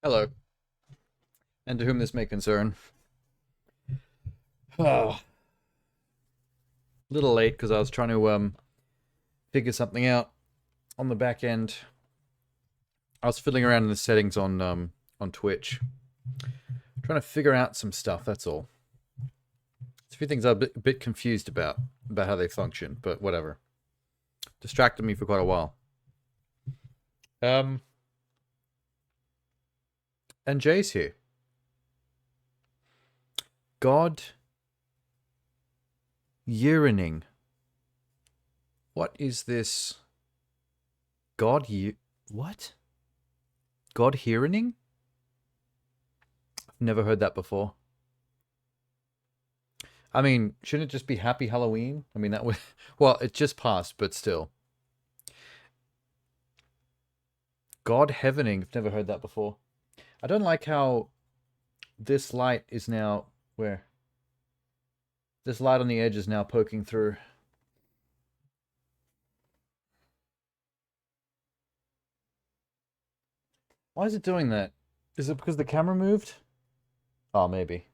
Hello, and to whom this may concern. Oh, a little late because I was trying to figure something out on the back end. I was fiddling around in the settings on Twitch, trying to figure out some stuff. That's all. There's a few things I'm a bit confused about how they function, but whatever. Distracted me for quite a while. And Jay's here. God yearning. What is this? What? God hearing? I've never heard that before. I mean, shouldn't it just be Happy Halloween? I mean, that would... Well, it just passed, but still. God heavening. I've never heard that before. I don't like how this light is now... Where? This light on the edge is now poking through. Why is it doing that? Is it because the camera moved? Oh, maybe.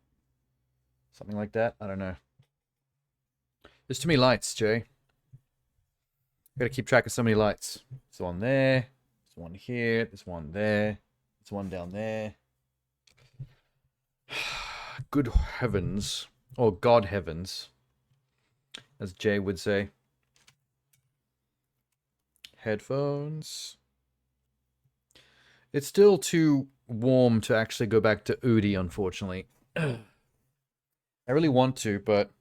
Something like that? I don't know. There's too many lights, Jay. Gotta keep track of so many lights. There's one there. There's one here. There's one there. There's one down there. Good heavens. Or God heavens. As Jay would say. Headphones. It's still too warm to actually go back to Oodie, unfortunately. I really want to, but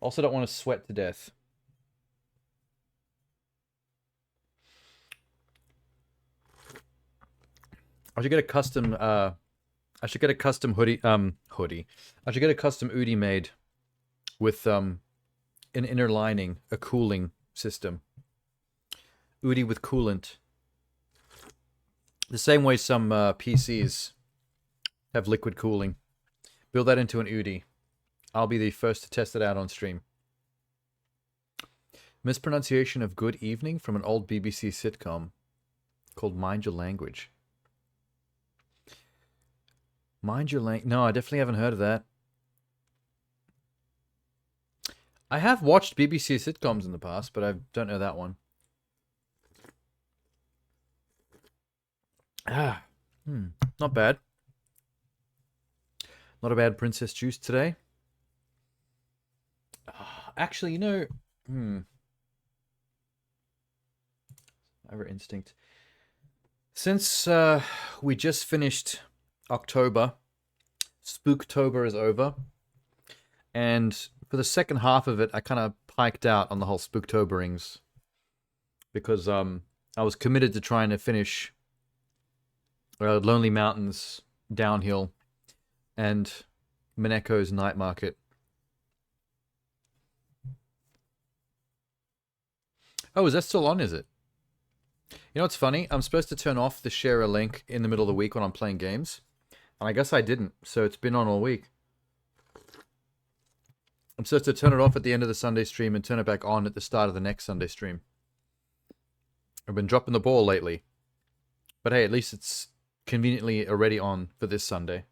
also don't want to sweat to death. I should get a custom hoodie hoodie. I should get a custom Oodie made with an inner lining, a cooling system. Oodie with coolant. The same way some PCs have liquid cooling. Build that into an Oodie. I'll be the first to test it out on stream. Mispronunciation of good evening from an old BBC sitcom called Mind Your Language. Mind Your Language. No, I definitely haven't heard of that. I have watched BBC sitcoms in the past, but I don't know that one. Not bad. Not a bad princess juice today. Actually, you know, Over instinct. Since we just finished October, Spooktober is over, and for the second half of it, I kind of piked out on the whole Spooktoberings because I was committed to trying to finish Lonely Mountains Downhill and Mineko's Night Market. Oh, is that still on, is it? You know what's funny? I'm supposed to turn off the share a link in the middle of the week when I'm playing games. And I guess I didn't, so it's been on all week. I'm supposed to turn it off at the end of the Sunday stream and turn it back on at the start of the next Sunday stream. I've been dropping the ball lately. But hey, at least it's conveniently already on for this Sunday.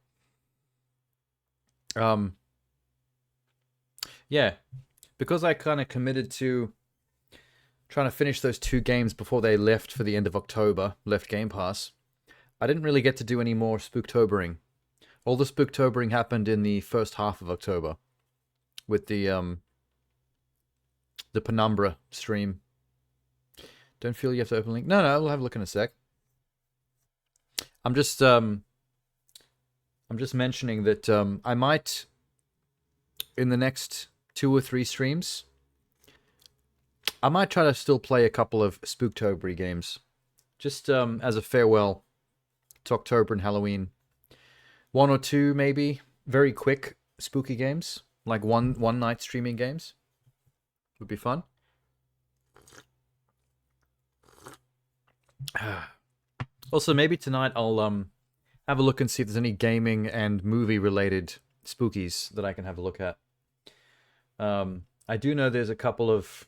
Yeah, because I kind of committed to trying to finish those 2 games before they left for the end of October, left Game Pass, I didn't really get to do any more Spooktobering. All the Spooktobering happened in the first half of October with the Penumbra stream. Don't feel you have to open link. No, we'll have a look in a sec. I'm just mentioning that I might, in the next 2 or 3 streams, I might try to still play a couple of Spooktobery games, just as a farewell to October and Halloween. 1 or 2 maybe very quick spooky games, like one night streaming games, would be fun. Also, maybe tonight I'll have a look and see if there's any gaming and movie related spookies that I can have a look at. I do know there's a couple of...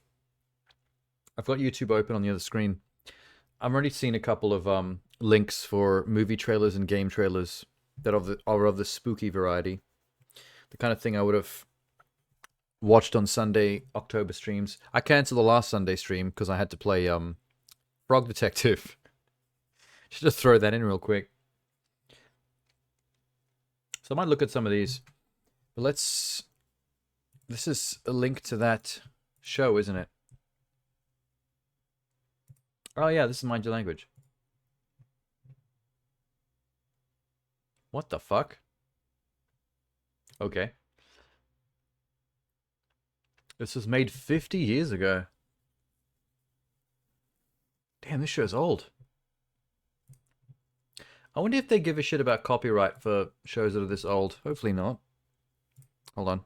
I've got YouTube open on the other screen. I've already seen a couple of links for movie trailers and game trailers that are of the spooky variety. The kind of thing I would have watched on Sunday October streams. I canceled the last Sunday stream because I had to play Frog Detective. Should just throw that in real quick. So I might look at some of these. But let's... This is a link to that show, isn't it? Oh yeah, this is Mind Your Language. What the fuck? Okay. This was made 50 years ago. Damn, this show's old. I wonder if they give a shit about copyright for shows that are this old. Hopefully not. Hold on.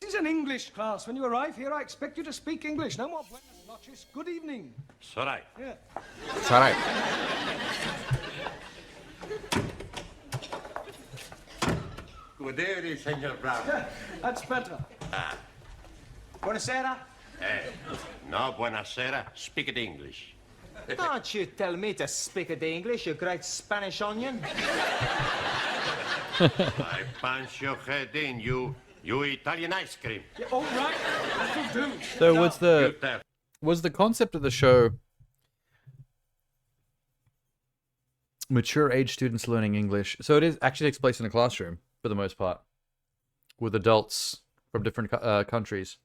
This is an English class. When you arrive here, I expect you to speak English. No more buenas noches. Good evening. It's all right. Yeah. It's alright. Good evening, Senor Brown. Yeah, that's better. Buonasera. No, buonasera. Speak it English. Don't you tell me to speak the English, you great Spanish onion. I punch your head in, you Italian ice cream. Yeah, all right. That'll do. So Now, was the concept of the show mature age students learning English? So it is actually takes place in a classroom for the most part, with adults from different countries.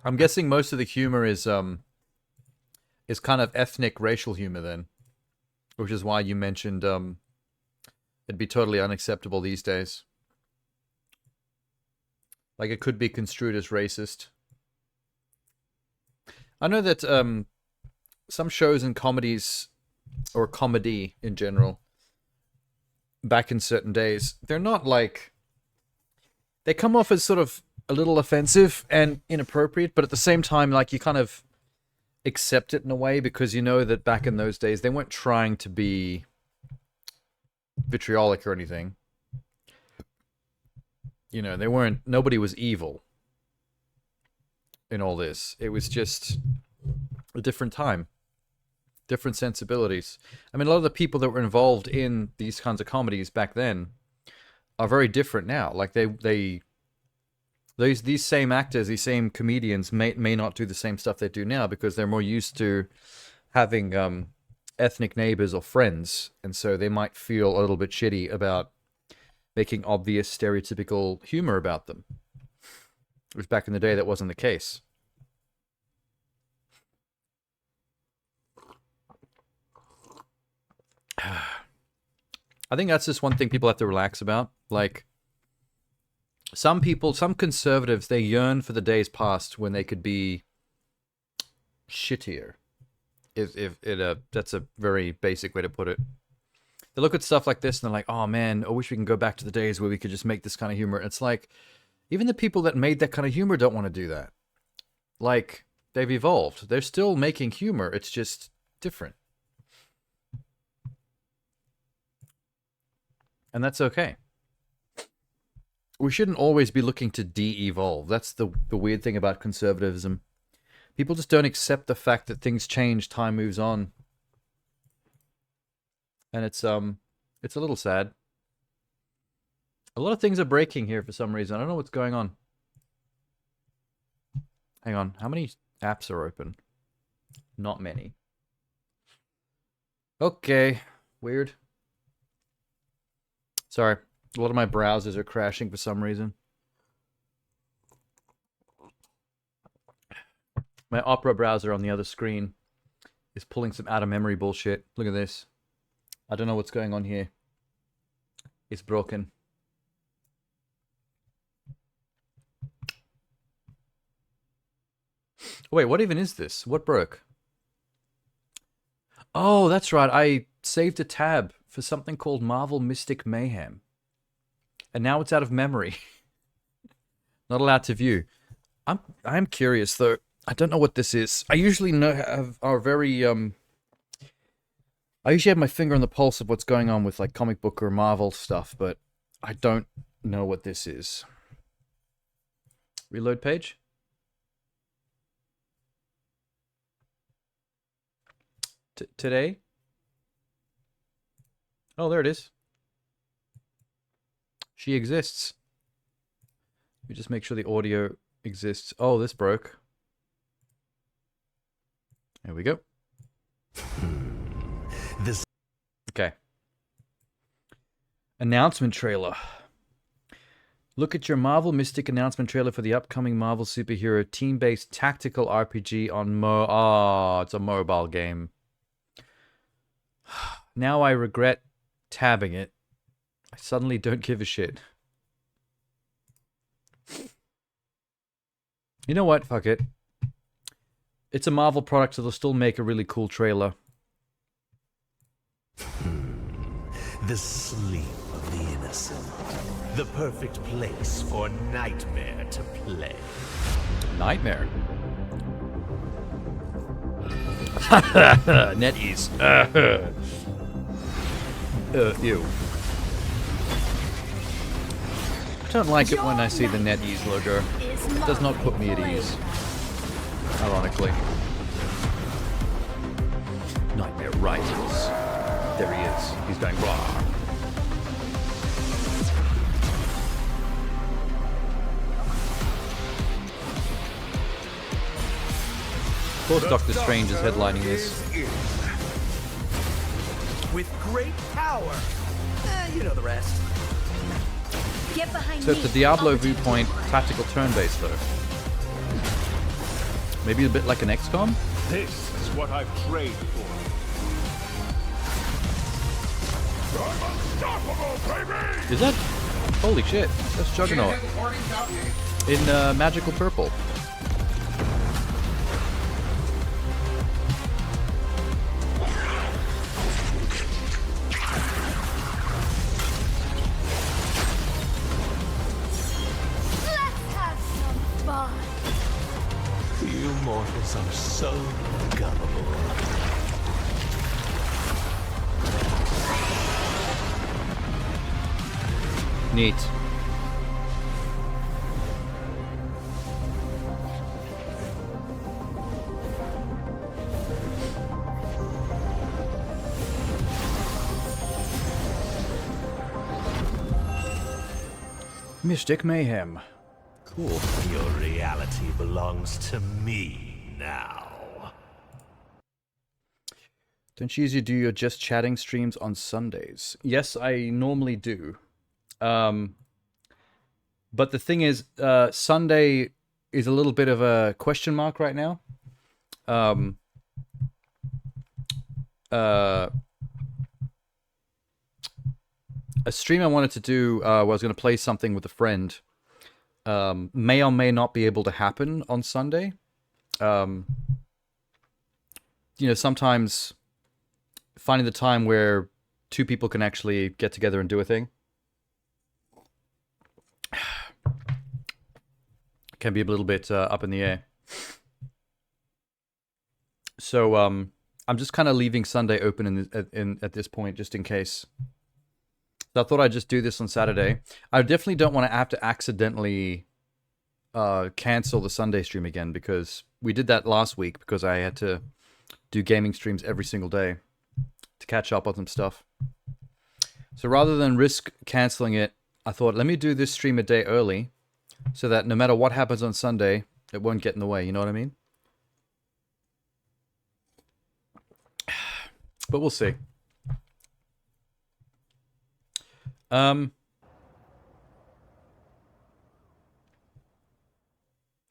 I'm guessing most of the humor is kind of ethnic racial humor then, which is why you mentioned it'd be totally unacceptable these days. Like it could be construed as racist. I know that some shows and comedies, or comedy in general, back in certain days, they're not like... They come off as sort of a little offensive and inappropriate, but at the same time, like, you kind of accept it in a way because you know that back in those days, they weren't trying to be vitriolic or anything. You know, they weren't... Nobody was evil in all this. It was just a different time. Different sensibilities. I mean, a lot of the people that were involved in these kinds of comedies back then are very different now. Like these same actors, these same comedians may not do the same stuff they do now because they're more used to having ethnic neighbors or friends, and so they might feel a little bit shitty about making obvious stereotypical humor about them. Which back in the day that wasn't the case. I think that's just one thing people have to relax about. Like, some people, some conservatives, they yearn for the days past when they could be shittier. That's a very basic way to put it. They look at stuff like this and they're like, oh man, I wish we can go back to the days where we could just make this kind of humor. It's like, even the people that made that kind of humor don't want to do that. Like, they've evolved. They're still making humor. It's just different. And that's okay. We shouldn't always be looking to de-evolve. That's the weird thing about conservatism. People just don't accept the fact that things change, time moves on. And it's a little sad. A lot of things are breaking here for some reason. I don't know what's going on. Hang on. How many apps are open? Not many. Okay. Weird. Sorry. A lot of my browsers are crashing for some reason. My Opera browser on the other screen is pulling some out-of-memory bullshit. Look at this. I don't know what's going on here. It's broken. Wait, what even is this? What broke? Oh, that's right. I saved a tab for something called Marvel Mystic Mayhem. And now it's out of memory. Not allowed to view. I'm curious though. I don't know what this is. I usually have my finger on the pulse of what's going on with like comic book or Marvel stuff, but I don't know what this is. Reload page. Today? Oh, there it is. She exists. Let me just make sure the audio exists. Oh, this broke. There we go. Okay. Announcement trailer. Look at your Marvel Mystic announcement trailer for the upcoming Marvel superhero team-based tactical RPG on it's a mobile game. Now I regret tabbing it. I suddenly don't give a shit. You know what? Fuck it. It's a Marvel product, so they'll still make a really cool trailer. The sleep of the innocent. The perfect place for Nightmare to play. Nightmare? NetEase. Ew. I don't like it when I see the NetEase logo. It does not put me at ease. Ironically. Nightmare rises. There he is. He's going raw. Of course Doctor Strange is headlining this. With great power. You know the rest. Get behind So it's a Diablo viewpoint, tactical turn-based though. Maybe a bit like an XCOM? This is what I've prayed for. I'm unstoppable, baby! Is that? Holy shit, that's Juggernaut. In magical purple. You mortals are so gullible. Neat. Mystic Mayhem. Cool. Your reality belongs to me now. Don't you usually do your just chatting streams on Sundays? Yes, I normally do. But the thing is, Sunday is a little bit of a question mark right now. A stream I wanted to do, where I was going to play something with a friend, may or may not be able to happen on Sunday. You know, sometimes finding the time where two people can actually get together and do a thing can be a little bit up in the air. So I'm just kind of leaving Sunday open at this point, just in case. So I thought I'd just do this on Saturday. I definitely don't want to have to accidentally cancel the Sunday stream again, because we did that last week because I had to do gaming streams every single day to catch up on some stuff. So rather than risk canceling it, I thought, let me do this stream a day early so that no matter what happens on Sunday, it won't get in the way, you know what I mean? But we'll see.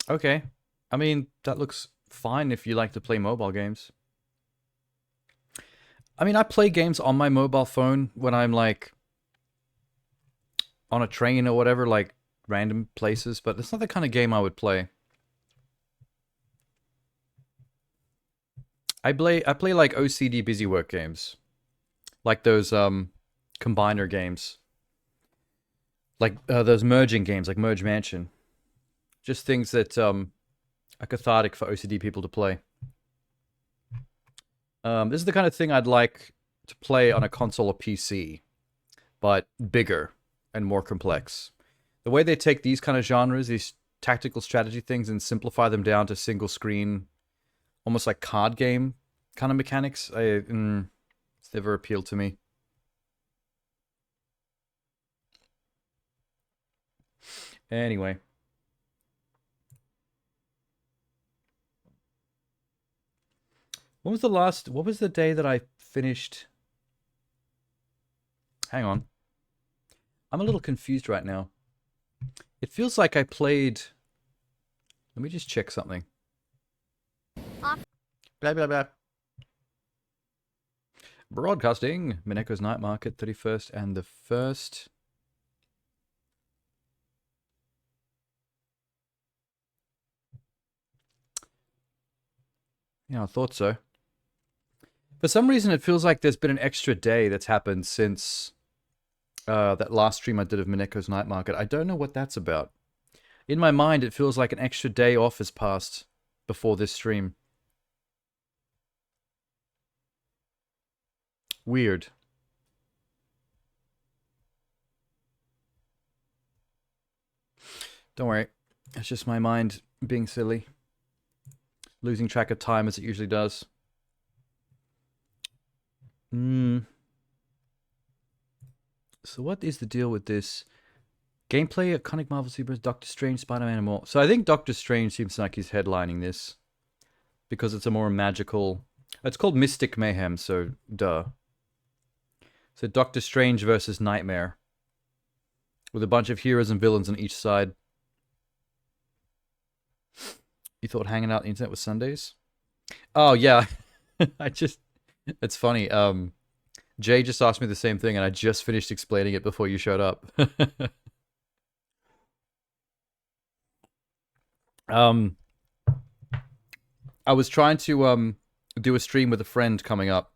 Okay. I mean, that looks fine if you like to play mobile games. I mean, I play games on my mobile phone when I'm, like, on a train or whatever, like, random places, but it's not the kind of game I would play. I play, like, OCD busy work games. Like those, combiner games. Like, those merging games, like Merge Mansion. Just things that, are cathartic for OCD people to play. This is the kind of thing I'd like to play on a console or PC, but bigger and more complex. The way they take these kind of genres, these tactical strategy things, and simplify them down to single screen, almost like card game kind of mechanics, it's never appealed to me. Anyway. What was the day that I finished? Hang on. I'm a little confused right now. It feels like I played... Let me just check something. Blah, blah, blah. Broadcasting. Mineko's Night Market, 31st and the 1st. Yeah, I thought so. For some reason, it feels like there's been an extra day that's happened since that last stream I did of Mineko's Night Market. I don't know what that's about. In my mind, it feels like an extra day off has passed before this stream. Weird. Don't worry. It's just my mind being silly. Losing track of time as it usually does. So what is the deal with this? Gameplay, iconic Marvel Superheroes, Doctor Strange, Spider-Man, and more. So I think Doctor Strange seems like he's headlining this. Because it's a more magical... It's called Mystic Mayhem, so duh. So Doctor Strange versus Nightmare. With a bunch of heroes and villains on each side. You thought hanging out on the internet was Sundays? Oh, yeah. It's funny. Jay just asked me the same thing, and I just finished explaining it before you showed up. I was trying to do a stream with a friend coming up,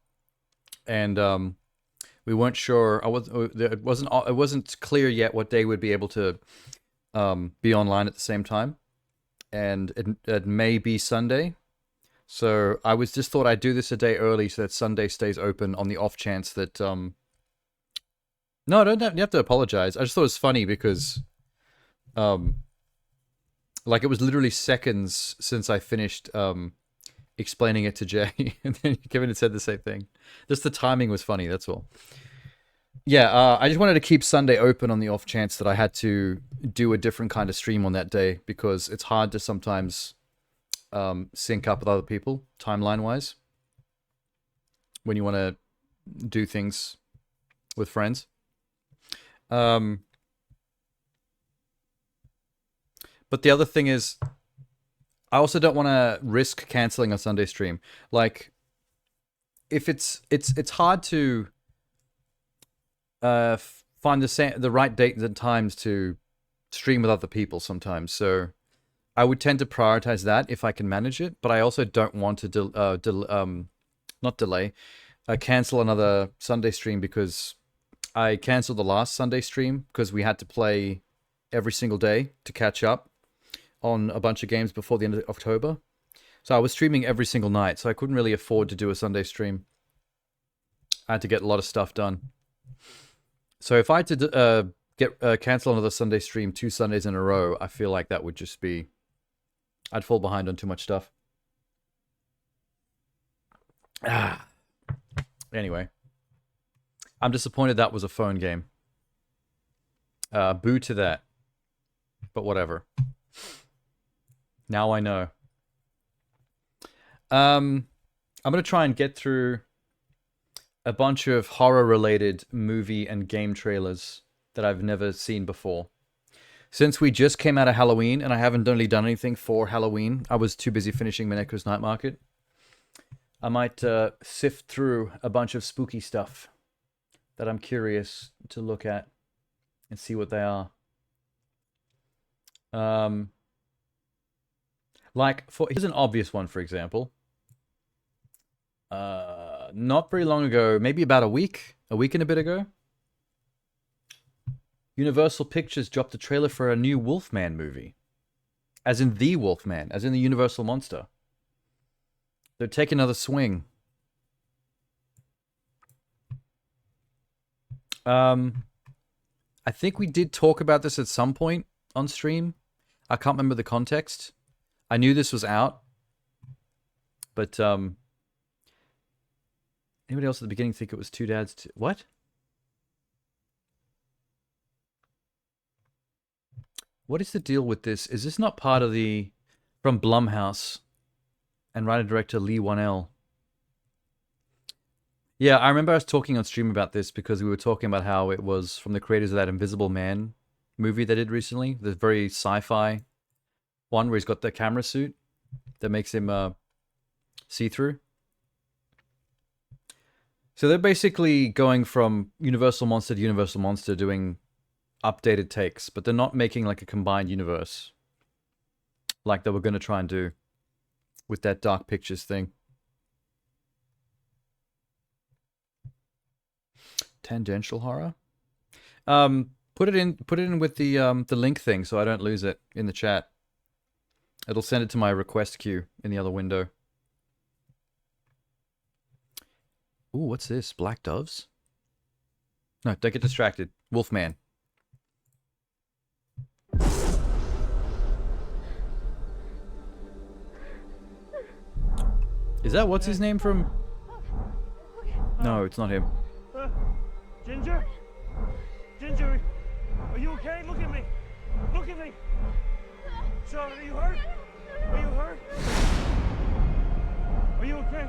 and we weren't sure. It wasn't clear yet what day we'd be able to be online at the same time. and it may be Sunday. So I just thought I'd do this a day early so that Sunday stays open on the off chance that no, you have to apologize. I just thought it was funny because like it was literally seconds since I finished explaining it to Jay, and then Kevin had said the same thing. Just the timing was funny, that's all. Yeah, I just wanted to keep Sunday open on the off chance that I had to do a different kind of stream on that day, because it's hard to sometimes sync up with other people, timeline-wise, when you want to do things with friends. But the other thing is, I also don't want to risk canceling a Sunday stream. Like, if it's hard to find the right dates and times to stream with other people sometimes. So I would tend to prioritize that if I can manage it. But I also don't want to cancel another Sunday stream, because I canceled the last Sunday stream because we had to play every single day to catch up on a bunch of games before the end of October. So I was streaming every single night, so I couldn't really afford to do a Sunday stream. I had to get a lot of stuff done. So if I had to cancel another Sunday stream 2 Sundays in a row, I feel like that would just be... I'd fall behind on too much stuff. Anyway. I'm disappointed that was a phone game. Boo to that. But whatever. Now I know. I'm going to try and get through a bunch of horror-related movie and game trailers that I've never seen before. Since we just came out of Halloween, and I haven't really done anything for Halloween, I was too busy finishing Mineko's Night Market. I might sift through a bunch of spooky stuff that I'm curious to look at and see what they are. Here's an obvious one, for example. Not very long ago, maybe about a week and a bit ago, Universal Pictures dropped a trailer for a new Wolfman movie. As in the Wolfman, as in the Universal monster. They're taking another swing. I think we did talk about this at some point on stream. I can't remember the context. I knew this was out. But, anybody else at the beginning think it was Two Dads? What? What is the deal with this? Is this not part of the... From Blumhouse and writer-director Lee Wanell? Yeah, I remember I was talking on stream about this because we were talking about how it was from the creators of that Invisible Man movie they did recently. The very sci-fi one where he's got the camera suit that makes him see-through. So they're basically going from Universal Monster to Universal Monster doing updated takes, but they're not making like a combined universe like they were going to try and do with that Dark Pictures thing. Tangential horror? Put it in with the link thing so I don't lose it in the chat. It'll send it to my request queue in the other window. Ooh, what's this? Black Doves? No, don't get distracted. Wolfman. Is that what's his name from? No, it's not him. Ginger? Ginger, are you okay? Look at me. Look at me. Charlotte, are you hurt? Are you hurt? Are you okay?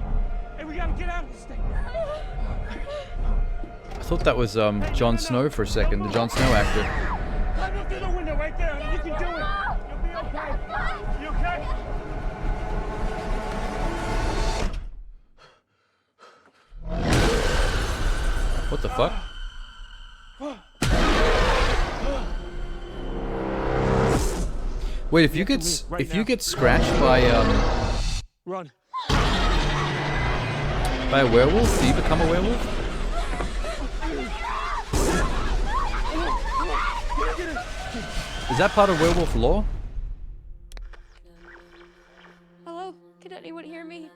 Hey, we gotta get out of this thing. I thought that was Jon Snow for a second, the Jon Snow actor. Climb up through the window right there. You can do it. You'll be okay. You okay? What the fuck? Wait, if you get scratched by Run. by a werewolf, do you become a werewolf? Is that part of werewolf lore? Can anyone hear me?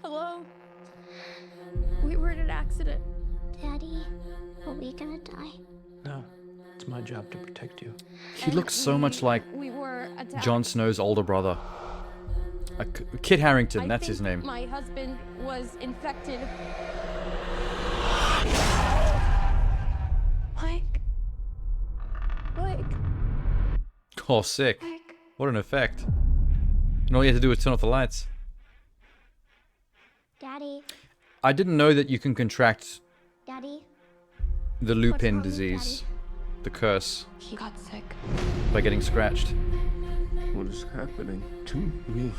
Hello? We were in an accident. Daddy, are we gonna die? No, it's my job to protect you. He looks so much like We were attacked. Jon Snow's older brother. Kit Harington, I that's think his name. my husband was infected. Mike. Mike. Oh, sick. Mike. What an effect. And all you have to do is turn off the lights. Daddy, I didn't know that you can contract Daddy. the What's Lupin wrong with disease, the curse, He got sick. by getting scratched. What is happening to me?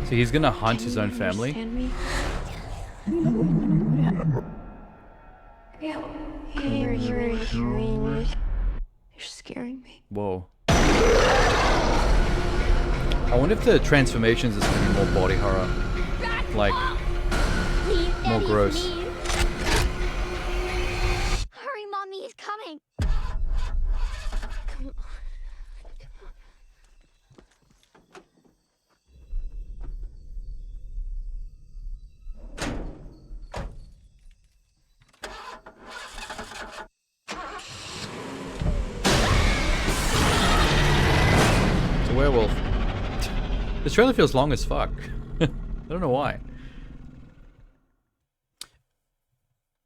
So he's gonna hunt Can his you own family? understand me? Yeah. You're scaring me. Whoa. I wonder if the transformations is gonna be more body horror. Like, Please, more Daddy, gross. please. Hurry, Mommy, he's coming. Come on. it's a werewolf. This trailer feels long as fuck. I don't know why.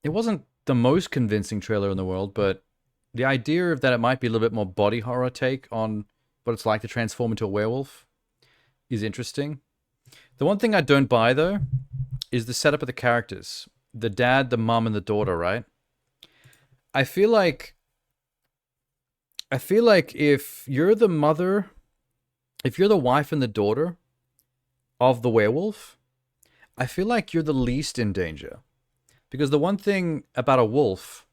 It wasn't the most convincing trailer in the world, but the idea of that it might be a little bit more body horror take on what it's like to transform into a werewolf is interesting. The one thing I don't buy, though, is the setup of the characters. The dad, the mum, and the daughter, right? I feel like if you're the mother, if you're the wife and the daughter of the werewolf, I feel like you're the least in danger. Because the one thing about a wolf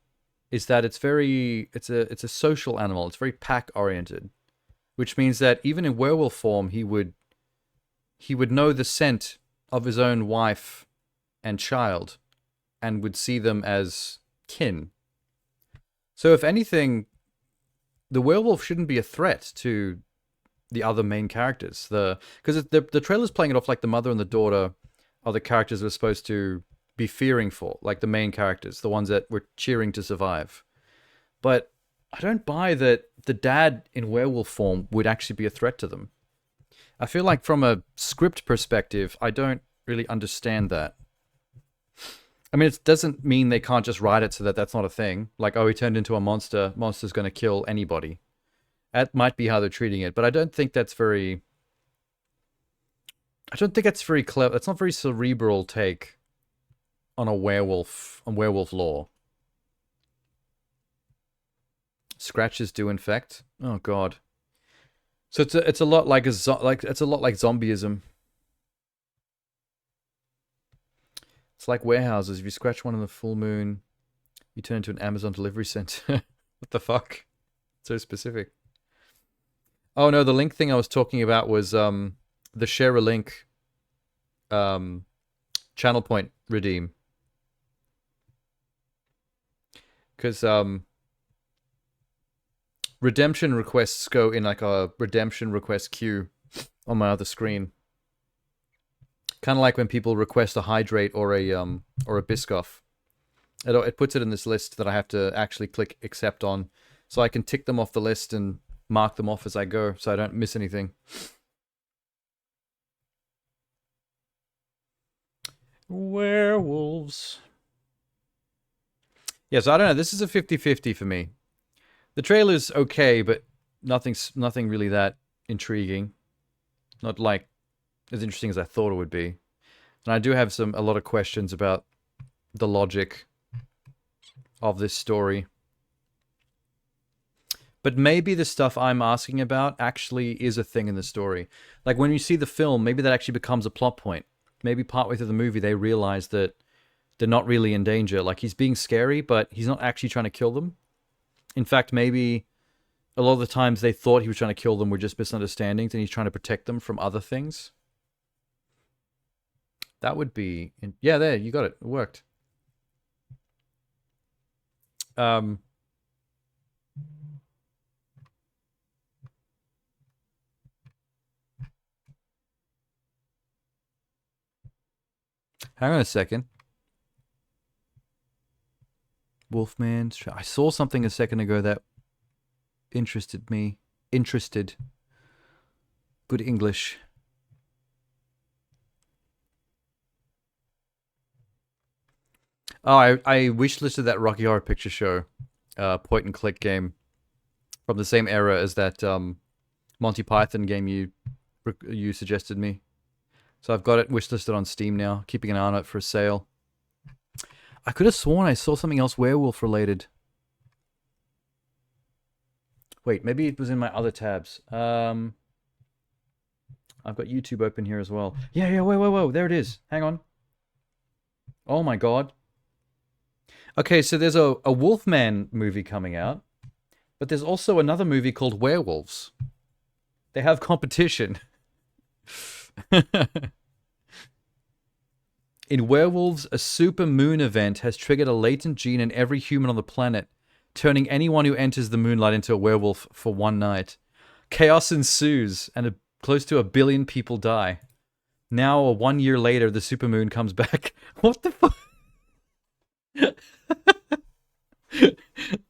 is that it's a social animal. It's very pack oriented, which means that even in werewolf form, he would know the scent of his own wife and child, and would see them as kin. So if anything, the werewolf shouldn't be a threat to the other main characters. Because the trailer's playing it off like the mother and the daughter are the characters we're supposed to be fearing for, like the main characters, the ones that we're cheering to survive. But I don't buy that the dad in werewolf form would actually be a threat to them. I feel like from a script perspective, I don't really understand that. I mean, it doesn't mean they can't just write it so that that's not a thing. Like, oh, he turned into a monster. Monster's going to kill anybody. That might be how they're treating it, but I don't think that's very... I don't think that's very clever. It's not very cerebral take on werewolf lore. Scratches do infect. Oh god. So it's a lot like it's a lot like zombieism. It's like warehouses. If you scratch one in the full moon, you turn into an Amazon delivery center. What the fuck? So specific. Oh no, the link thing I was talking about was the share a link channel point redeem. Because redemption requests go in like a redemption request queue on my other screen. Kind of like when people request a hydrate or a Biscoff. It puts it in this list that I have to actually click accept on, so I can tick them off the list and mark them off as I go, so I don't miss anything. Werewolves. Yes, I don't know. This is a 50-50 for me. The trailer's okay, but nothing really that intriguing. Not like as interesting as I thought it would be. And I do have a lot of questions about the logic of this story. But maybe the stuff I'm asking about actually is a thing in the story. Like when you see the film, maybe that actually becomes a plot point. Maybe partway through the movie they realize that they're not really in danger. Like he's being scary, but he's not actually trying to kill them. In fact, maybe a lot of the times they thought he was trying to kill them were just misunderstandings and he's trying to protect them from other things. That would be... Yeah, there, you got it. It worked. Hang on a second. Wolfman. I saw something a second ago that interested me. Interested. Good English. Oh, I wishlisted that Rocky Horror Picture Show point and click game from the same era as that Monty Python game you suggested me. So I've got it wishlisted on Steam now, keeping an eye on it for a sale. I could have sworn I saw something else werewolf related. Wait, maybe it was in my other tabs. I've got YouTube open here as well. Yeah, whoa, there it is. Hang on. Oh my god. Okay, so there's a Wolfman movie coming out, but there's also another movie called Werewolves. They have competition. In Werewolves, a super moon event has triggered a latent gene in every human on the planet, turning anyone who enters the moonlight into a werewolf for one night. Chaos ensues, and close to 1 billion people die. Now, 1 year later, the supermoon comes back. What the fuck?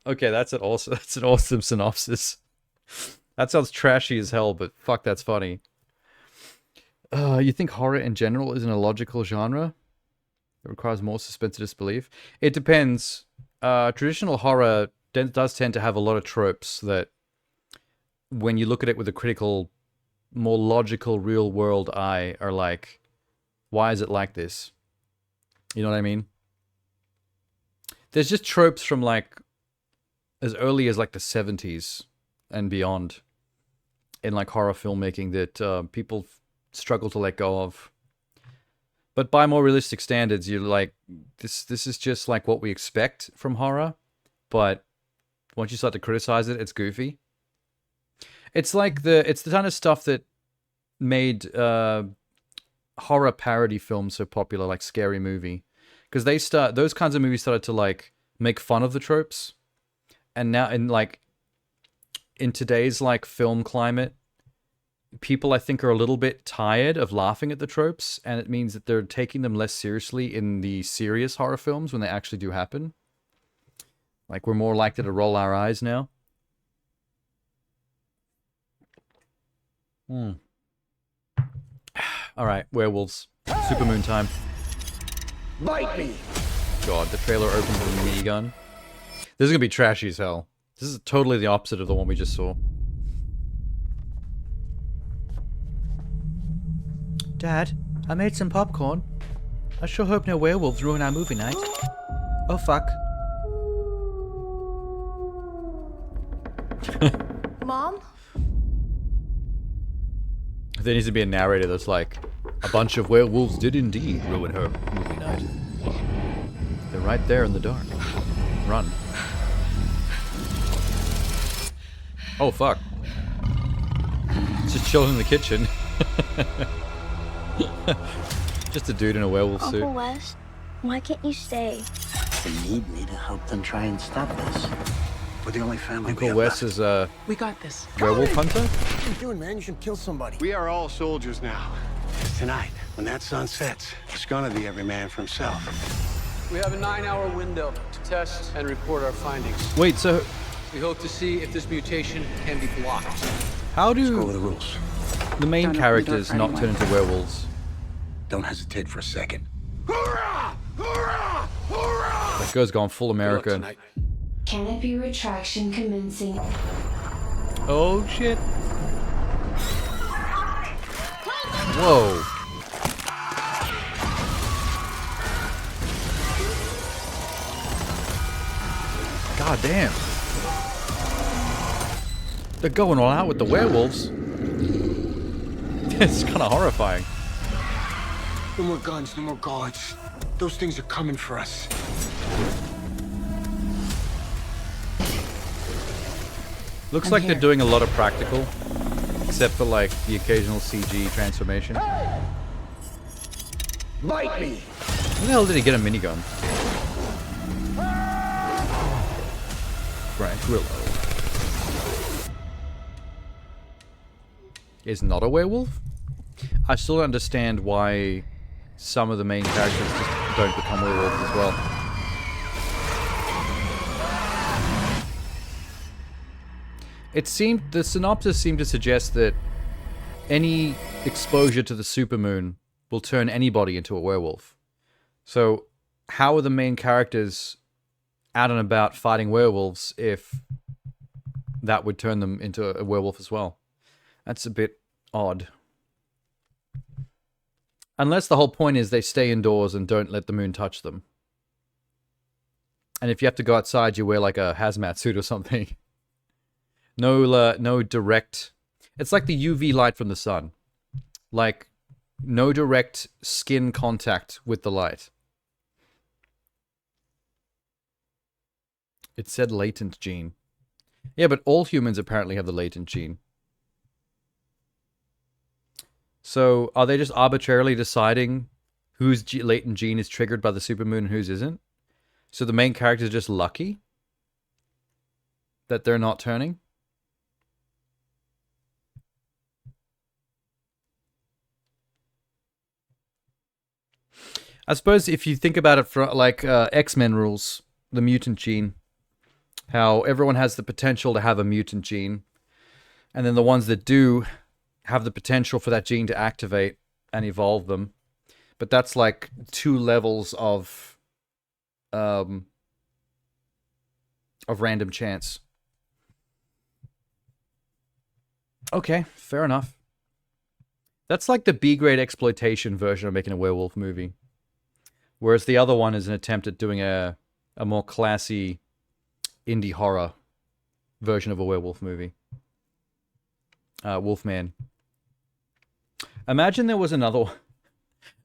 Okay, that's an awesome synopsis. That sounds trashy as hell, but fuck, that's funny. You think horror in general is an illogical genre? It requires more suspense of disbelief? It depends. Traditional horror does tend to have a lot of tropes that, when you look at it with a critical, more logical, real-world eye, are like, why is it like this? You know what I mean? There's just tropes from, like, as early as, like, the 70s and beyond in, like, horror filmmaking that people struggle to let go of. But by more realistic standards, you're like, this is just, like, what we expect from horror. But once you start to criticize it, it's goofy. It's like it's the kind of stuff that made horror parody films so popular, like Scary Movie. Because those kinds of movies started to, like, make fun of the tropes. And now, in today's, like, film climate, people, I think, are a little bit tired of laughing at the tropes, and it means that they're taking them less seriously in the serious horror films when they actually do happen. Like, we're more likely to roll our eyes now. Alright, werewolves. Supermoon time. Bite me! God, the trailer opens with a minigun. This is gonna be trashy as hell. This is totally the opposite of the one we just saw. Dad, I made some popcorn. I sure hope no werewolves ruin our movie night. Oh fuck. Mom? There needs to be a narrator that's like, a bunch of werewolves did indeed ruin her movie night. They're right there in the dark. Run. Oh fuck. Just chilling in the kitchen. Just a dude in a werewolf suit. Uncle Wes, why can't you stay? They need me to help them try and stop this. We're the only family. Uncle Wes is a We got this. werewolf hunter? What are you doing, man? You should kill somebody. We are all soldiers now. Tonight, when that sun sets, it's gonna be every man for himself. We have a 9-hour window to test and report our findings. Wait, so We hope to see if this mutation can be blocked. how Go over do the rules. the main Don't open the door characters for not anyone. turn into werewolves? Don't hesitate for a second. Hoorah! Hoorah! Hoorah! That girl's gone full America. Tonight. Canopy retraction commencing. Oh shit. Whoa. God damn. They're going all out with the werewolves. It's kind of horrifying. No more guns, no more guards. Those things are coming for us. Looks like they're doing a lot of practical, except for like the occasional CG transformation. Bite me! Where the hell did he get a minigun? Frank Grillo is not a werewolf? I still don't understand why some of the main characters just don't become werewolves as well. The synopsis seemed to suggest that any exposure to the supermoon will turn anybody into a werewolf. So how are the main characters out and about fighting werewolves if that would turn them into a werewolf as well? That's a bit odd. Unless the whole point is they stay indoors and don't let the moon touch them. And if you have to go outside, you wear like a hazmat suit or something. No direct... It's like the UV light from the sun. Like, no direct skin contact with the light. It said latent gene. Yeah, but all humans apparently have the latent gene. So, are they just arbitrarily deciding whose latent gene is triggered by the supermoon and whose isn't? So the main character is just lucky that they're not turning? I suppose if you think about it from like X-Men rules, the mutant gene, how everyone has the potential to have a mutant gene, and then the ones that do have the potential for that gene to activate and evolve them. But that's like 2 levels of random chance. Okay, fair enough. That's like the B-grade exploitation version of making a werewolf movie. Whereas the other one is an attempt at doing a more classy indie horror version of a werewolf movie. Wolfman. Imagine there was another one.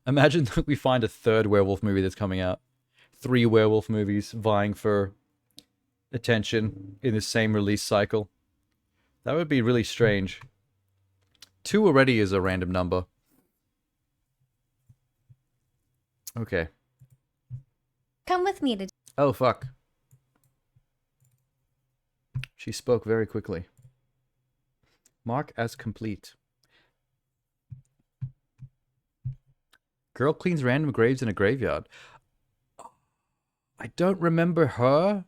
Imagine that we find a 3rd werewolf movie that's coming out. 3 werewolf movies vying for attention in the same release cycle. That would be really strange. 2 already is a random number. Okay. Come with me to... Oh, fuck. She spoke very quickly. Mark as complete. Girl cleans random graves in a graveyard. I don't remember her,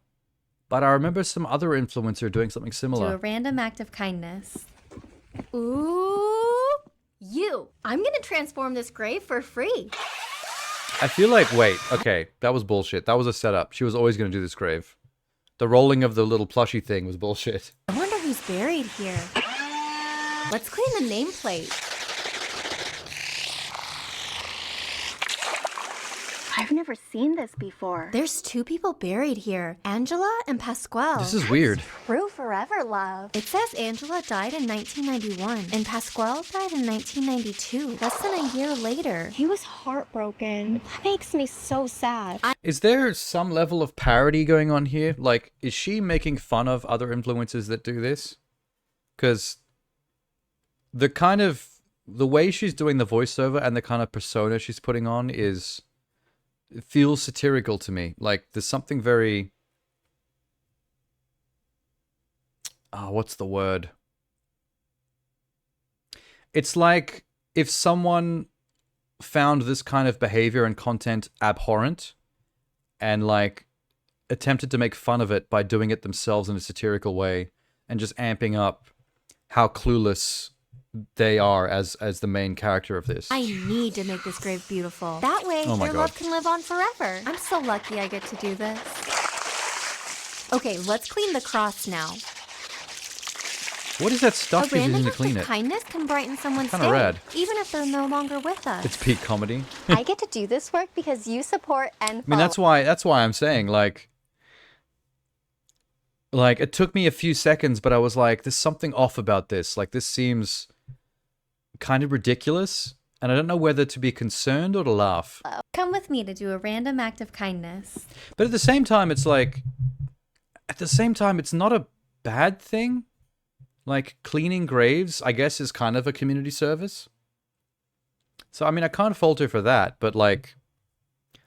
but I remember some other influencer doing something similar. Do a random act of kindness. Ooh, you. I'm gonna transform this grave for free. I feel like, wait, okay, that was bullshit. That was a setup. She was always going to do this grave. The rolling of the little plushy thing was bullshit. I wonder who's buried here. Let's clean the nameplate. I've never seen this before. There's 2 people buried here, Angela and Pasquale. This is weird. True forever, love. It says Angela died in 1991 and Pasquale died in 1992, less than a year later. He was heartbroken. That makes me so sad. Is there some level of parody going on here? Like, is she making fun of other influencers that do this? Because the way she's doing the voiceover and the kind of persona she's putting on is... It feels satirical to me. Like, there's something very... what's the word? It's like if someone found this kind of behavior and content abhorrent and, like, attempted to make fun of it by doing it themselves in a satirical way and just amping up how clueless they are as the main character of this. I need to make this grave beautiful. That way, Oh my their God. love can live on forever. I'm so lucky I get to do this. Okay, let's clean the cross now. What is that stuff A she's random using to act clean of it? kindness can brighten someone's Kinda day, rad. even if they're no longer with us. It's peak comedy. I get to do this work because you support and I mean, that's why I'm saying, like, it took me a few seconds, but I was like, there's something off about this. Like, this seems kind of ridiculous, and I don't know whether to be concerned or to laugh. Come with me to do a random act of kindness. But at the same time, it's like, it's not a bad thing. Like, cleaning graves, I guess, is kind of a community service. So, I mean, I can't fault her for that, but, like,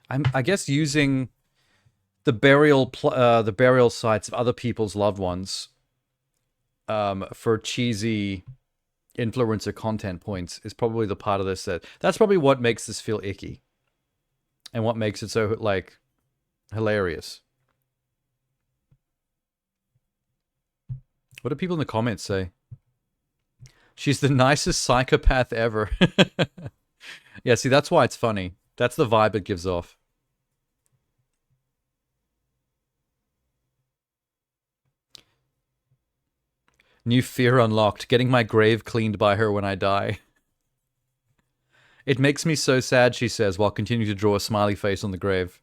I guess using the burial sites of other people's loved ones for cheesy influencer content points is probably the part of this that's probably what makes this feel icky. and what makes it so, like, hilarious. What do people in the comments say? She's the nicest psychopath ever. Yeah, see, that's why it's funny. That's the vibe it gives off. New fear unlocked. Getting my grave cleaned by her when I die. It makes me so sad, she says, while continuing to draw a smiley face on the grave.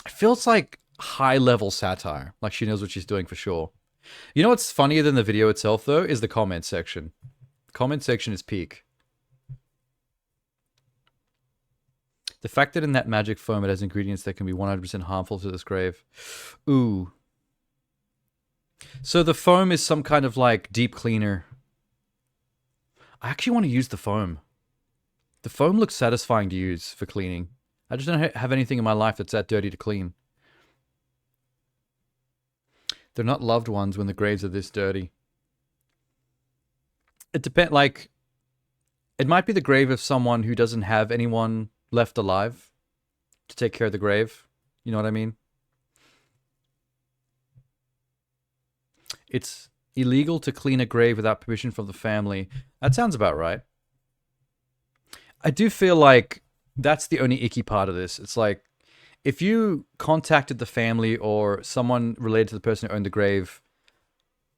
It feels like high-level satire. Like she knows what she's doing for sure. You know what's funnier than the video itself, though? Is the comment section. Comment section is peak. The fact that in that magic foam it has ingredients that can be 100% harmful to this grave. Ooh. So the foam is some kind of like deep cleaner. I actually want to use the foam. The foam looks satisfying to use for cleaning. I just don't have anything in my life that's that dirty to clean. They're not loved ones when the graves are this dirty. It depends, like, it might be the grave of someone who doesn't have anyone left alive to take care of the grave. You know what I mean? It's illegal to clean a grave without permission from the family. That sounds about right. I do feel like that's the only icky part of this. It's like, if you contacted the family or someone related to the person who owned the grave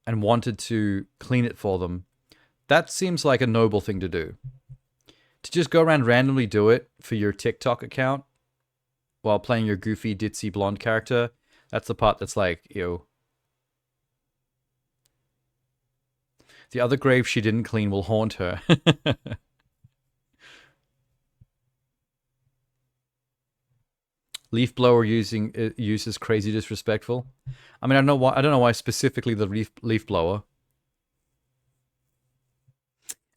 and wanted to clean it for them, that seems like a noble thing to do. To just go around randomly do it for your TikTok account while playing your goofy, ditzy blonde character, that's the part that's like, ew. The other grave she didn't clean will haunt her. Leaf blower use is crazy disrespectful. I mean, I don't know why specifically the leaf blower.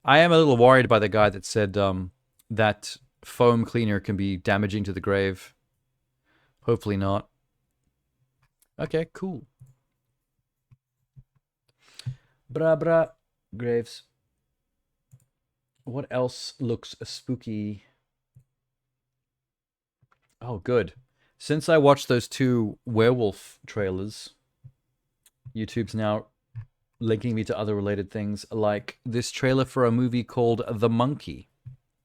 I am a little worried by the guy that said that foam cleaner can be damaging to the grave. Hopefully not. Okay, cool. Bra graves. What else looks spooky? Oh, good. Since I watched those 2 werewolf trailers, YouTube's now linking me to other related things, like this trailer for a movie called The Monkey.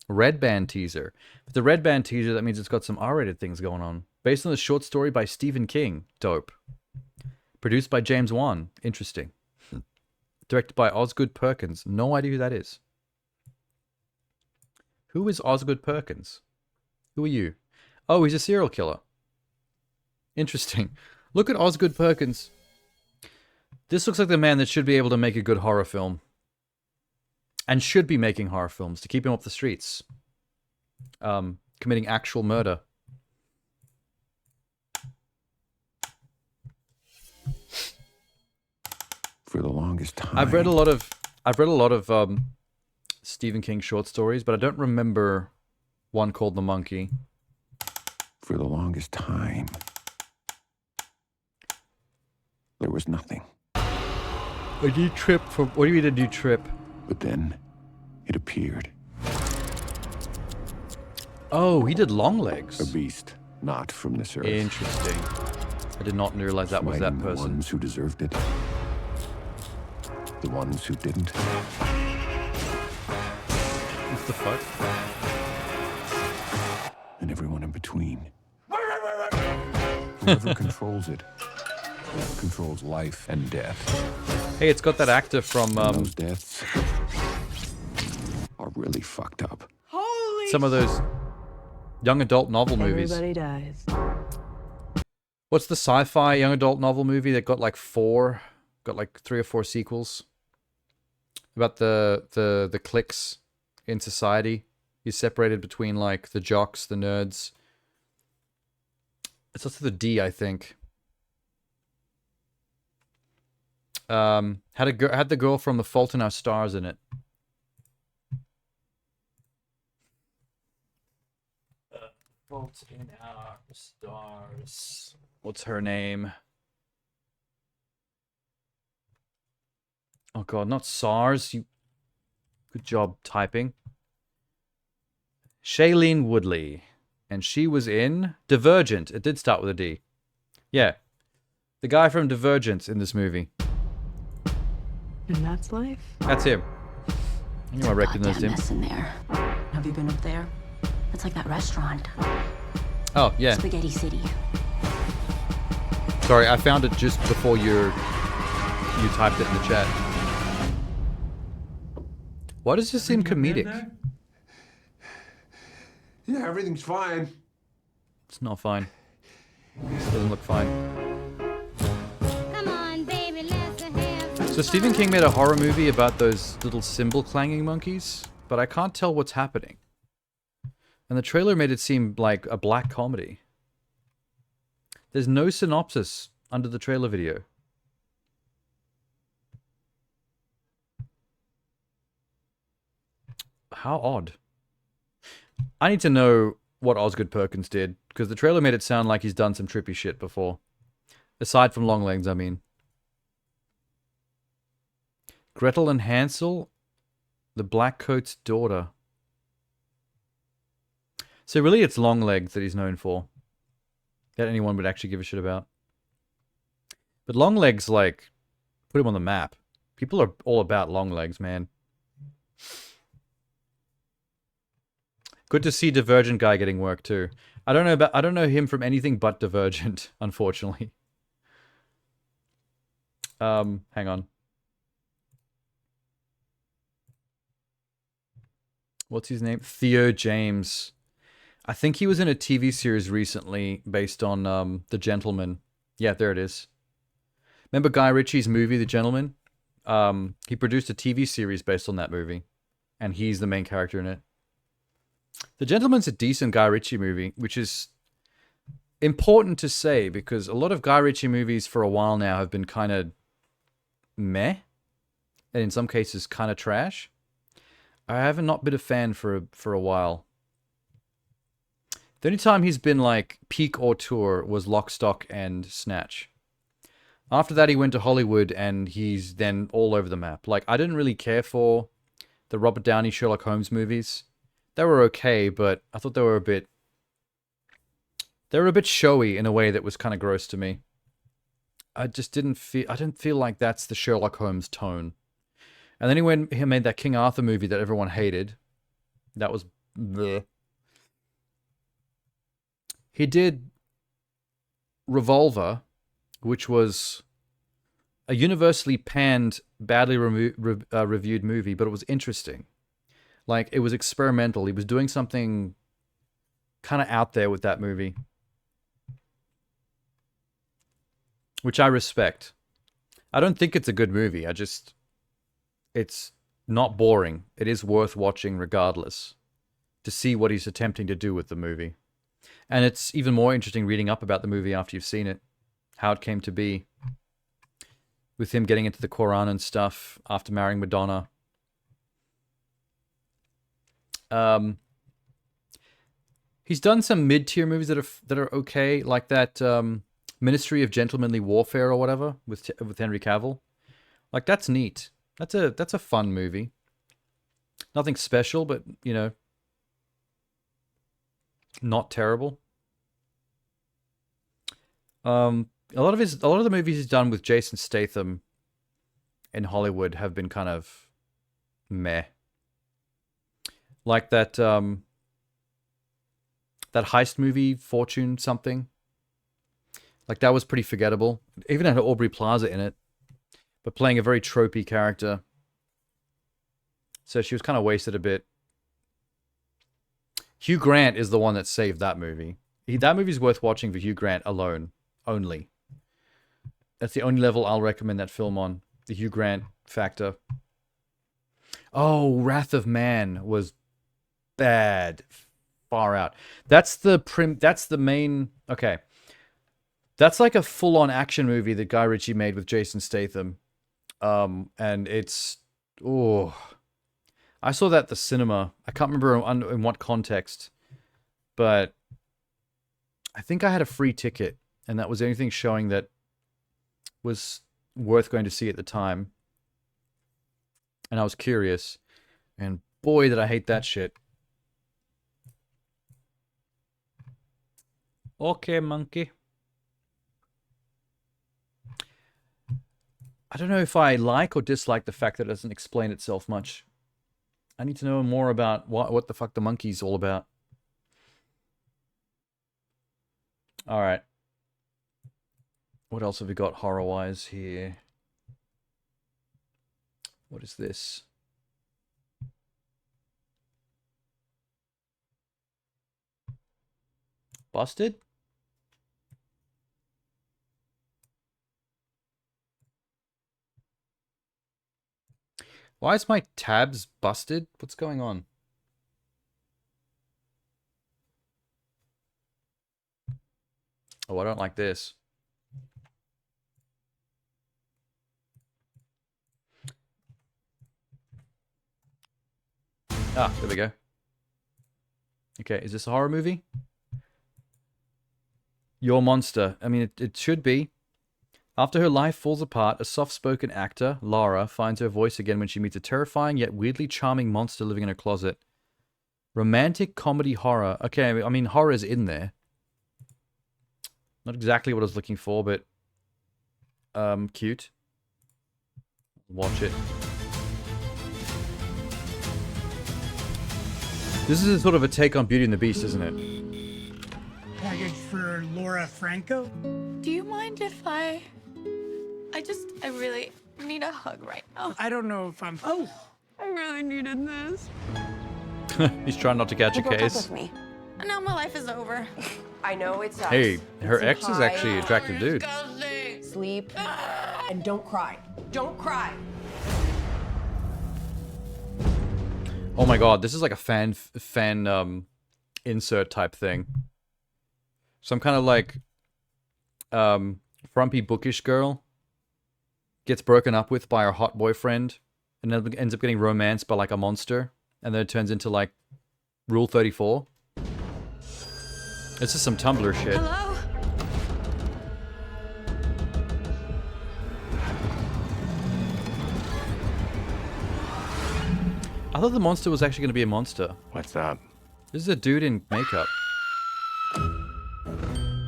Red Band teaser. If the Red Band teaser, that means it's got some R-rated things going on. Based on the short story by Stephen King. Dope. Produced by James Wan. Interesting. Directed by Osgood Perkins. No idea who that is. Who is Osgood Perkins? Who are you? Oh, he's a serial killer. Interesting. Look at Osgood Perkins. This looks like the man that should be able to make a good horror film. And should be making horror films to keep him off the streets. Committing actual murder. For the longest time. I've read a lot of Stephen King short stories, but I don't remember one called The Monkey. For the longest time, there was nothing. A new trip from... What do you mean a new trip? But then, it appeared. Oh, he did Longlegs. A beast not from this earth. Interesting. I did not realize that was that person. The ones who deserved it. The ones who didn't. What the fuck? And everyone in between. Whoever controls it controls life and death. Hey, it's got that actor from those deaths are really fucked up. Holy some of those young adult novel movies. Everybody dies. What's the sci-fi young adult novel movie that got like 3 or 4 sequels? About the cliques in society. You're separated between like the jocks, the nerds. It's also the D, I think. Had the girl from The Fault in Our Stars in it. Fault in Our Stars. What's her name? Oh god, not SARS. You. Good job typing. Shailene Woodley. And she was in Divergent. It did start with a D. Yeah. The guy from Divergent in this movie. And that's life? That's him. I knew I recognized him. Mess in there. Have you been up there? It's like that restaurant. Oh, yeah. Spaghetti City. Sorry, I found it just before you typed it in the chat. Why does this seem comedic? Yeah, everything's fine. It's not fine. Doesn't look fine. Come on, baby, let's have So Stephen King made a horror movie about those little cymbal clanging monkeys, but I can't tell what's happening. And the trailer made it seem like a black comedy. There's no synopsis under the trailer video. How odd. I need to know what Osgood Perkins did, because the trailer made it sound like he's done some trippy shit before. Aside from Longlegs, I mean. Gretel and Hansel, the Blackcoat's daughter. So really it's Longlegs that he's known for. That anyone would actually give a shit about. But Longlegs, like, put him on the map. People are all about Longlegs, man. Good to see Divergent guy getting work too. I don't know him from anything but Divergent, unfortunately. Hang on. What's his name? Theo James. I think he was in a TV series recently based on The Gentleman. Yeah, there it is. Remember Guy Ritchie's movie, The Gentleman? He produced a TV series based on that movie. And he's the main character in it. The Gentleman's a decent Guy Ritchie movie, which is important to say because a lot of Guy Ritchie movies for a while now have been kind of meh, and in some cases kind of trash. I have not been a fan for a while. The only time he's been like peak auteur was Lock, Stock, and Snatch. After that, he went to Hollywood, and he's then all over the map. Like, I didn't really care for the Robert Downey Sherlock Holmes movies. They were okay, but I thought they were a bit showy in a way that was kind of gross to me. I didn't feel like that's the Sherlock Holmes tone. And then he made that King Arthur movie that everyone hated. That was bleh. He did Revolver, which was a universally panned, badly reviewed movie, but it was interesting. Like, it was experimental. He was doing something kind of out there with that movie. Which I respect. I don't think it's a good movie. It's not boring. It is worth watching regardless. To see what he's attempting to do with the movie. And it's even more interesting reading up about the movie after you've seen it. How it came to be. With him getting into the Quran and stuff after marrying Madonna. He's done some mid-tier movies that are okay, like that Ministry of Gentlemanly Warfare or whatever with Henry Cavill. Like, that's neat. That's a fun movie. Nothing special, but you know, not terrible. A lot of the movies he's done with Jason Statham in Hollywood have been kind of meh. Like that that heist movie, Fortune something. Like, that was pretty forgettable. It even had Aubrey Plaza in it, but playing a very tropey character. So she was kind of wasted a bit. Hugh Grant is the one that saved that movie. That movie's worth watching for Hugh Grant alone. Only. That's the only level I'll recommend that film on. The Hugh Grant factor. Oh, Wrath of Man was bad. Far out. That's the main... Okay. That's like a full-on action movie that Guy Ritchie made with Jason Statham. And it's... Oh... I saw that at the cinema. I can't remember in what context. But I think I had a free ticket. And that was the only thing showing that was worth going to see at the time. And I was curious. And boy, did I hate that shit. Okay, monkey. I don't know if I like or dislike the fact that it doesn't explain itself much. I need to know more about what the fuck the monkey's all about. Alright. What else have we got horror-wise here? What is this? Busted? Why is my tabs busted? What's going on? Oh, I don't like this. Ah, there we go. Okay, is this a horror movie? Your Monster. I mean, it should be. After her life falls apart, a soft-spoken actor, Lara, finds her voice again when she meets a terrifying yet weirdly charming monster living in her closet. Romantic comedy horror. Okay, I mean, horror is in there. Not exactly what I was looking for, but... cute. Watch it. This is a sort of a take on Beauty and the Beast, isn't it? Package for Laura Franco? Do you mind if I really need a hug right now. I don't know if I'm... Oh! I really needed this. He's trying not to catch a You broke up case. with me. And now my life is over. I know it sucks. Hey, her It's ex is high. actually an attractive dude. Sleep. And don't cry. Don't cry. Oh my god, this is like a fan insert type thing. Some kind of like frumpy bookish girl gets broken up with by her hot boyfriend and then ends up getting romanced by like a monster, and then it turns into like Rule 34. It's just some Tumblr shit. Hello? I thought the monster was actually going to be a monster. What's up? This is a dude in makeup.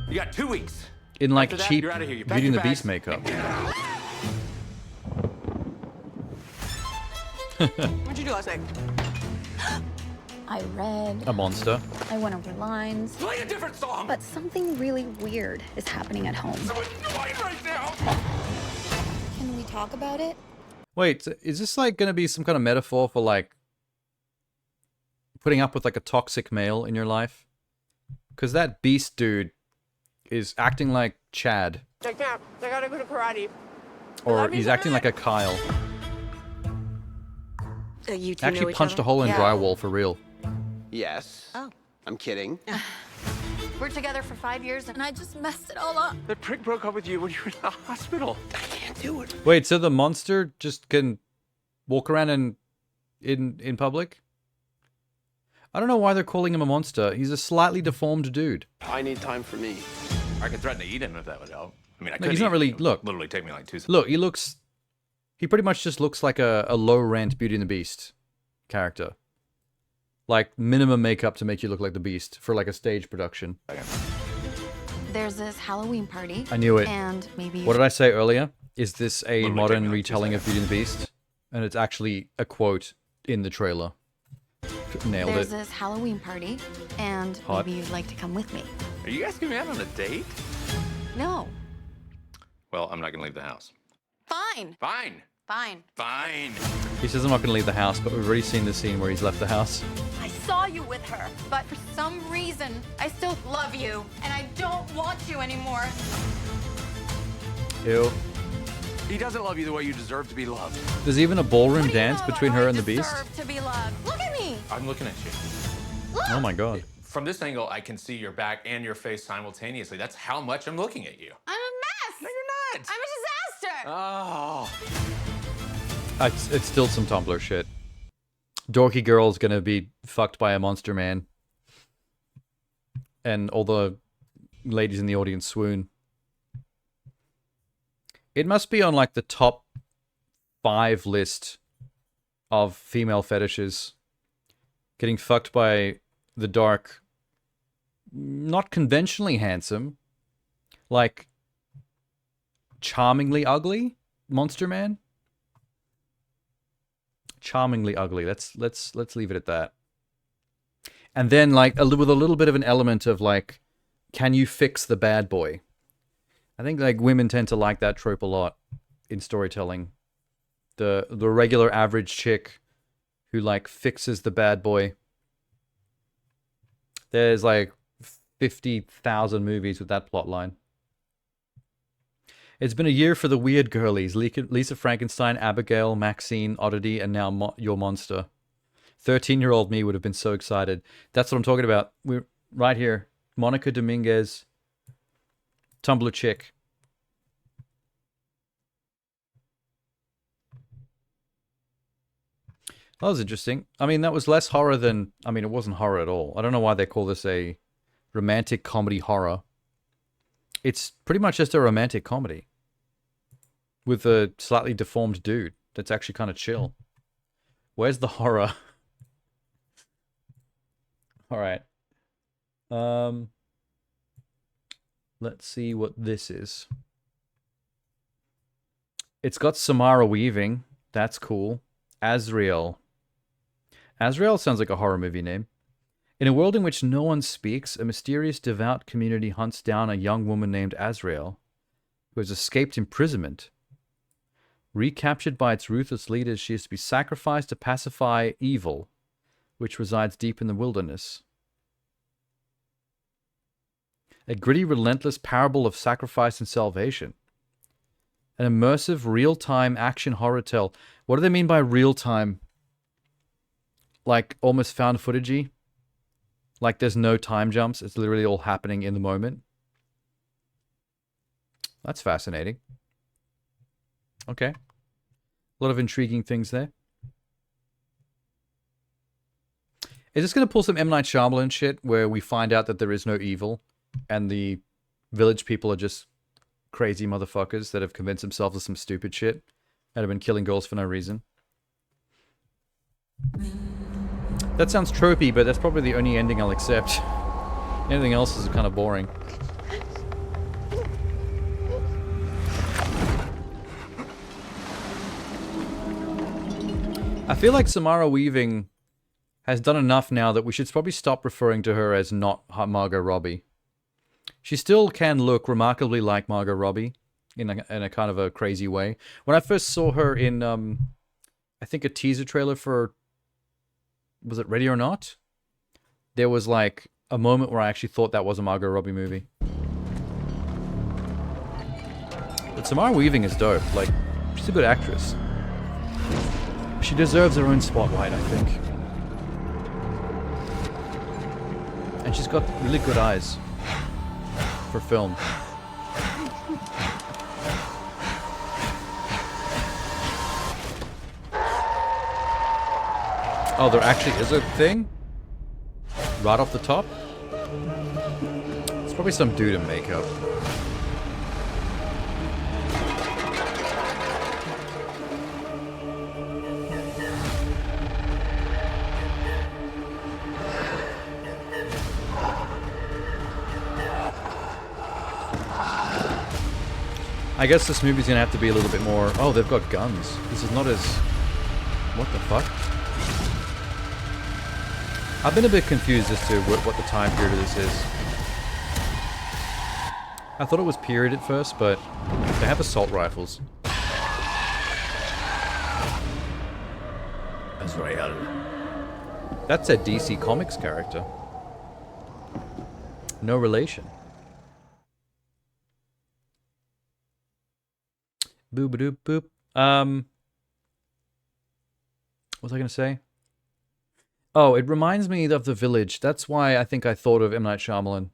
You got 2 weeks. In like After that, cheap you're outta here. You pack Beauty and the your Beast bags. makeup. What'd you do last night? I read. A monster. I went over lines. Play a different song. But something really weird is happening at home. Right now. Can we talk about it? Wait, is this like going to be some kind of metaphor for like putting up with like a toxic male in your life? Because that beast dude is acting like Chad. I can't. I gotta go to karate. Or he's acting like a Kyle. You two know Actually each punched other? a hole in Yeah. drywall for real. Yes. Oh. I'm kidding. We're together for 5 years and I just messed it all up. The prick broke up with you when you were in the hospital. I can't do it. Wait, so the monster just can walk around in public? I don't know why they're calling him a monster. He's a slightly deformed dude. I need time for me. I could threaten to eat him if that would help. I mean, I No, could. he's not eat really. him. Look, Literally take me like 2 seconds. look. He pretty much just looks like a low rent Beauty and the Beast character. Like minimum makeup to make you look like the Beast for like a stage production. There's this Halloween party. I knew it. And maybe What did I say earlier? Is this a Literally modern take me like 2 retelling of Beauty and the Beast? And it's actually a quote in the trailer. Nailed There's it. this Halloween party, and Hot. maybe you'd like to come with me. Are you asking me out on a date? No. Well, I'm not gonna leave the house. Fine. Fine. Fine. Fine. He says I'm not going to leave the house, but we've already seen the scene where he's left the house. I saw you with her, but for some reason, I still love you, and I don't want you anymore. Ew. He doesn't love you the way you deserve to be loved. There's even a ballroom dance between her and the Beast. Deserve to be loved. Look at me. I'm looking at you. Oh my god. From this angle, I can see your back and your face simultaneously. That's how much I'm looking at you. I'm a mess. No, you're not. I'm a disaster. Oh. It's still some Tumblr shit. Dorky girl's gonna be fucked by a monster man. And all the ladies in the audience swoon. It must be on like the top 5 list of female fetishes. Getting fucked by the dark not conventionally handsome, like charmingly ugly Monster Man. Charmingly ugly. Let's leave it at that. And then like with a little bit of an element of like, can you fix the bad boy? I think like women tend to like that trope a lot in storytelling. The regular average chick who like fixes the bad boy. There's like 50,000 movies with that plot line. It's been a year for the weird girlies. Lisa Frankenstein, Abigail, Maxine, Oddity, and now Your Monster. 13-year-old me would have been so excited. That's what I'm talking about. We're right here. Monica Dominguez, Tumblr chick. That was interesting. I mean, that was less horror than... I mean, it wasn't horror at all. I don't know why they call this a romantic comedy horror. It's pretty much just a romantic comedy with a slightly deformed dude that's actually kind of chill. Where's the horror? All right. Let's see what this is. It's got Samara Weaving. That's cool. Azrael. Azrael sounds like a horror movie name. In a world in which no one speaks, a mysterious devout community hunts down a young woman named Azrael, who has escaped imprisonment. Recaptured by its ruthless leaders, she is to be sacrificed to pacify evil, which resides deep in the wilderness. A gritty, relentless parable of sacrifice and salvation. An immersive, real-time action horror tale. What do they mean by real-time? Like, almost found footagey? Like, there's no time jumps. It's literally all happening in the moment. That's fascinating. Okay. A lot of intriguing things there. Is this going to pull some M. Night Shyamalan shit where we find out that there is no evil and the village people are just crazy motherfuckers that have convinced themselves of some stupid shit and have been killing girls for no reason? That sounds tropey, but that's probably the only ending I'll accept. Anything else is kind of boring. I feel like Samara Weaving has done enough now that we should probably stop referring to her as not Margot Robbie. She still can look remarkably like Margot Robbie in a kind of a crazy way. When I first saw her in, I think a teaser trailer for, was it Ready or Not? There was like a moment where I actually thought that was a Margot Robbie movie. But Samara Weaving is dope. Like, she's a good actress. She deserves her own spotlight, I think. And she's got really good eyes for film. Oh, there actually is a thing? Right off the top? It's probably some dude in makeup. I guess this movie's gonna have to be a little bit more... Oh, they've got guns. This is not as... What the fuck? I've been a bit confused as to what the time period of this is. I thought it was period at first, but they have assault rifles. Azrael. That's a DC Comics character. No relation. Boop-a-doop boop. What was I gonna say? Oh, it reminds me of The Village. That's why I think I thought of M. Night Shyamalan.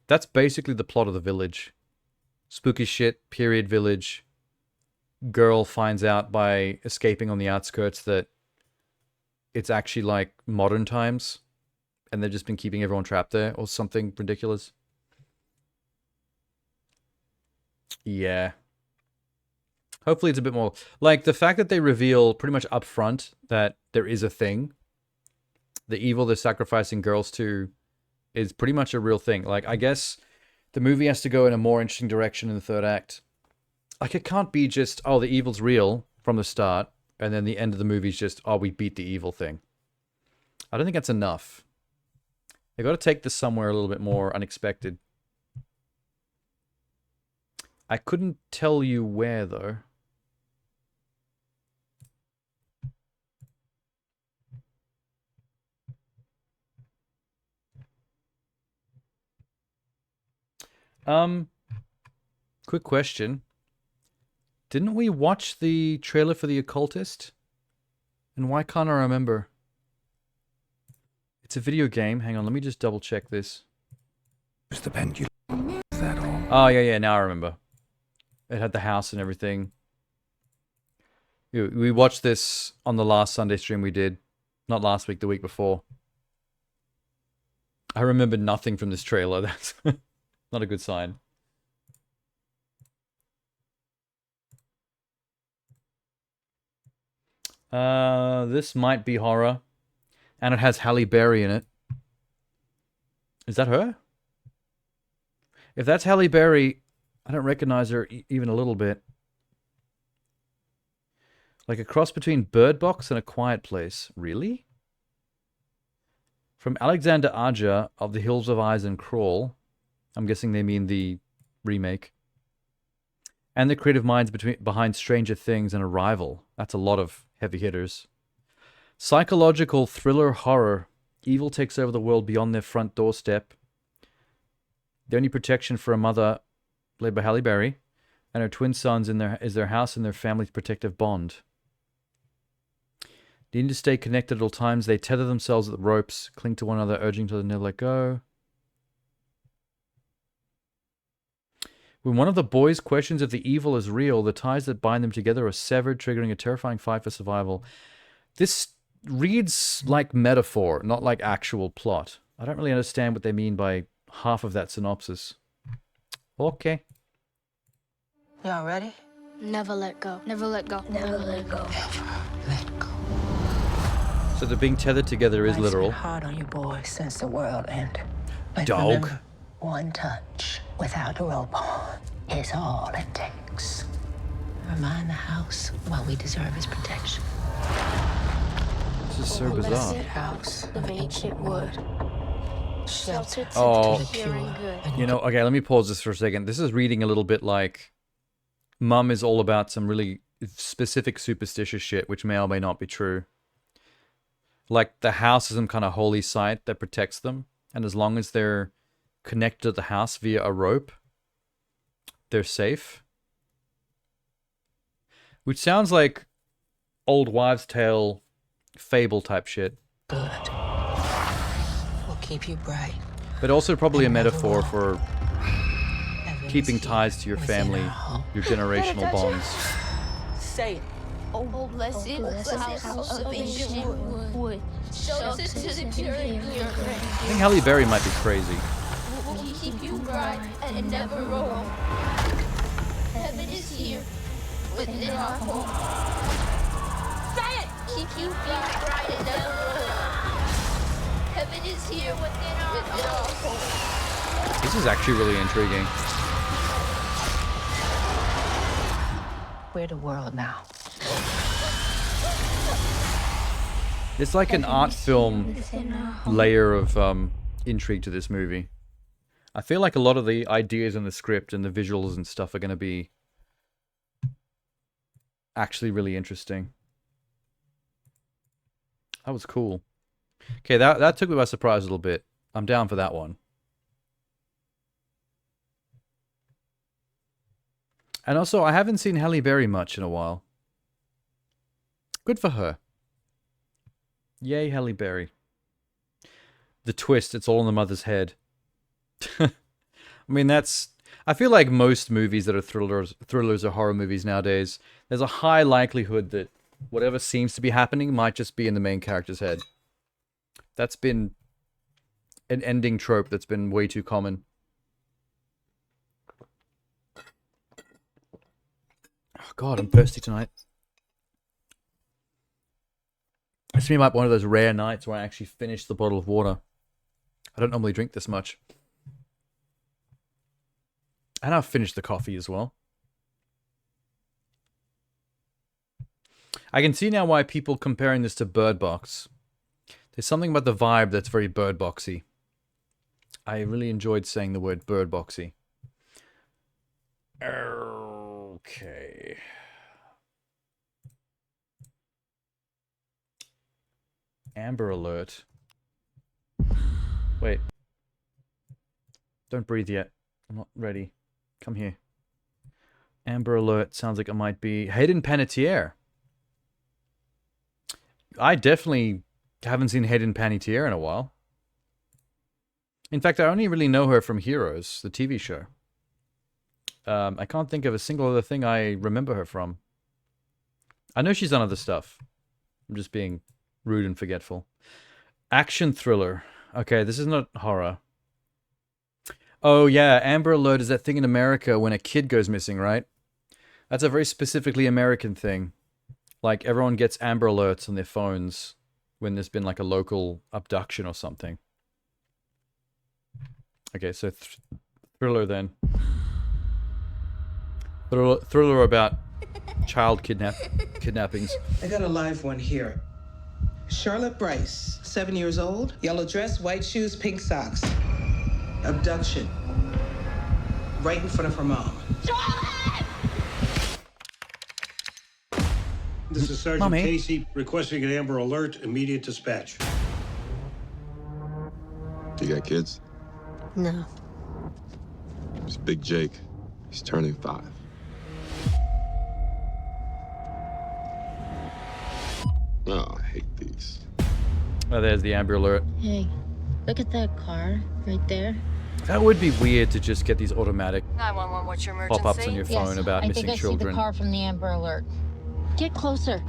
That's basically the plot of The Village. Spooky shit, period village. Girl finds out by escaping on the outskirts that it's actually like modern times. And they've just been keeping everyone trapped there or something ridiculous. Yeah. Hopefully it's a bit more... Like, the fact that they reveal pretty much up front that there is a thing. The evil they're sacrificing girls to is pretty much a real thing. Like, I guess the movie has to go in a more interesting direction in the third act. Like, it can't be just, oh, the evil's real from the start, and then the end of the movie's just, oh, we beat the evil thing. I don't think that's enough. They got to take this somewhere a little bit more unexpected. I couldn't tell you where, though. Quick question. Didn't we watch the trailer for The Occultist? And why can't I remember? It's a video game. Hang on, let me just double check this. It's the pendulum. Is that all? Oh, yeah, now I remember. It had the house and everything. We watched this on the last Sunday stream we did. Not last week, the week before. I remember nothing from this trailer. That's not a good sign. This might be horror. And it has Halle Berry in it. Is that her? If that's Halle Berry, I don't recognize her even a little bit. Like a cross between Bird Box and A Quiet Place. Really? From Alexander Aja of The Hills of Eyes and Crawl. I'm guessing they mean the remake. And the creative minds behind Stranger Things and Arrival. That's a lot of heavy hitters. Psychological thriller horror. Evil takes over the world beyond their front doorstep. The only protection for a mother, played by Halle Berry, and her twin sons is their house and their family's protective bond. Needing to stay connected at all times, they tether themselves at the ropes, cling to one another, urging to never let go. When one of the boys questions if the evil is real, the ties that bind them together are severed, triggering a terrifying fight for survival. This reads like metaphor, not like actual plot. I don't really understand what they mean by half of that synopsis. Okay. Y'all ready? Never let go. Never let go. Never let go. Let go. So the being tethered together is Life's literal. been hard on you boys since the world ended. But Dog. remember, one touch without a rope on is all it takes. Remind the house why we deserve its protection. This is so bizarre. Blessed house of ancient wood. Sheltered Oh. to the pure and You know, okay, let me pause this for a second. This is reading a little bit like Mum is all about some really specific superstitious shit, which may or may not be true. Like the house is some kind of holy site that protects them, and as long as they're connected to the house via a rope, they're safe. Which sounds like old wives' tale fable type shit. good. Will keep you bright. But also probably a metaphor for keeping ties to your family, your generational bonds. Say it. Oh, blessed is the house of ancient wood, sheltered to the pure and clear. I think Halle Berry might be crazy. Will keep you bright and never wrong. Heaven is here within our home. Say it! Keep you bright and never wrong. Heaven is here within our home. This is actually really intriguing. We're the world now. It's like an art film layer of intrigue to this movie. I feel like a lot of the ideas in the script and the visuals and stuff are going to be actually really interesting. That was cool. Okay, that took me by surprise a little bit. I'm down for that one. And also, I haven't seen Halle Berry much in a while. Good for her. Yay, Halle Berry. The twist, it's all in the mother's head. I mean, that's... I feel like most movies that are thrillers or horror movies nowadays, there's a high likelihood that whatever seems to be happening might just be in the main character's head. That's been an ending trope that's been way too common. Oh God, I'm thirsty tonight. It's been like one of those rare nights where I actually finished the bottle of water. I don't normally drink this much. And I've finished the coffee as well. I can see now why people comparing this to Bird Box. There's something about the vibe that's very Bird Boxy. I really enjoyed saying the word Bird Boxy. Okay. Amber Alert. Wait. Don't breathe yet. I'm not ready. Come here. Amber Alert sounds like it might be Hayden Panettiere. I definitely haven't seen Hayden Panettiere in a while. In fact, I only really know her from Heroes, the TV show. I can't think of a single other thing I remember her from. I know she's done other stuff. I'm just being rude and forgetful. Action thriller. Okay, this is not horror. Oh yeah, Amber Alert is that thing in America when a kid goes missing, right? That's a very specifically American thing. Like, everyone gets Amber Alerts on their phones when there's been like a local abduction or something. Okay, so thriller then. Thriller about child kidnappings. I got a live one here. Charlotte Bryce, 7 years old, yellow dress, white shoes, pink socks. Abduction. Right in front of her mom. This is Sergeant Mommy. Casey requesting an Amber Alert, immediate dispatch. You got kids? No. It's Big Jake. He's turning 5. Oh, I hate these. Oh, there's the Amber Alert. Hey, look at that car right there. That would be weird to just get these automatic 911, what's your emergency? pop-ups on your phone about I missing think I children. see the car from the Amber Alert. Get closer.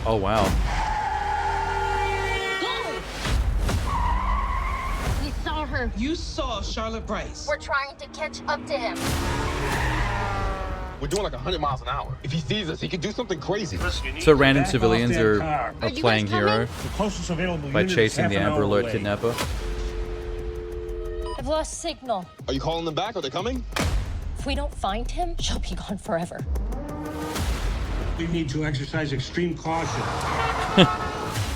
Oh, wow. We saw her. You saw Charlotte Bryce. We're trying to catch up to him. We're doing like 100 miles an hour. If he sees us, he could do something crazy. So random civilians are playing hero The closest available by unit is chasing half the an Amber hour Alert away. kidnapper. I've lost signal. Are you calling them back? Are they coming? If we don't find him, she'll be gone forever. We need to exercise extreme caution.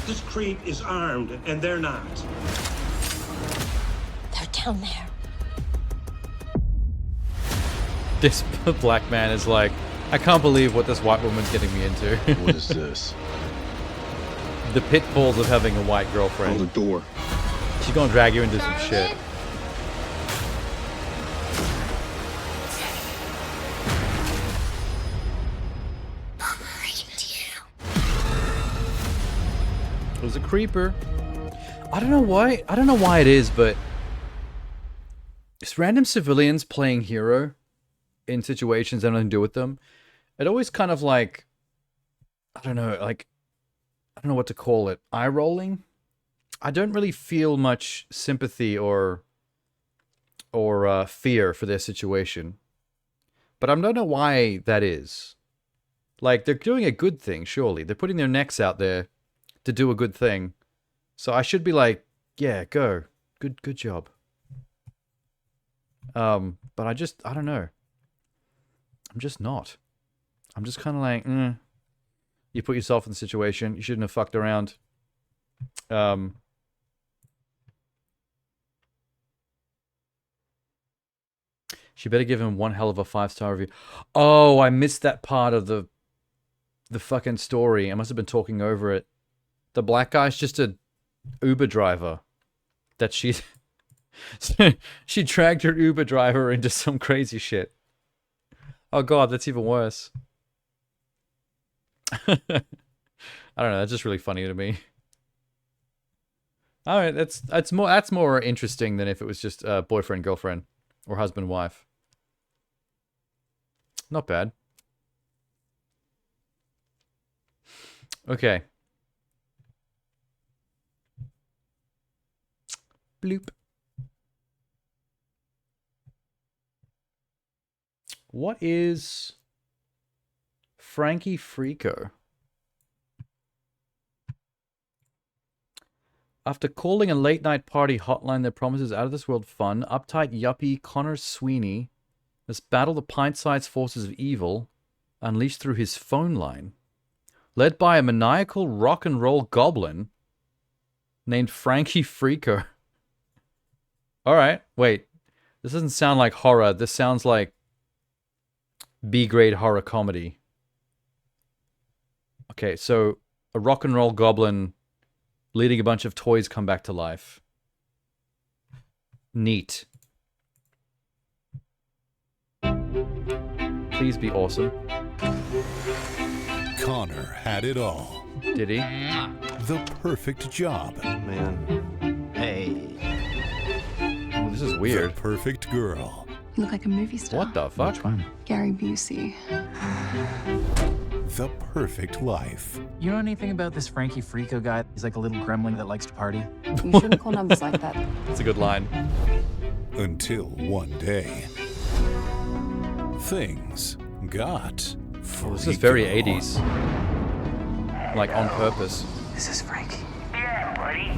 This creep is armed, and they're not. They're down there. This black man is like, I can't believe what this white woman's getting me into. What is this? The pitfalls of having a white girlfriend. On the door. She's gonna drag you into some shit. It was a creeper. I don't know why. I don't know why it is, but it's random civilians playing hero in situations that have nothing to do with them. It always kind of like, I don't know, like, I don't know what to call it. Eye rolling. I don't really feel much sympathy or fear for their situation, but I don't know why that is. Like, they're doing a good thing, surely. They're putting their necks out there to do a good thing. So I should be like, yeah, go. Good job. But I don't know. I'm just not. I'm just kind of like, you put yourself in the situation. You shouldn't have fucked around. She better give him one hell of a 5-star review. Oh, I missed that part of the fucking story. I must have been talking over it. The black guy's just a Uber driver that she dragged her Uber driver into some crazy shit. Oh god, that's even worse. I don't know, that's just really funny to me. Alright, that's more interesting than if it was just boyfriend, girlfriend, or husband, wife. Not bad. Okay. Bloop. What is Frankie Frico? After calling a late-night party hotline that promises out-of-this-world fun, uptight yuppie Connor Sweeney must battle the pint-sized forces of evil unleashed through his phone line. Led by a maniacal rock and roll goblin named Frankie Freaker. Alright, wait. This doesn't sound like horror. This sounds like B-grade horror comedy. Okay, so a rock and roll goblin leading a bunch of toys come back to life. Neat. Please be awesome. Connor had it all. Did he? The perfect job. Man. Hey. Oh, this is weird. The perfect girl. You look like a movie star. What the fuck? Which one? Gary Busey. The perfect life. You know anything about this Frankie Freako guy? He's like a little gremlin that likes to party. You shouldn't call numbers like that. That's a good line. Until one day, things got Oh, this is very 80s. Like, on purpose. This is Frankie. Yeah, buddy.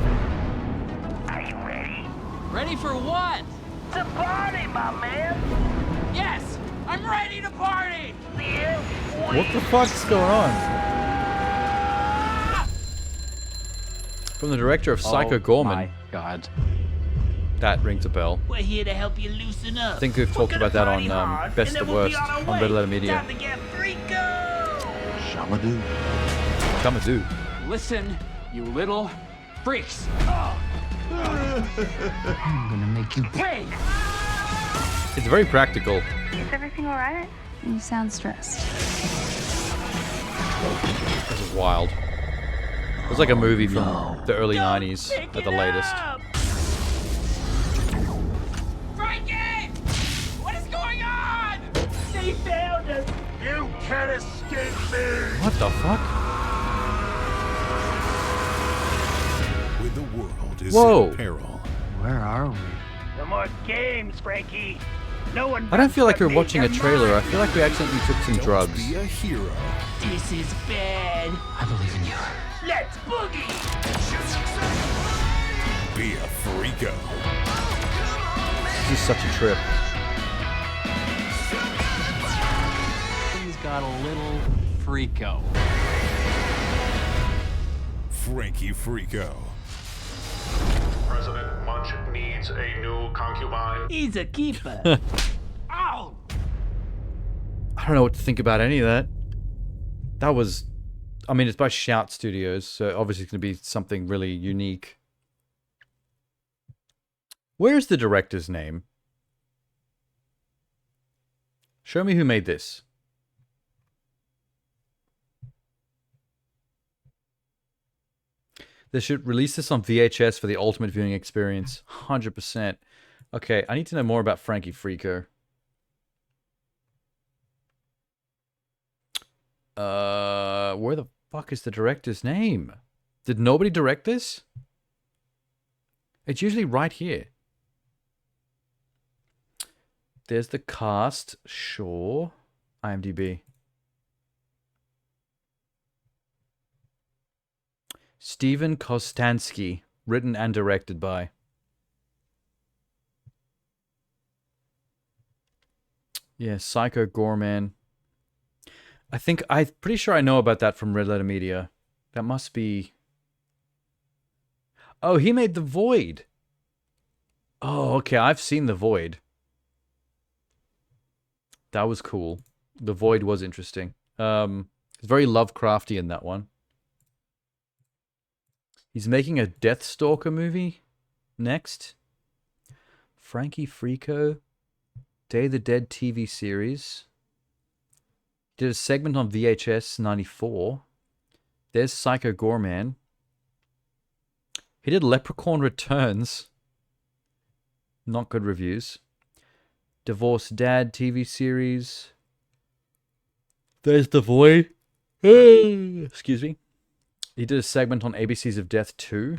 Are you ready? Ready for what? To party, my man. Yes, I'm ready to party. What the fuck's going on? From the director of Psycho Gorman. My God. That rings a bell. We're here to help you loosen up. I think we've talked about that on Best of Worst on Red Letter Media. Time to get freako. Shamadoo. Shamadoo. Listen, you little freaks. I'm gonna make you pay. It's very practical. Is everything all right? You sound stressed. This is wild. It was like a movie from the early 90s at the latest. Frankie! What is going on? They found us. You can't escape me. What the fuck? When the world is Whoa. in peril. Where are we? No more games, Frankie. No one. I don't feel like we're watching a trailer. I feel like we accidentally took some drugs. Be a hero. This is bad. I believe in you. Let's boogie. Be a freako. This is such a trip. He's got a little freako. Frankie Freako. President Munch needs a new concubine. He's a keeper. Ow! I don't know what to think about any of that. That was... I mean, it's by Shout Studios, so obviously it's going to be something really unique. Where's the director's name? Show me who made this. They should release this on VHS for the ultimate viewing experience. 100%. Okay, I need to know more about Frankie Freako. Where the fuck is the director's name? Did nobody direct this? It's usually right here. There's the cast. Sure. IMDb. Steven Kostansky. Written and directed by. Yeah, Psycho Gorman. I'm pretty sure I know about that from Red Letter Media. That must be... Oh, he made The Void. Oh, okay, I've seen The Void. That was cool. The Void was interesting. It's very Lovecrafty in that one. He's making a Deathstalker movie next. Frankie Freako. Day of the Dead TV series. Did a segment on VHS 94. There's Psycho Gorman. He did Leprechaun Returns. Not good reviews. Divorced Dad TV series. There's The Void. Excuse me. He did a segment on ABCs of Death 2.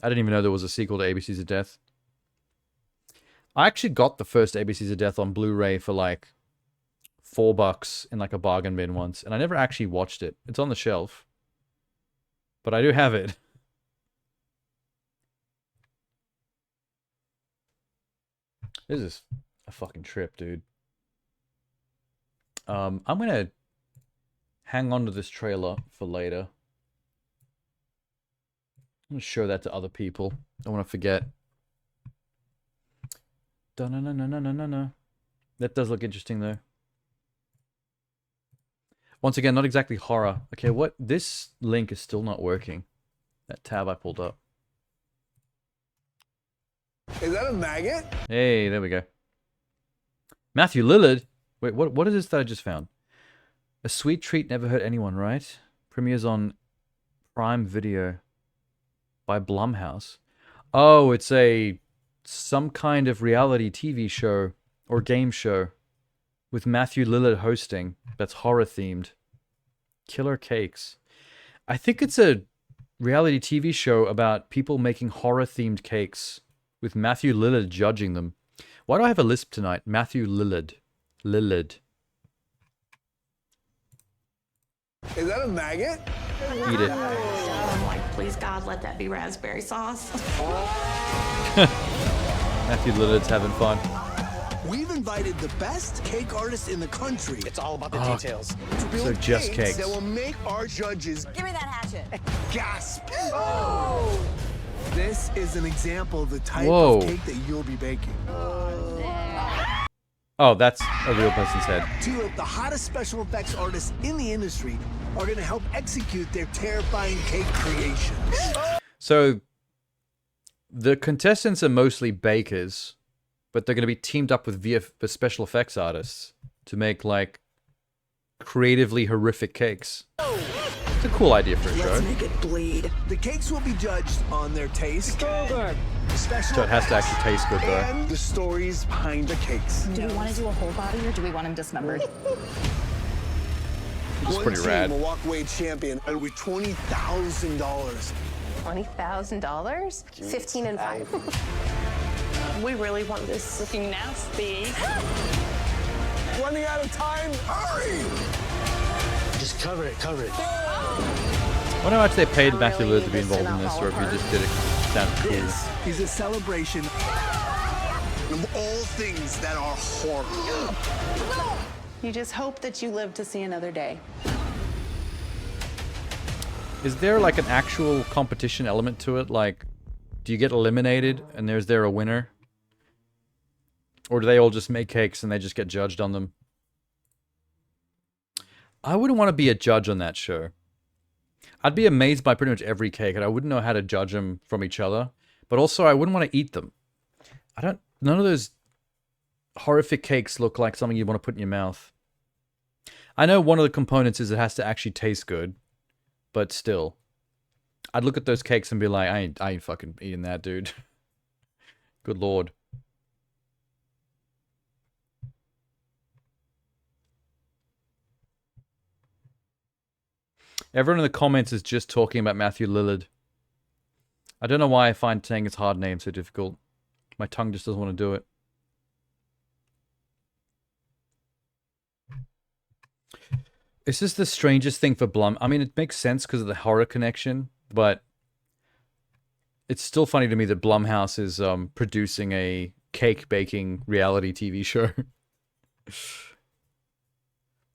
I didn't even know there was a sequel to ABCs of Death. I actually got the first ABCs of Death on Blu-ray for like $4 in like a bargain bin once, and I never actually watched it. It's on the shelf, but I do have it. This is a fucking trip, dude. I'm gonna hang on to this trailer for later. I'm gonna show that to other people. I want to forget. Dun-na-na-na-na-na-na. That does look interesting, though. Once again, not exactly horror. Okay, what? This link is still not working. That tab I pulled up. Is that a maggot? Hey, there we go. Matthew Lillard. Wait, what is this that I just found? A Sweet Treat Never Hurt Anyone, right? Premieres on Prime Video by Blumhouse. Oh, it's some kind of reality TV show or game show with Matthew Lillard hosting that's horror themed. Killer Cakes. I think it's a reality TV show about people making horror themed cakes with Matthew Lillard judging them. Why do I have a lisp tonight? Matthew Lillard. Lillard. Is that a maggot? Eat it. I'm like, please God, let that be raspberry sauce. Matthew Lillard's having fun. We've invited the best cake artists in the country. It's all about the details. To build so just cakes that will make our judges Give me that hatchet. gasp. Oh! This is an example of the type Whoa. of cake that you'll be baking. Oh, that's a real person's head. Two of the hottest special effects artists in the industry are going to help execute their terrifying cake creation. So, the contestants are mostly bakers, but they're going to be teamed up with special effects artists to make, like, creatively horrific cakes. It's a cool idea for a show. Let's make it bleed. The cakes will be judged on their taste. Special So it has to effects, actually taste good, though. and the stories behind the cakes. Do we want to do a whole body or do we want him dismembered? It's One pretty team rad. will walk away champion. It'll be $20,000. $20,000? 15 and 5. We really want this looking nasty. Running out of time. Hurry! Just cover it, cover it. I wonder how much they paid Matthew Lillard to be involved in this, or if he just did it sound cool. This is a celebration of all things that are horror. You just hope that you live to see another day. Is there like an actual competition element to it? Like, do you get eliminated and is there a winner? Or do they all just make cakes and they just get judged on them? I wouldn't want to be a judge on that show. I'd be amazed by pretty much every cake and I wouldn't know how to judge them from each other. But also I wouldn't want to eat them. None of those horrific cakes look like something you want to put in your mouth. I know one of the components is it has to actually taste good. But still, I'd look at those cakes and be like, I ain't fucking eating that, dude. Good lord. Everyone in the comments is just talking about Matthew Lillard. I don't know why I find saying his hard name so difficult. My tongue just doesn't want to do it. It's just the strangest thing for Blum. I mean, it makes sense because of the horror connection, but it's still funny to me that Blumhouse is producing a cake baking reality TV show.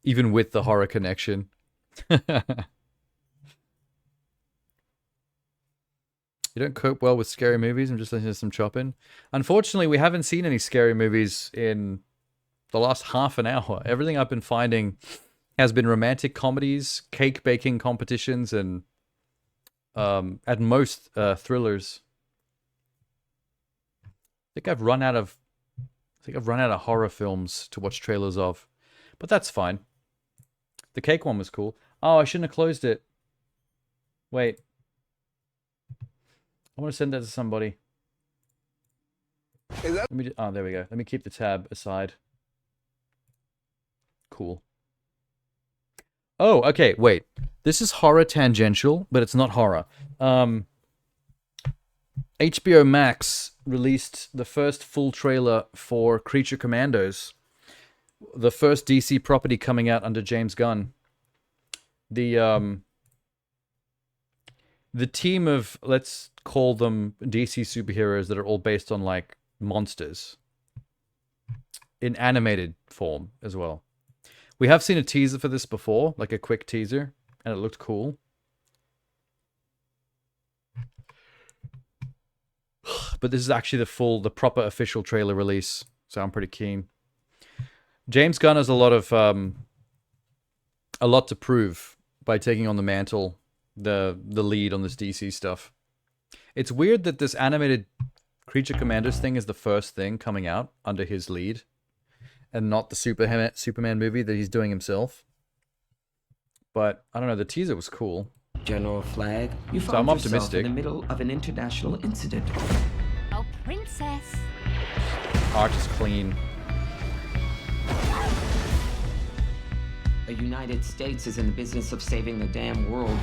Even with the horror connection. You don't cope well with scary movies? I'm just listening to some chopping. Unfortunately, we haven't seen any scary movies in the last half an hour. Everything I've been finding has been romantic comedies, cake baking competitions, and at most thrillers. I think I've run out of horror films to watch trailers of, but that's fine. The cake one was cool. Oh, I shouldn't have closed it. Wait. I want to send that to somebody. Let me. Oh, there we go. Let me keep the tab aside. Cool. Oh, okay, wait. This is horror tangential, but it's not horror. HBO Max released the first full trailer for Creature Commandos, the first DC property coming out under James Gunn. The team of, let's call them DC superheroes that are all based on, like, monsters. in animated form as well. We have seen a teaser for this before, like a quick teaser, and it looked cool. But this is actually the proper official trailer release, so I'm pretty keen. James Gunn has a lot to prove by taking on the mantle, the lead on this DC stuff. It's weird that this animated Creature Commandos thing is the first thing coming out under his lead, and not the Superman movie that he's doing himself. But I don't know, the teaser was cool. General Flag, you So found I'm yourself optimistic. in the middle of an international incident. Oh, princess. Art is clean. The United States is in the business of saving the damn world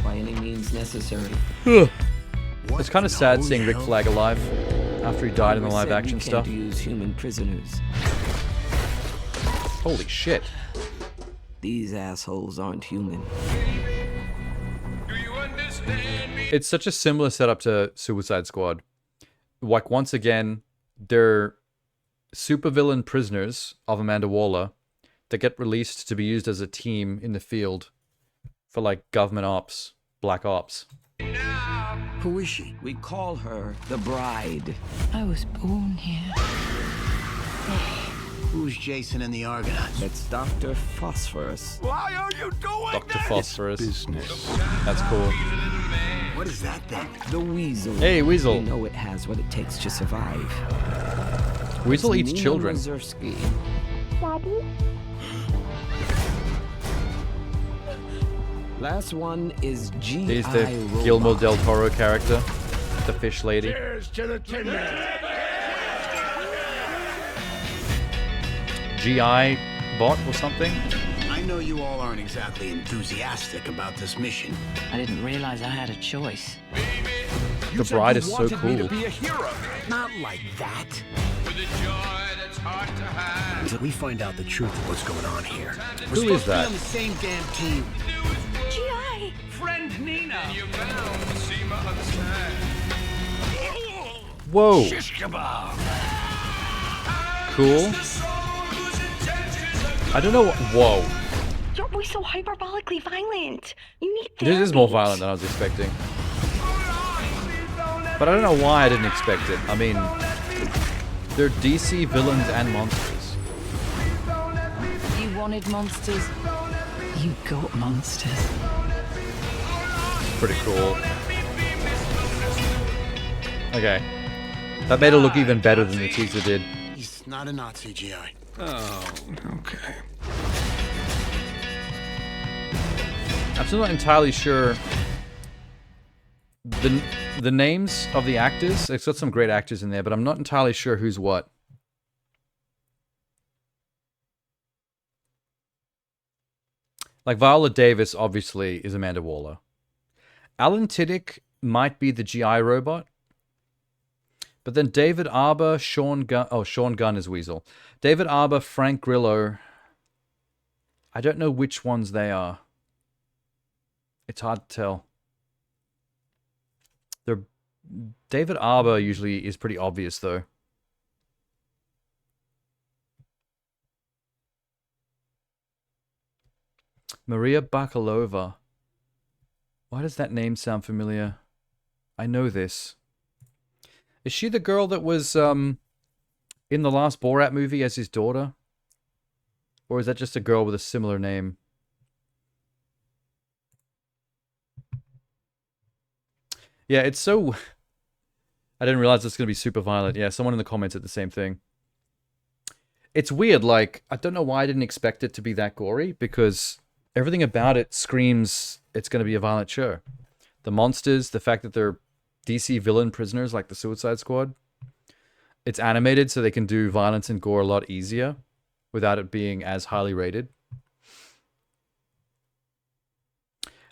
by any means necessary. It's kind of sad seeing Rick Flag alive after he died in the Congress live said action we stuff. can't use human prisoners. Holy shit. These assholes aren't human. It's such a similar setup to Suicide Squad. Like, once again, they're supervillain prisoners of Amanda Waller that get released to be used as a team in the field for, like, government ops, black ops. Who is she? We call her the Bride. I was born here. Who's Jason and the Argonauts? It's Dr. Phosphorus. Why are you doing Dr. Phosphorus. That's cool. What is that thing? The Weasel. Hey, Weasel. You know it has what it takes to survive. Weasel It's eats Nina children. Mazursky. Daddy? Last one is G.I. He's the Robot. Guillermo del Toro character, the fish lady. Cheers to the Tin Man. GI bot or something? I know you all aren't exactly enthusiastic about this mission. I didn't realize I had a choice. The Bride is so wanted me to cool. be a hero. Not like that. With a joy that's hard to hide. Until we find out the truth of what's going on here. Who We're is supposed to be that? on the same damn team. G.I. Friend Nina. And you're bound to see my other side. Whoa. Shish kebab. Cool. I don't know what... Whoa. You're always so hyperbolically violent. You need therapy. This is more violent than I was expecting. But I don't know why I didn't expect it. I mean, they're DC villains and monsters. You wanted monsters. You got monsters. Pretty cool. Okay. That made it look even better than the teaser did. He's not a Nazi, GI. Oh, okay. I'm still not entirely sure the names of the actors. It's got some great actors in there, but I'm not entirely sure who's what. Like, Viola Davis obviously is Amanda Waller. Alan Tiddick might be the GI robot. But then David Arbor, Sean Gunn... Oh, Sean Gunn is Weasel. David Arbor, Frank Grillo. I don't know which ones they are. It's hard to tell. They're... David Arbor usually is pretty obvious, though. Maria Bakalova. Why does that name sound familiar? I know this. Is she the girl that was in the last Borat movie as his daughter? Or is that just a girl with a similar name? Yeah, it's so... I didn't realize it's going to be super violent. Yeah, someone in the comments said the same thing. It's weird, like, I don't know why I didn't expect it to be that gory, because everything about it screams it's going to be a violent show. The monsters, the fact that they're DC villain prisoners like the Suicide Squad. It's animated so they can do violence and gore a lot easier without it being as highly rated.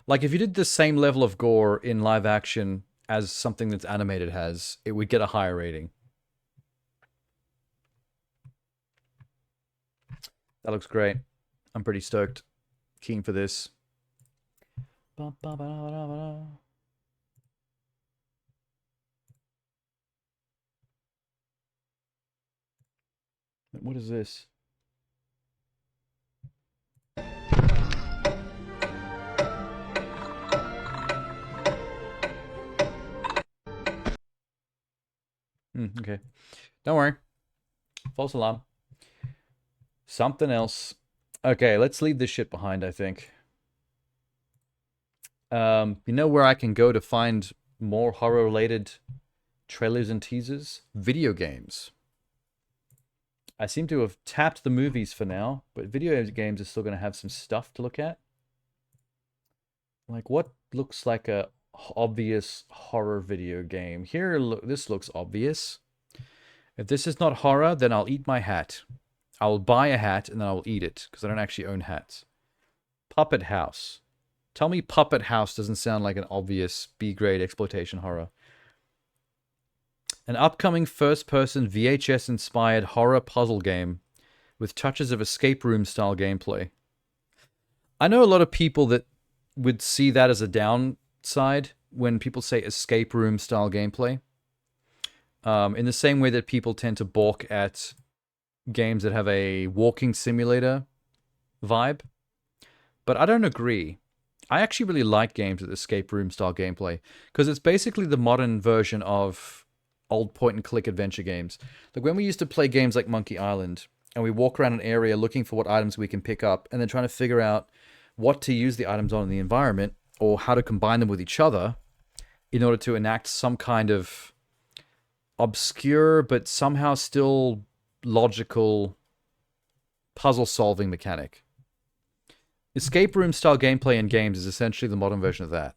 Like, if you did the same level of gore in live action as something that's animated has, it would get a higher rating. That looks great. I'm pretty stoked. Keen for this. What is this? Okay. Don't worry. False alarm. Something else. Okay, let's leave this shit behind, I think. You know where I can go to find more horror-related trailers and teasers? Video games. I seem to have tapped the movies for now, but video games are still going to have some stuff to look at. Like, what looks like a obvious horror video game? Here, look, this looks obvious. If this is not horror, then I'll eat my hat. I'll buy a hat and then I'll eat it, because I don't actually own hats. Puppet House. Tell me Puppet House doesn't sound like an obvious B-grade exploitation horror. An upcoming first-person VHS-inspired horror puzzle game with touches of escape room-style gameplay. I know a lot of people that would see that as a downside when people say escape room-style gameplay. In the same way that people tend to balk at games that have a walking simulator vibe. But I don't agree. I actually really like games with escape room-style gameplay because it's basically the modern version of old point-and-click adventure games. Like when we used to play games like Monkey Island, and we walk around an area looking for what items we can pick up, and then trying to figure out what to use the items on in the environment, or how to combine them with each other in order to enact some kind of obscure, but somehow still logical puzzle-solving mechanic. Escape room-style gameplay in games is essentially the modern version of that.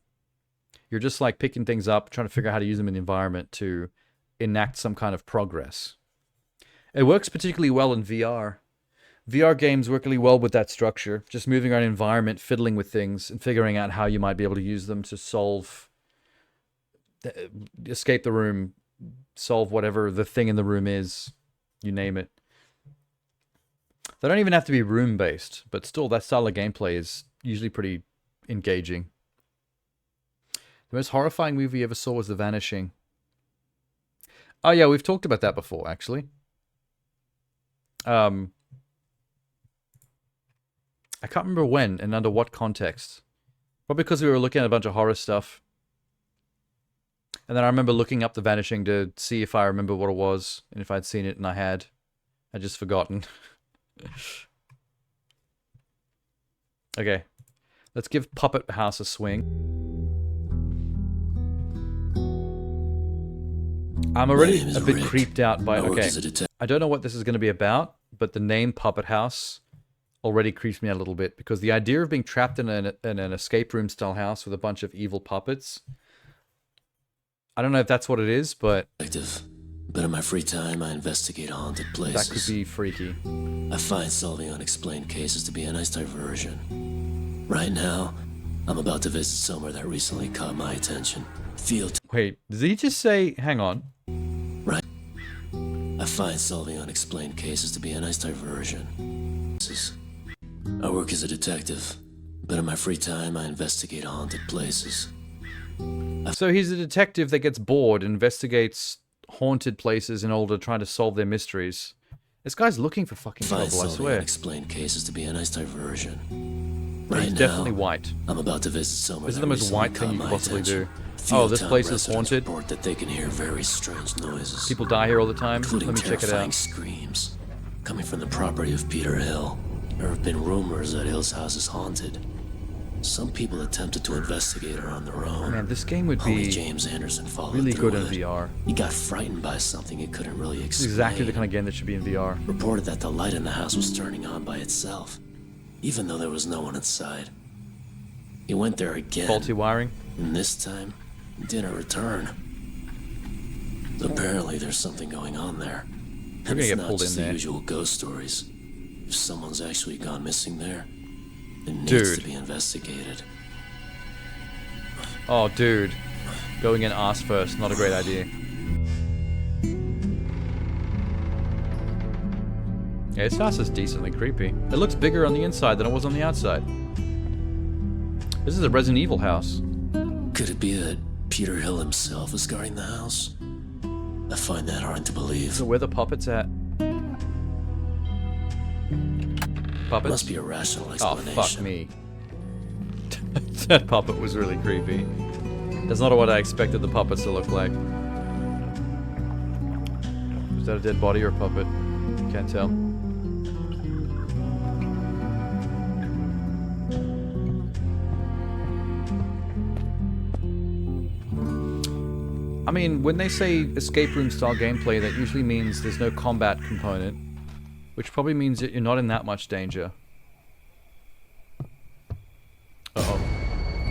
You're just like picking things up, trying to figure out how to use them in the environment to enact some kind of progress. It works particularly well in VR. VR games work really well with that structure. Just moving around an environment, fiddling with things, and figuring out how you might be able to use them to solve... escape the room, solve whatever the thing in the room is. You name it. They don't even have to be room-based, but still, that style of gameplay is usually pretty engaging. The most horrifying movie you ever saw was The Vanishing. Oh yeah, we've talked about that before, actually. I can't remember when and under what context. Probably because we were looking at a bunch of horror stuff. And then I remember looking up The Vanishing to see if I remember what it was, and if I'd seen it, and I had. I'd just forgotten. Okay. Let's give Puppet House a swing. I'm already a bit creeped out by... Okay, I don't know what this is going to be about, but the name Puppet House already creeps me out a little bit, because the idea of being trapped in an escape room style house with a bunch of evil puppets... I don't know if that's what it is, but... But in my free time, I investigate haunted places. That could be freaky. I find solving unexplained cases to be a nice diversion. Right now, I'm about to visit somewhere that recently caught my attention. Wait, did he just say, hang on? Right. I find solving unexplained cases to be a nice diversion. I work as a detective, but in my free time, I investigate haunted places. So he's a detective that gets bored and investigates haunted places in order to try to solve their mysteries. This guy's looking for fucking trouble, I swear. Unexplained cases to be a nice diversion. Right, he's definitely white. I'm about to visit somewhere. This is the most white thing you could possibly do. Oh, this place is haunted. That they can hear very strange noises. People die here all the time. Including Let me check it out. Screams coming from the property of Peter Hill. There have been rumors that Hill's house is haunted. Some people attempted to investigate her on their own. Man, this game would be James Anderson really good in VR. He got frightened by something he couldn't really explain. This is exactly the kind of game that should be in VR. Reported that the light in the house was turning on by itself, even though there was no one inside. He went there again. Faulty wiring? And this time, didn't return. Apparently, there's something going on there. We're gonna get pulled in there. The usual ghost stories. If someone's actually gone missing there, it needs to be investigated. Oh, dude. Going in ass first, not a great idea. Yeah, this house is decently creepy. It looks bigger on the inside than it was on the outside. This is a Resident Evil house. Could it be that Peter Hill himself is guarding the house? I find that hard to believe. So where the puppets at? Puppet? Must be a rational Oh, explanation. fuck me. That puppet was really creepy. That's not what I expected the puppets to look like. Was that a dead body or a puppet? Can't tell. I mean, when they say escape room style gameplay, that usually means there's no combat component, which probably means that you're not in that much danger. Uh-oh.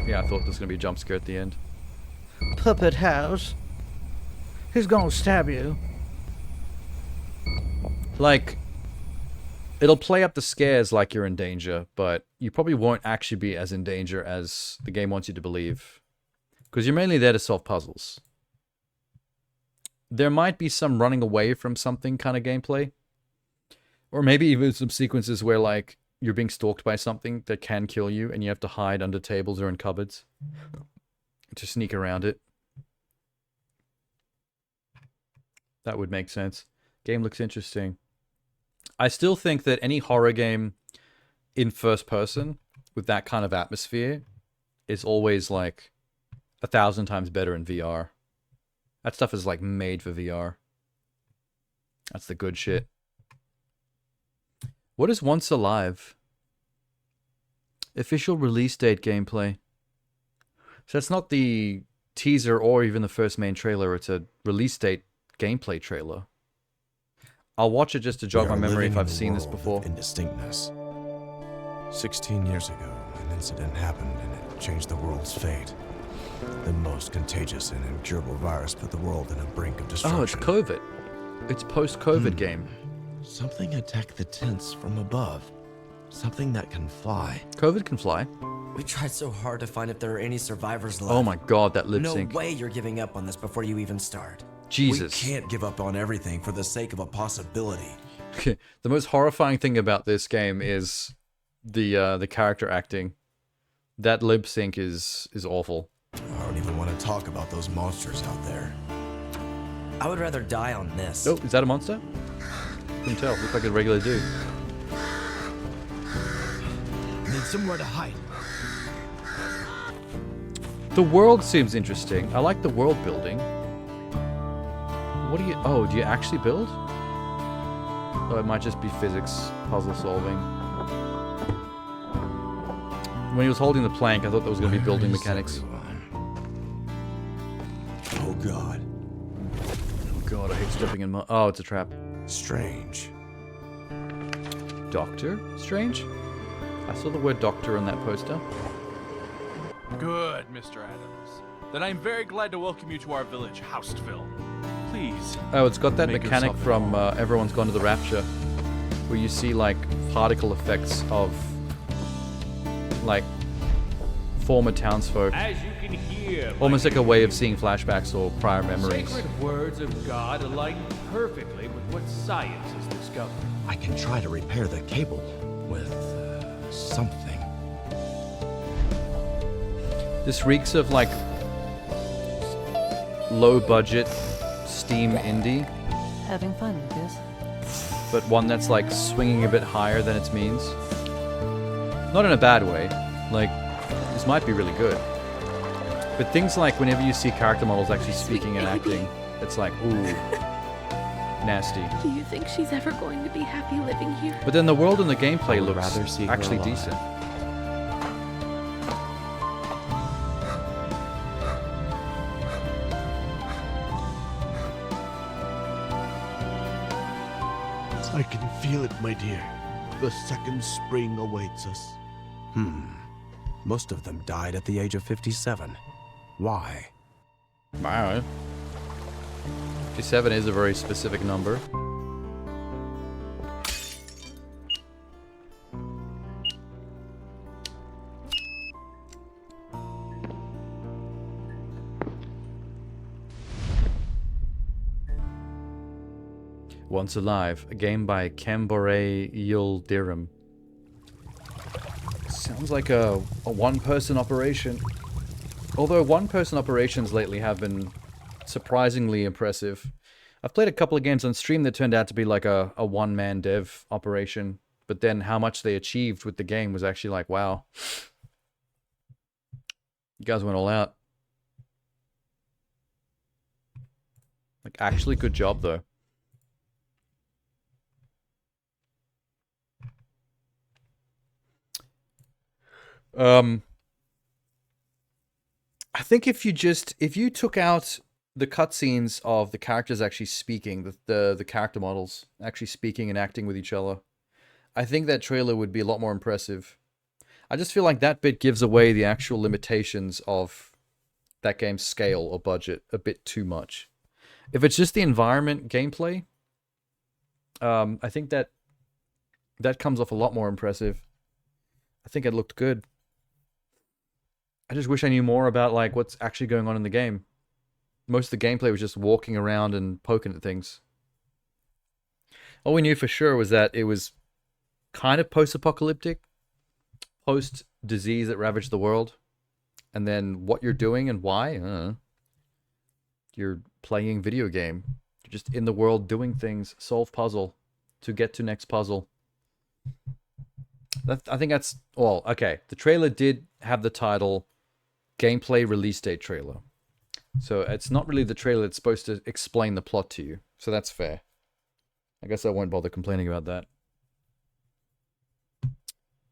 Yeah, I thought there was going to be a jump scare at the end. Puppet house. Who's gonna stab you? Like, it'll play up the scares like you're in danger, but you probably won't actually be as in danger as the game wants you to believe. Because you're mainly there to solve puzzles. There might be some running away from something kind of gameplay. Or maybe even some sequences where, like, you're being stalked by something that can kill you and you have to hide under tables or in cupboards to sneak around it. That would make sense. Game looks interesting. I still think that any horror game in first person with that kind of atmosphere is always like 1,000 times better in VR. That stuff is like made for VR. That's the good shit. What is Once Alive? Official release date gameplay. So that's not the teaser or even the first main trailer. It's a release date gameplay trailer. I'll watch it just to jog my memory if I've seen this before. Indistinctness. 16 years ago, an incident happened and it changed the world's fate. The most contagious and incurable virus put the world in a brink of destruction. Oh, it's COVID. It's post-COVID game. Something attacked the tents from above. Something that can fly. COVID can fly. We tried so hard to find if there are any survivors left. Oh my god, that lip sync. No way you're giving up on this before you even start. Jesus. We can't give up on everything for the sake of a possibility. The most horrifying thing about this game is the character acting. That lip sync is awful. I don't even want to talk about those monsters out there. I would rather die on this. Oh, is that a monster? Couldn't tell. Looked like a regular dude. Need somewhere to hide. The world seems interesting. I like the world building. What do you... Oh, do you actually build? Oh, it might just be physics, puzzle solving. When he was holding the plank, I thought that was going to be building mechanics. Oh god. Oh god, I hate stepping in mud. Oh, it's a trap. Strange. Doctor Strange? I saw the word doctor on that poster. Good, Mr. Adams. Then I'm very glad to welcome you to our village, Houseville. Please. Oh, it's got that make mechanic yourself from Everyone's Gone to the Rapture, where you see like particle effects of like former townsfolk. As you can hear, Almost like a way of seeing flashbacks or prior memories. Sacred words of God align perfectly with what science has discovered. I can try to repair the cable with something. This reeks of like low budget Steam indie, Having fun, Lucas. but one that's like swinging a bit higher than its means. Not in a bad way. Like, this might be really good. But things like whenever you see character models actually speaking and acting, it's like, ooh, nasty. Do you think she's ever going to be happy living here? But then the world and the gameplay looks rather see her actually alive. decent. I can feel it, my dear. The second spring awaits us. Most of them died at the age of 57. Why? Wow. 57 is a very specific number. Once Alive, a game by Kambore Yildirim. Sounds like a one-person operation. Although one-person operations lately have been surprisingly impressive. I've played a couple of games on stream that turned out to be like a one-man dev operation. But then how much they achieved with the game was actually like, wow. You guys went all out. Like, actually good job, though. I think if you took out the cutscenes of the characters actually speaking, the character models actually speaking and acting with each other, I think that trailer would be a lot more impressive. I just feel like that bit gives away the actual limitations of that game's scale or budget a bit too much. If it's just the environment gameplay, I think that comes off a lot more impressive. I think it looked good. I just wish I knew more about like what's actually going on in the game. Most of the gameplay was just walking around and poking at things. All we knew for sure was that it was kind of post-apocalyptic, post-disease that ravaged the world, and then what you're doing and why. I don't know. You're playing video game. You're just in the world doing things, solve puzzle to get to next puzzle. I think that's... Well, okay. The trailer did have the title Gameplay Release Date Trailer. So it's not really the trailer that's supposed to explain the plot to you. So that's fair. I guess I won't bother complaining about that.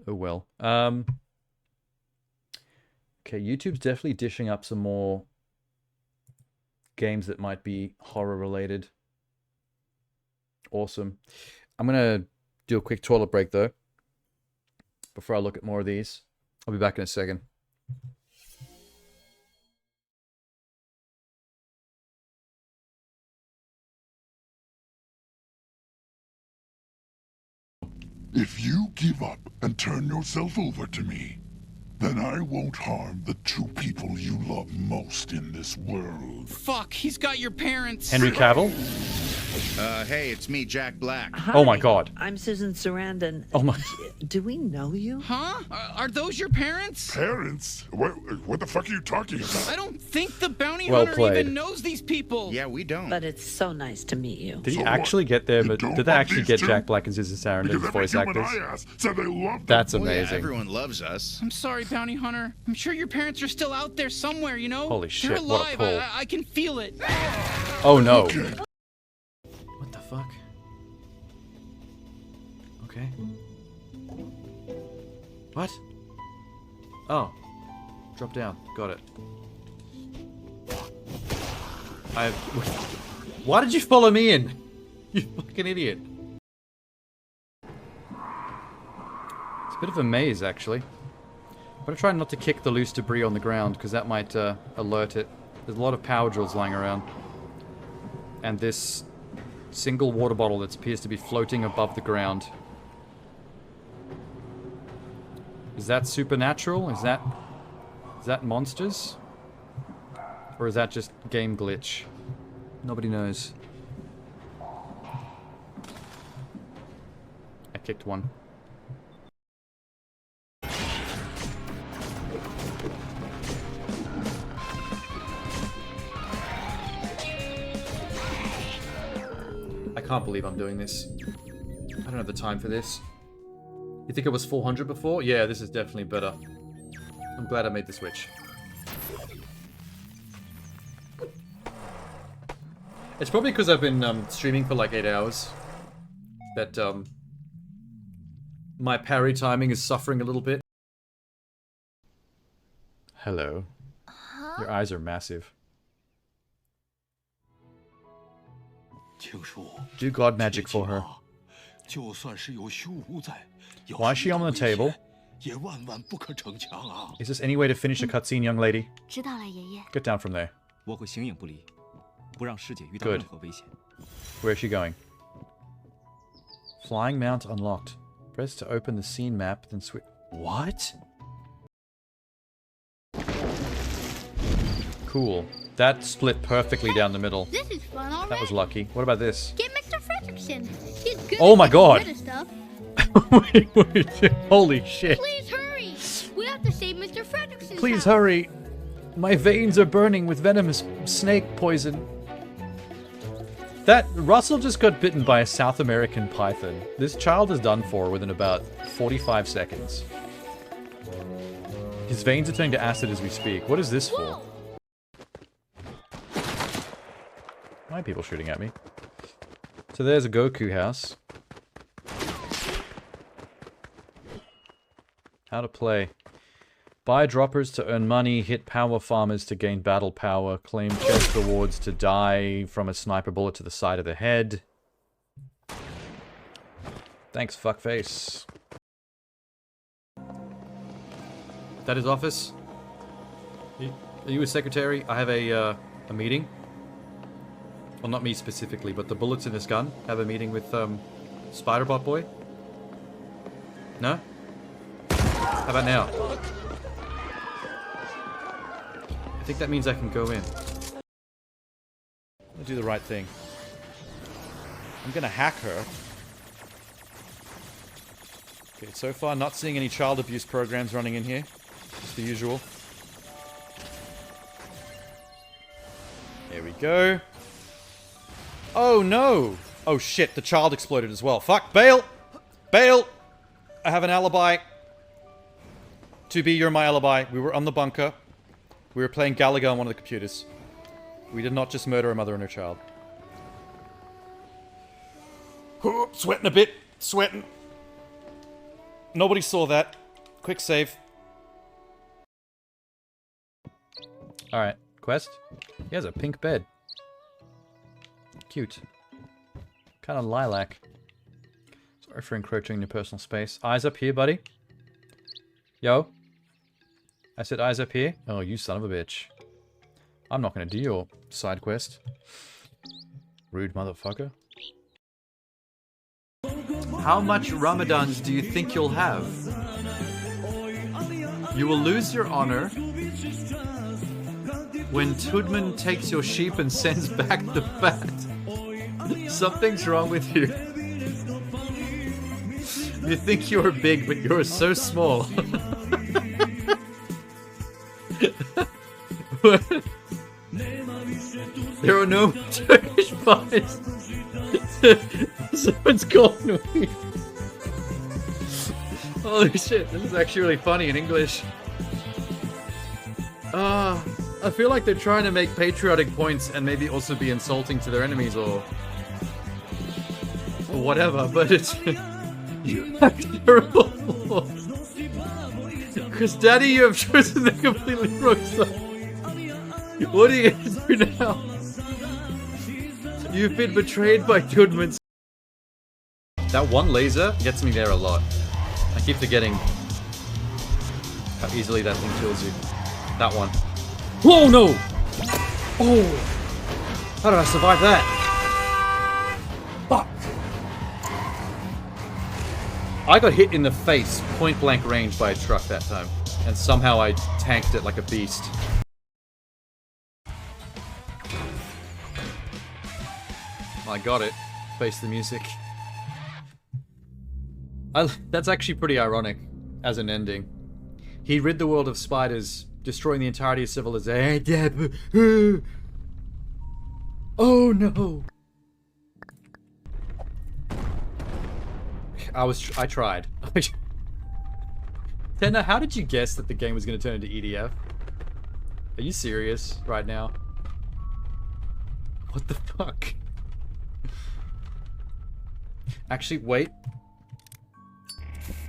Oh well. Okay, YouTube's definitely dishing up some more games that might be horror related. Awesome. I'm gonna do a quick toilet break though, before I look at more of these. I'll be back in a second. If you give up and turn yourself over to me, then I won't harm the two people you love most in this world. Fuck, he's got your parents. Henry Cavill? Hey, it's me, Jack Black. Hi, oh my god. I'm Susan Sarandon. Oh my... Do we know you? Huh? Are those your parents? Parents? What the fuck are you talking about? I don't think the bounty Well hunter played. even knows these people. Yeah, we don't. But it's so nice to meet you. Did he actually get there? But did they actually get Jack Black and Susan Sarandon as voice actors? That's amazing. Yeah, everyone loves us. I'm sorry, bounty hunter. I'm sure your parents are still out there somewhere, you know? Holy shit, They're what a alive. pull. I can feel it. Oh no. What the fuck? Okay. What? Oh. Drop down. Got it. Why did you follow me in? You fucking idiot. It's a bit of a maze, actually. I'm gonna try not to kick the loose debris on the ground, because that might alert it. There's a lot of power drills lying around. And this single water bottle that appears to be floating above the ground. Is that supernatural? Is that monsters? Or is that just game glitch? Nobody knows. I kicked one. I can't believe I'm doing this. I don't have the time for this. You think it was 400 before? Yeah, this is definitely better. I'm glad I made the switch. It's probably because I've been streaming for like 8 hours that my parry timing is suffering a little bit. Hello. Your eyes are massive. Do god magic for her. Why is she on the table? Is this any way to finish a cutscene, young lady? Get down from there. Good. Where is she going? Flying mount unlocked. Press to open the scene map, then switch. What? Cool. That split perfectly down the middle. This is fun already. That was lucky. What about this? Get Mr. Fredrickson. He's good Oh at my this god! kind of stuff. wait. Holy shit. Please hurry. We have to save Mr. Fredrickson's Please house. hurry. My veins are burning with venomous snake poison. That Russell just got bitten by a South American python. This child is done for within about 45 seconds. His veins are turning to acid as we speak. What is this for? Why are people shooting at me? So there's a Goku house. How to play. Buy droppers to earn money, hit power farmers to gain battle power, claim chest rewards to die from a sniper bullet to the side of the head. Thanks, fuckface. That is office? Are you a secretary? I have a meeting. Well, not me specifically, but the bullets in this gun. Have a meeting with, Spider-Bot Boy? No? How about now? I think that means I can go in. I'll do the right thing. I'm gonna hack her. Okay, so far not seeing any child abuse programs running in here. Just the usual. There we go. Oh no! Oh shit, the child exploded as well. Fuck, bail! Bail! I have an alibi. To be, you're my alibi. We were on the bunker. We were playing Galaga on one of the computers. We did not just murder a mother and her child. Oh, sweating a bit. Sweating. Nobody saw that. Quick save. Alright, quest. He has a pink bed. Cute. Kind of lilac. Sorry for encroaching your personal space. Eyes up here, buddy. Yo. I said eyes up here. Oh, you son of a bitch. I'm not gonna do your side quest. Rude motherfucker. How much Ramadans do you think you'll have? You will lose your honor when Tudman takes your sheep and sends back the fat. Something's wrong with you. You think you're big, but you're so small. There are no Turkish pies. Someone's calling me. Holy shit, this is actually really funny in English. I feel like they're trying to make patriotic points and maybe also be insulting to their enemies or whatever, but it's you have terrible flaws. Because Daddy, you have chosen the completely wrong side. What are you gonna do now? You've been betrayed by Goodman's. That one laser gets me there a lot. I keep forgetting how easily that thing kills you. That one. Whoa, no! Oh! How did I survive that? Fuck! I got hit in the face, point blank range by a truck that time. And somehow I tanked it like a beast. I got it. Face the music. That's actually pretty ironic as an ending. He rid the world of spiders, destroying the entirety of civilization. Oh no! I tried. Tenna, how did you guess that the game was going to turn into EDF? Are you serious right now? What the fuck? Actually, wait.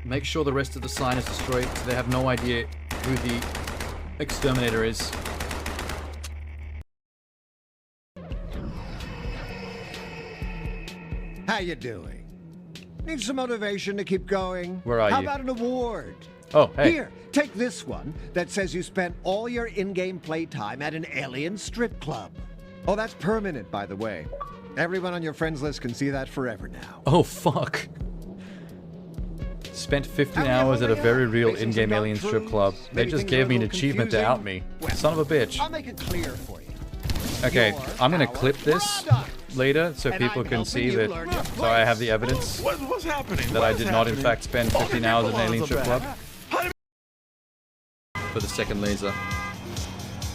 Make sure the rest of the sign is destroyed so they have no idea who the exterminator is. How you doing? Need some motivation to keep going? Where are How you? about an award? Oh, hey. Here, take this one that says you spent all your in-game playtime at an alien strip club. Oh, that's permanent, by the way. Everyone on your friends list can see that forever now. Oh, fuck. Spent 15 hours at a very real in-game alien strip club. They just gave me an achievement to out me. Son of a bitch. I'll make it clear for you. Okay, I'm gonna clip this later so people can see that, so I have the evidence What's happening? that I did not in fact spend 15 hours at an alien strip club. For the second laser.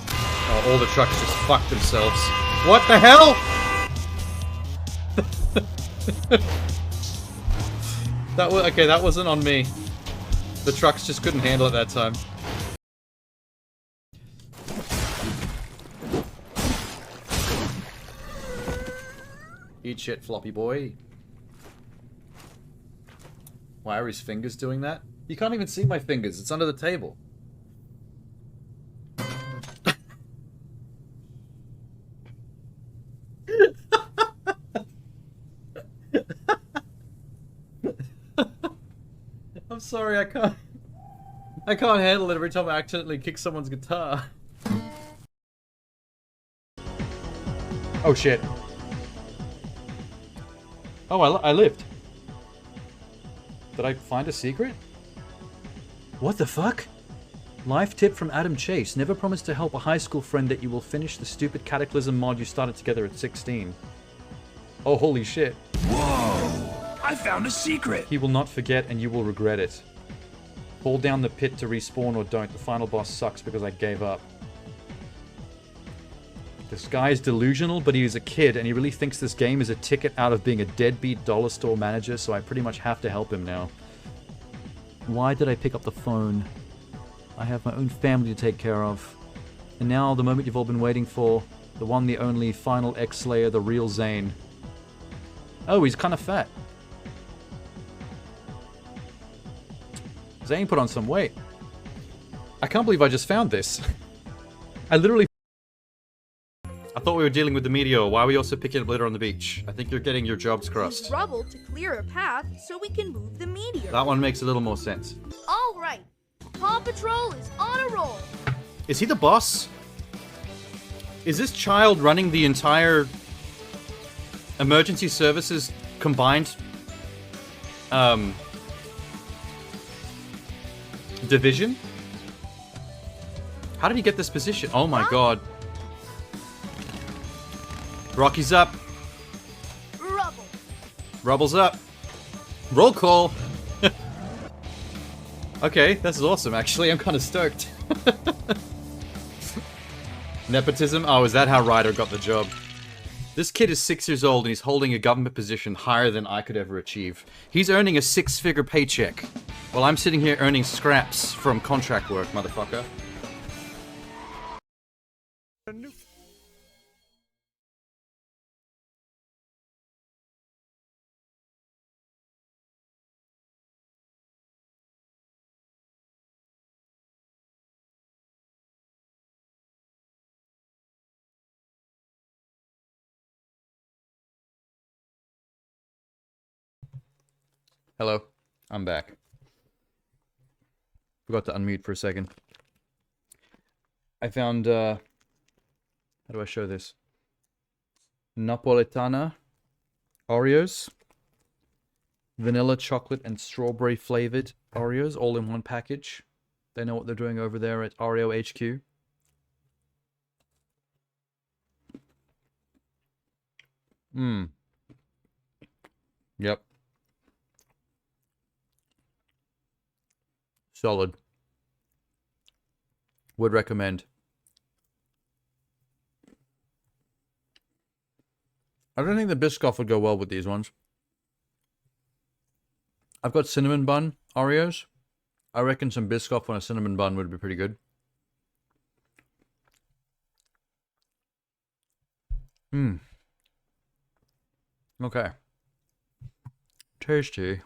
Oh, all the trucks just fucked themselves. What the hell? That was okay. That wasn't on me. The trucks just couldn't handle it that time. Eat shit, floppy boy. Why are his fingers doing that? You can't even see my fingers. It's under the table. I'm sorry, I can't handle it every time I accidentally kick someone's guitar. Oh shit. Oh, I lived. Did I find a secret? What the fuck? Life tip from Adam Chase. Never promise to help a high school friend that you will finish the stupid Cataclysm mod you started together at 16. Oh, holy shit. Whoa! I found a secret! He will not forget and you will regret it. Fall down the pit to respawn or don't. The final boss sucks because I gave up. This guy is delusional, but he is a kid and he really thinks this game is a ticket out of being a deadbeat dollar store manager, so I pretty much have to help him now. Why did I pick up the phone? I have my own family to take care of. And now, the moment you've all been waiting for. The one, the only, final X-Slayer, the real Zane. Oh, he's kind of fat. Zane put on some weight. I can't believe I just found this. I literally... I thought we were dealing with the meteor. Why are we also picking up litter on the beach? I think you're getting your jobs crossed. Use rubble to clear a path so we can move the meteor. That one makes a little more sense. All right. Paw Patrol is on a roll. Is he the boss? Is this child running the entire emergency services combined division? How did he get this position? Oh my god. Rocky's up. Rubble. Rubble's up. Roll call. Okay, this is awesome actually. I'm kind of stoked. Nepotism? Oh, is that how Ryder got the job? This kid is 6 years old and he's holding a government position higher than I could ever achieve. He's earning a 6-figure paycheck, while I'm sitting here earning scraps from contract work, motherfucker. Hello, I'm back. Forgot to unmute for a second. I found, how do I show this? Napoletana Oreos. Vanilla, chocolate, and strawberry flavored Oreos all in one package. They know what they're doing over there at Oreo HQ. Mmm. Yep. Solid. Would recommend. I don't think the Biscoff would go well with these ones. I've got cinnamon bun Oreos. I reckon some Biscoff on a cinnamon bun would be pretty good. Mmm. Okay. Tasty.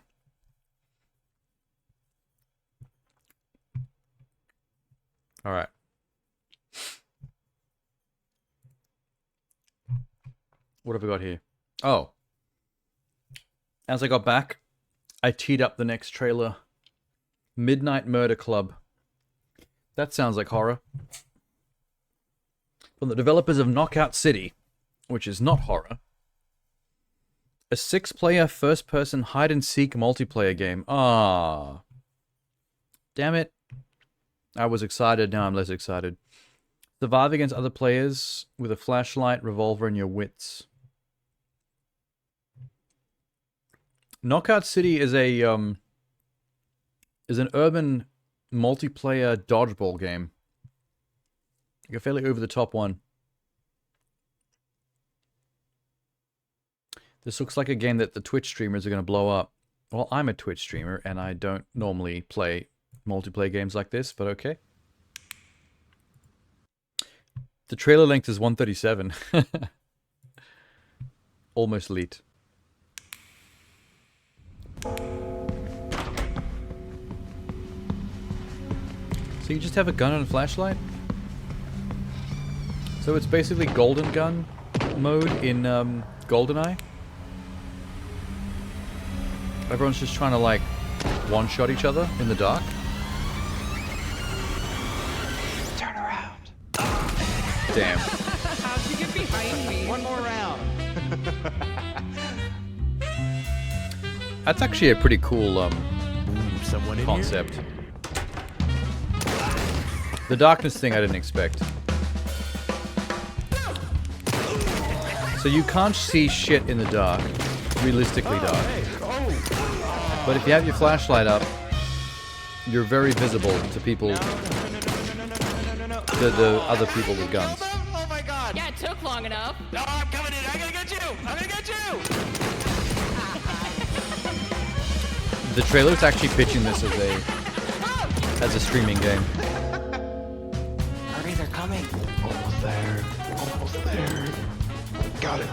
All right. What have we got here? Oh. As I got back, I teed up the next trailer. Midnight Murder Club. That sounds like horror. From the developers of Knockout City, which is not horror. A 6-player first-person hide-and-seek multiplayer game. Ah. Damn it. I was excited, now I'm less excited. Survive against other players with a flashlight, revolver, and your wits. Knockout City is a is an urban multiplayer dodgeball game. Like a fairly over-the-top one. This looks like a game that the Twitch streamers are going to blow up. Well, I'm a Twitch streamer, and I don't normally play multiplayer games like this, but okay. The trailer length is 137. Almost elite. So you just have a gun and a flashlight? So it's basically Golden Gun mode in GoldenEye? Everyone's just trying to like one-shot each other in the dark? Turn around. Damn. How'd you get behind me? One more round. That's actually a pretty cool someone in concept. The darkness thing I didn't expect. So you can't see shit in the dark, realistically dark. But if you have your flashlight up, you're very visible to people, the other people with guns. Oh my god! Yeah, it took long enough. No, I'm coming in. I'm gonna get you. I'm gonna get you. The trailer's actually pitching this as a streaming game. Hurry, they're coming. Almost there. Almost there. Got it.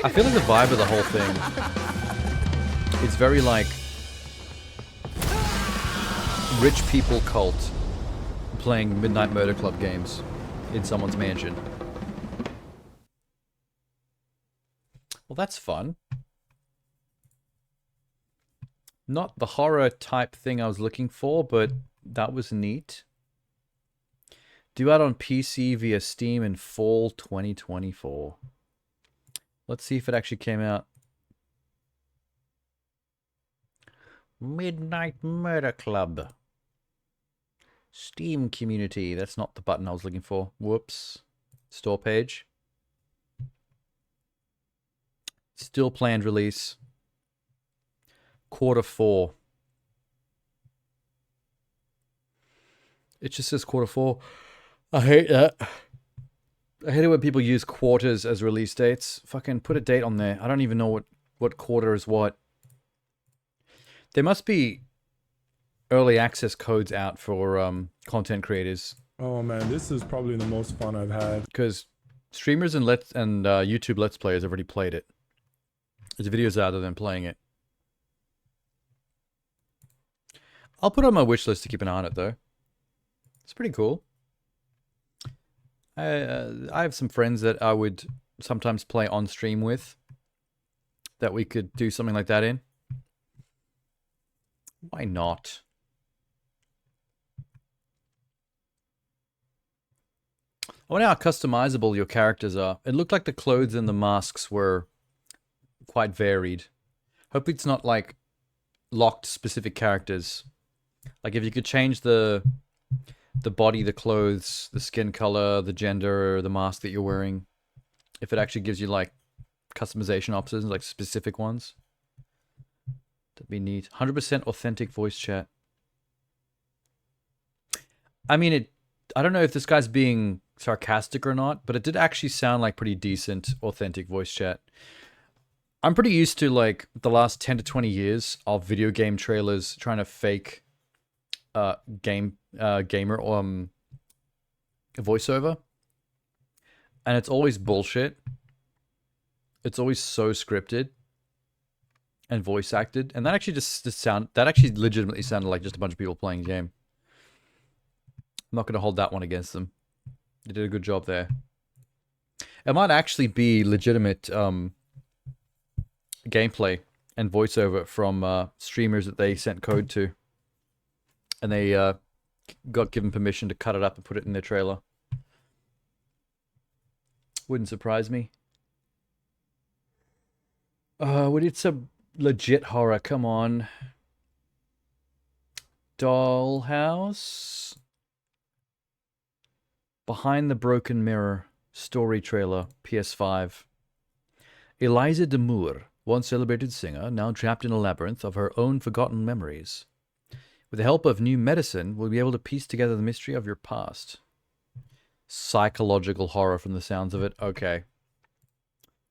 I feel like the vibe of the whole thing is very like rich people cult playing Midnight Murder Club games in someone's mansion. Well, that's fun. Not the horror type thing I was looking for, but that was neat. Due out on PC via Steam in fall 2024. Let's see if it actually came out. Midnight Murder Club. Steam community. That's not the button I was looking for. Whoops. Store page. Still planned release. Q4. It just says Q4. I hate that. I hate it when people use quarters as release dates. Fucking put a date on there. I don't even know what quarter is what. There must be early access codes out for content creators. Oh man, this is probably the most fun I've had. Because streamers and YouTube Let's Players have already played it. There's videos out of them playing it. I'll put it on my wish list to keep an eye on it though. It's pretty cool. I have some friends that I would sometimes play on stream with that we could do something like that in. Why not? I wonder how customizable your characters are. It looked like the clothes and the masks were quite varied. Hope it's not like locked specific characters. Like if you could change the body, the clothes, the skin color, the gender, the mask that you're wearing. If it actually gives you like customization options, like specific ones. That'd be neat. 100% authentic voice chat. I mean, I don't know if this guy's being sarcastic or not, but it did actually sound like pretty decent, authentic voice chat. I'm pretty used to like the last 10 to 20 years of video game trailers trying to fake gamer voiceover, and it's always bullshit. It's always so scripted and voice acted, and that actually that actually legitimately sounded like just a bunch of people playing a game. I'm not going to hold that one against them. They did a good job there. It might actually be legitimate gameplay and voiceover from streamers that they sent code to. And they got given permission to cut it up and put it in their trailer. Wouldn't surprise me. It's a legit horror. Come on. Dollhouse. Behind the Broken Mirror. Story trailer. PS5. Eliza Damour, once celebrated singer, now trapped in a labyrinth of her own forgotten memories. With the help of new medicine, we'll be able to piece together the mystery of your past. Psychological horror from the sounds of it. Okay.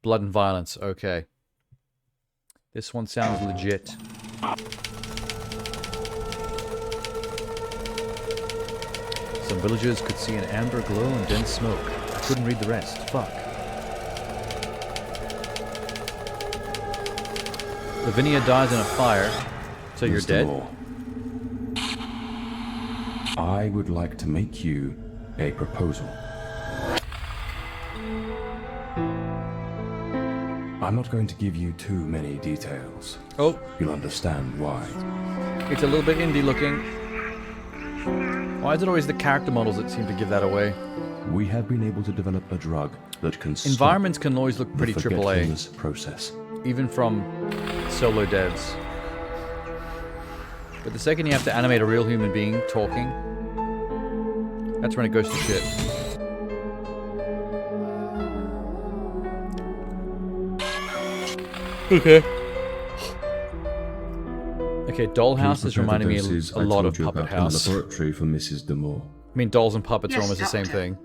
Blood and violence. Okay. This one sounds legit. Some villagers could see an amber glow and dense smoke. I couldn't read the rest. Fuck. Lavinia dies in a fire, so you're dead? Moore, I would like to make you a proposal. I'm not going to give you too many details. Oh. You'll understand why. It's a little bit indie looking. Why is it always the character models that seem to give that away? We have been able to develop a drug that can stop Environments can always look pretty the AAA. forgetfulness process. Even from solo devs. But the second you have to animate a real human being talking, that's when it goes to shit. Okay. Okay, Dollhouse is reminding me a lot of Puppet House. Laboratory for Mrs. Demore. I mean, dolls and puppets are almost the same thing.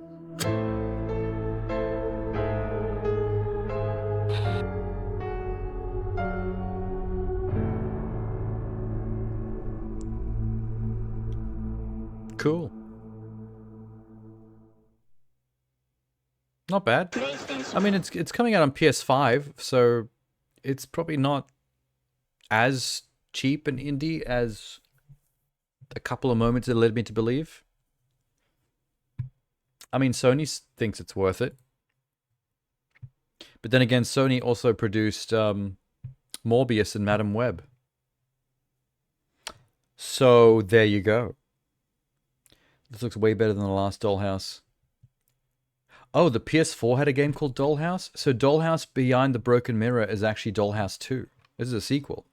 Cool. Not bad. I mean, it's coming out on PS5, so it's probably not as cheap and indie as a couple of moments it led me to believe. I mean, Sony thinks it's worth it. But then again, Sony also produced Morbius and Madam Web. So there you go. This looks way better than the last Dollhouse. Oh, the PS4 had a game called Dollhouse? So Dollhouse Behind the Broken Mirror is actually Dollhouse 2. This is a sequel.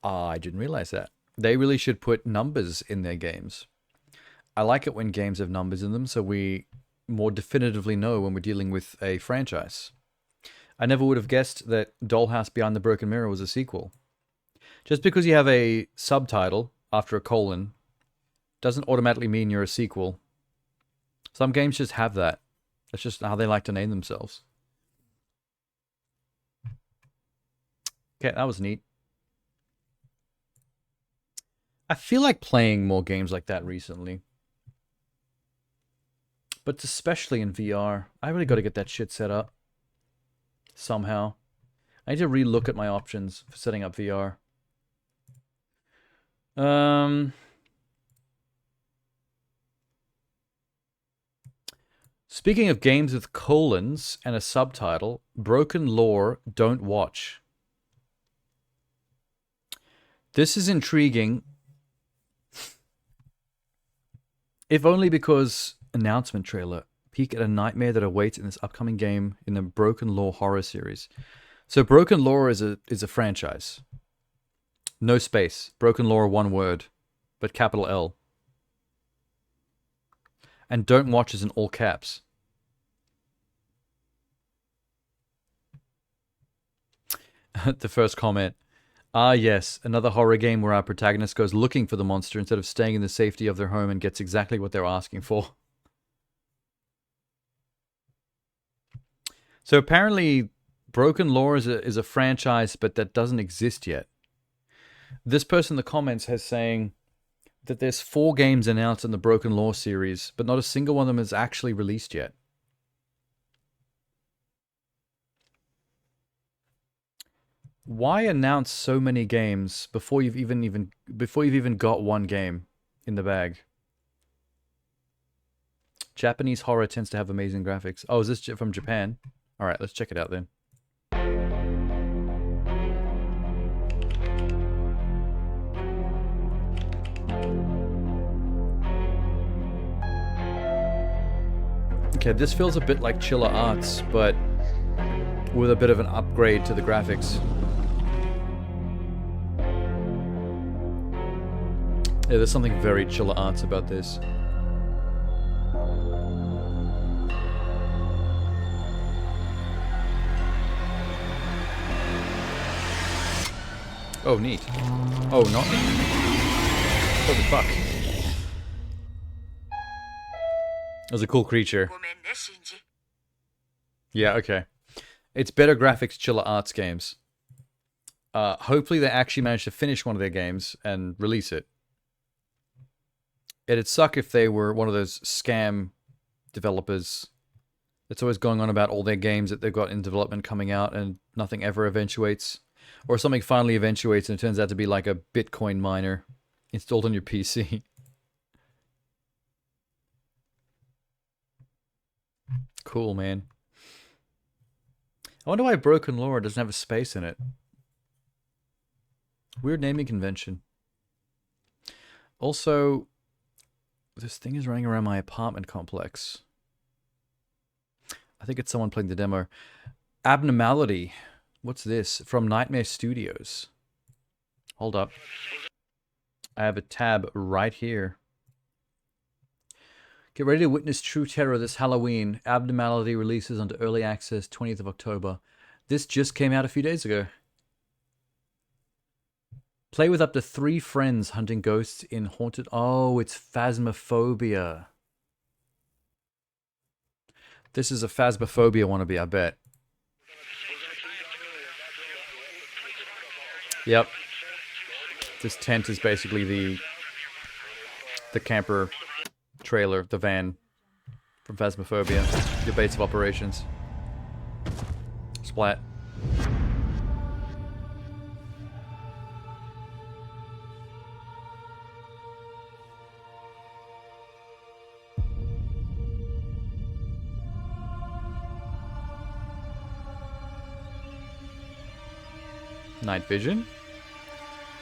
I didn't realize that. They really should put numbers in their games. I like it when games have numbers in them, so we more definitively know when we're dealing with a franchise. I never would have guessed that Dollhouse Behind the Broken Mirror was a sequel. Just because you have a subtitle after a colon doesn't automatically mean you're a sequel. Some games just have that. That's just how they like to name themselves. Okay, that was neat. I feel like playing more games like that recently. But especially in VR. I really got to get that shit set up. Somehow. I need to re-look at my options for setting up VR. Speaking of games with colons and a subtitle, Broken Lore, don't watch. This is intriguing. If only because announcement trailer, peek at a nightmare that awaits in this upcoming game in the Broken Lore horror series. So Broken Lore is a franchise. No space. Broken Lore, one word, but capital L. And don't watch is in all caps. The first comment. Ah, yes, another horror game where our protagonist goes looking for the monster instead of staying in the safety of their home and gets exactly what they're asking for. So apparently, Broken Lore is a franchise, but that doesn't exist yet. This person in the comments has saying that there's 4 games announced in the Broken Lore series, but not a single one of them is actually released yet. Why announce so many games before you've even got one game in the bag? Japanese horror tends to have amazing graphics. Oh, is this from Japan? All right, let's check it out then. Okay, this feels a bit like Chiller Arts, but with a bit of an upgrade to the graphics. Yeah, there's something very Chiller Arts about this. Oh, neat. Oh, not neat. Holy fuck. It was a cool creature. Yeah, okay. It's better graphics, chiller arts games. Hopefully they actually manage to finish one of their games and release it. It'd suck if they were one of those scam developers that's always going on about all their games that they've got in development coming out and nothing ever eventuates. Or something finally eventuates and it turns out to be like a Bitcoin miner installed on your PC. Cool, man. I wonder why Broken Lore doesn't have a space in it. Weird naming convention. Also, this thing is running around my apartment complex. I think it's someone playing the demo. Abnormality. What's this? From Nightmare Studios. Hold up. I have a tab right here. Get ready to witness true terror this Halloween. Abnormality releases onto early access 20th of October. This just came out a few days ago. Play with up to 3 friends hunting ghosts in haunted... Oh, it's Phasmophobia. This is a Phasmophobia wannabe, I bet. Yep. This tent is basically the camper trailer, the van from Phasmophobia. Your base of operations. Splat. Night vision.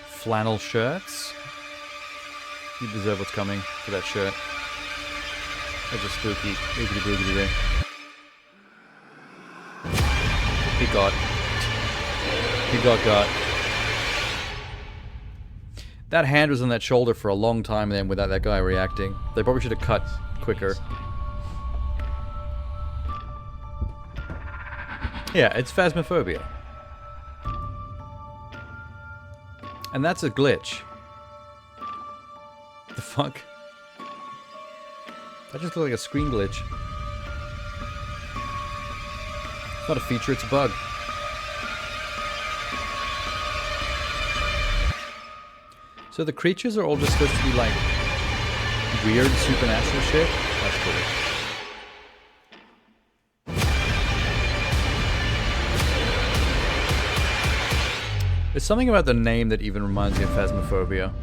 Flannel shirts. You deserve what's coming for that shirt. That's a spooky oogly boogly there. He got. That hand was on that shoulder for a long time then without that guy reacting. They probably should have cut quicker. Yeah, it's Phasmophobia. And that's a glitch. The fuck? That just looked like a screen glitch. It's not a feature, it's a bug. So the creatures are all just supposed to be like weird supernatural shit? That's cool. There's something about the name that even reminds me of Phasmophobia.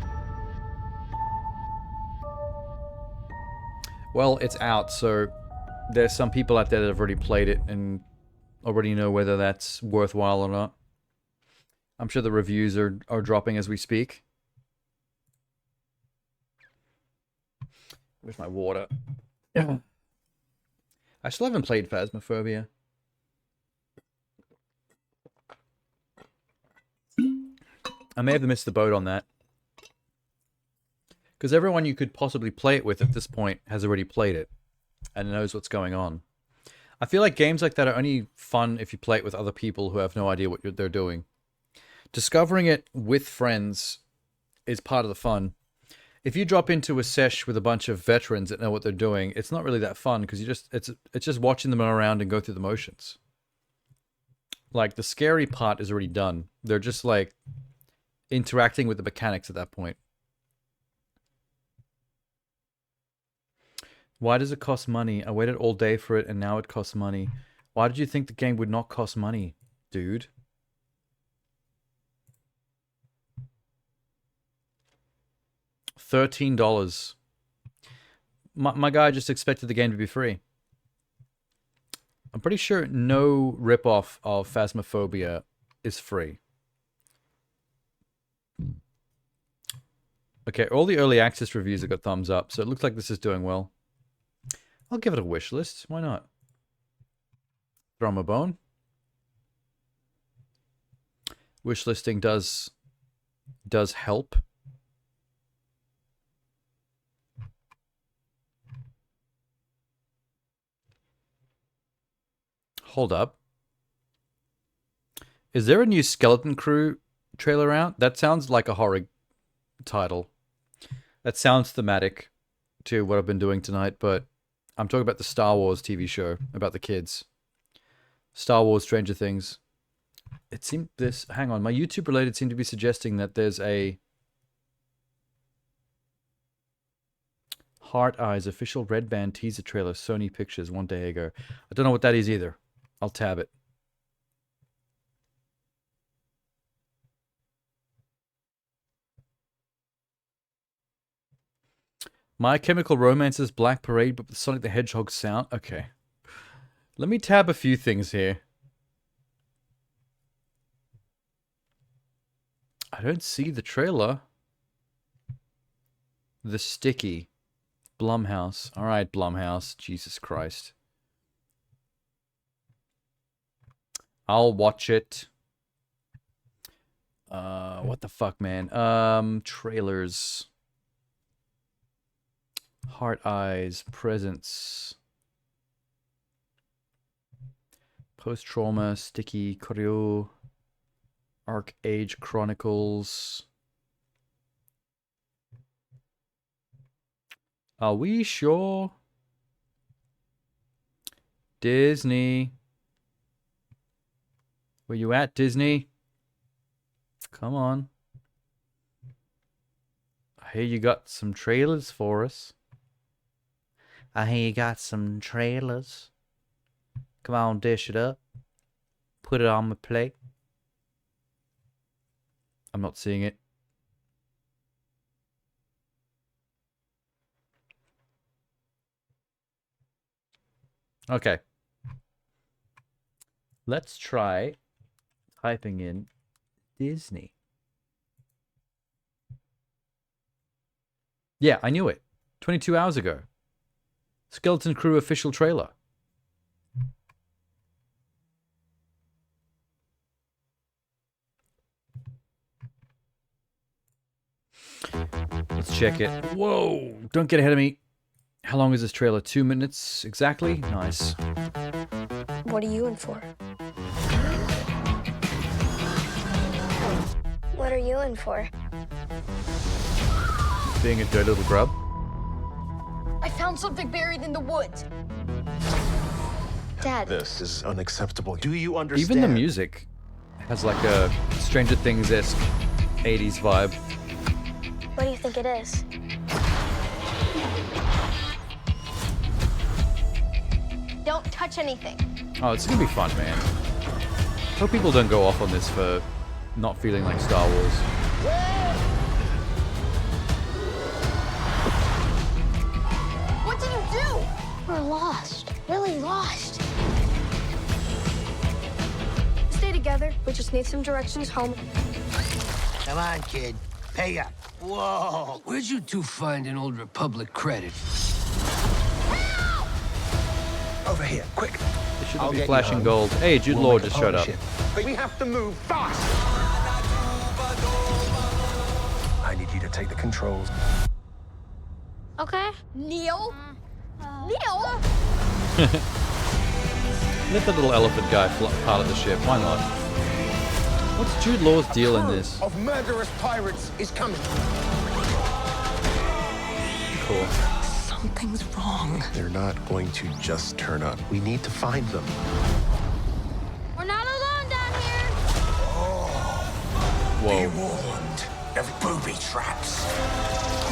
Well, it's out, so there's some people out there that have already played it and already know whether that's worthwhile or not. I'm sure the reviews are dropping as we speak. Where's my water? Yeah. I still haven't played Phasmophobia. I may have missed the boat on that. Because everyone you could possibly play it with at this point has already played it and knows what's going on. I feel like games like that are only fun if you play it with other people who have no idea what they're doing. Discovering it with friends is part of the fun. If you drop into a sesh with a bunch of veterans that know what they're doing, it's not really that fun because it's just watching them around and go through the motions. Like the scary part is already done. They're just like interacting with the mechanics at that point. Why does it cost money? I waited all day for it and now it costs money. Why did you think the game would not cost money, dude? $13. My guy just expected the game to be free. I'm pretty sure no ripoff of Phasmophobia is free. Okay, all the early access reviews have got thumbs up, so it looks like this is doing well. I'll give it a wish list. Why not? Throw him a bone. Wish listing does help. Hold up. Is there a new Skeleton Crew trailer out? That sounds like a horror title. That sounds thematic to what I've been doing tonight, but I'm talking about the Star Wars TV show about the kids. Star Wars Stranger Things. It seemed this... Hang on. My YouTube related seemed to be suggesting that there's a... Heart Eyes official Red Band teaser trailer, Sony Pictures, one day ago. I don't know what that is either. I'll tab it. My Chemical Romance's Black Parade, but with Sonic the Hedgehog sound. Okay. Let me tab a few things here. I don't see the trailer. The Sticky. Blumhouse. Alright, Blumhouse. Jesus Christ. I'll watch it. What the fuck, man? Trailers. Heart Eyes. Presence. Post-Trauma. Sticky. Koryo. Arc Age Chronicles. Are we sure? Disney. Where you at, Disney? Come on. I hear you got some trailers for us. I hear you got some trailers. Come on, dish it up. Put it on my plate. I'm not seeing it. Okay. Let's try typing in Disney. Yeah, I knew it. 22 hours ago. Skeleton Crew official trailer. Let's check it. Whoa! Don't get ahead of me. How long is this trailer? 2 minutes exactly? Nice. What are you in for? What are you in for? Being a dirty little grub. I found something buried in the woods. Dad. This is unacceptable. Do you understand? Even the music has like a Stranger Things-esque 80s vibe. What do you think it is? Don't touch anything. Oh, it's gonna be fun, man. Hope people don't go off on this for not feeling like Star Wars. What did you do? We're lost. Really lost. Stay together. We just need some directions home. Come on, kid. Pay up. Whoa! Where'd you two find an old Republic credit? Over here, quick. It shouldn't be flashing gold. Hey, Jude Law just showed up. But we have to move fast. I need you to take the controls. Okay. Neil? Neil? Let the little elephant guy part of the ship. Why not? What's Jude Law's deal in this? Of murderous pirates is coming. Cool. Something's wrong. They're not going to just turn up. We need to find them. We're not alone down here. Whoa. Be warned of booby traps.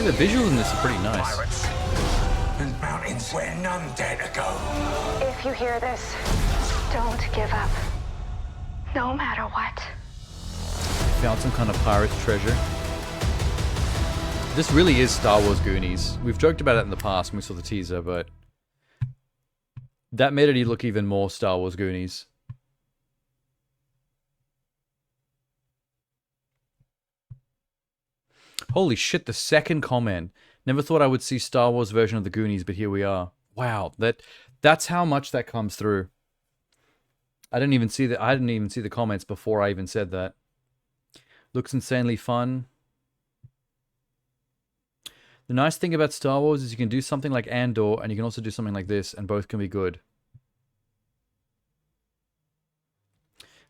Yeah, the visuals in this are pretty nice. Pirates and mountains where none dare to go. If you hear this, don't give up. No matter what. Found some kind of pirate's treasure. This really is Star Wars Goonies. We've joked about it in the past when we saw the teaser, but that made it look even more Star Wars Goonies. Holy shit, the second comment. Never thought I would see Star Wars version of the Goonies, but here we are. Wow, that's how much that comes through. I didn't even see the comments before I even said that. Looks insanely fun. The nice thing about Star Wars is you can do something like Andor, and you can also do something like this, and both can be good.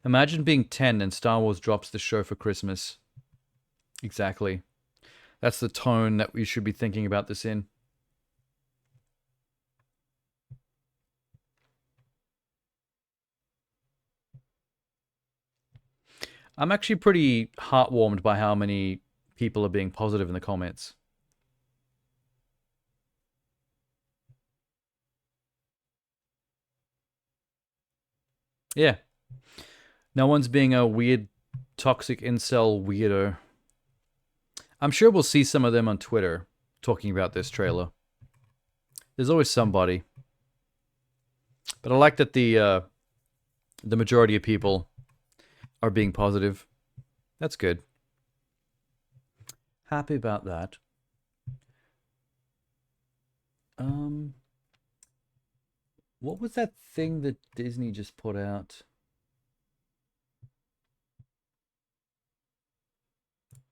Imagine being 10 and Star Wars drops the show for Christmas. Exactly. That's the tone that we should be thinking about this in. I'm actually pretty heartwarmed by how many people are being positive in the comments. Yeah. No one's being a weird, toxic incel weirdo. I'm sure we'll see some of them on Twitter talking about this trailer. There's always somebody. But I like that the majority of people are being positive. That's good. Happy about that. What was that thing that Disney just put out?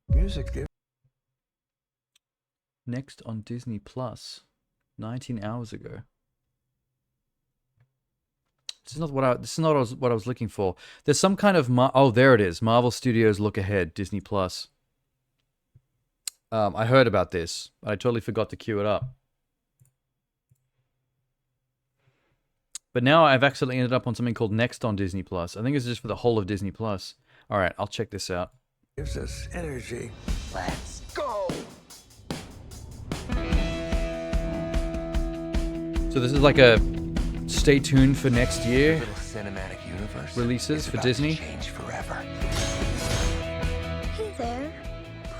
Music. Next on Disney Plus, 19 hours ago. This is not what I was looking for. There's some kind of oh, there it is. Marvel Studios Look Ahead, Disney Plus. I heard about this. I totally forgot to queue it up. But now I've accidentally ended up on something called Next on Disney Plus. I think it's just for the whole of Disney Plus. All right, I'll check this out. Gives us energy. Let's go. So this is like a stay tuned for next year Little cinematic universe releases for Disney. Change forever. Hey there,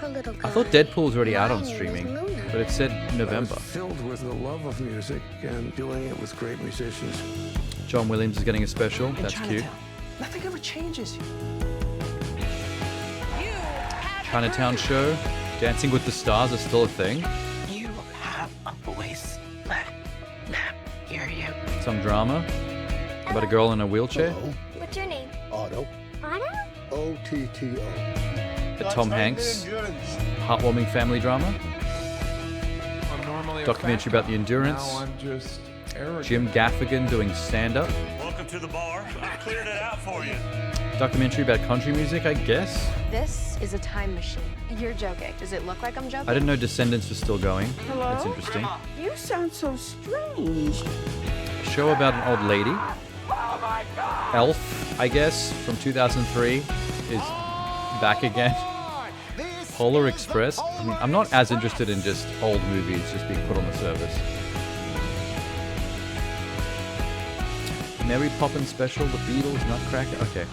poor little guy. I thought Deadpool was already out on My name is streaming, Luna. but it said November. Filled with the love of music and doing it with great musicians. John Williams is getting a special. That's cute. Nothing ever changes you. Chinatown show. Dancing with the Stars is still a thing. You have a voice. Let them hear you. Some drama about a girl in a wheelchair. Hello. What's your name? Otto. Otto? O-T-T-O. A Tom Hanks heartwarming family drama. I'm normally Documentary about the endurance. Now I'm just arrogant. Jim Gaffigan doing stand-up. Welcome to the bar. I cleared it out for you. Documentary about country music, I guess. This is a time machine. You're joking. Does it look like I'm joking? I didn't know Descendants was still going. Hello? That's interesting. You sound so strange. A show about an old lady. Elf, I guess, from 2003 is back again. Polar Express. I mean, I'm not as interested in just old movies just being put on the service. Mary Poppins special, The Beatles, Nutcracker. Okay.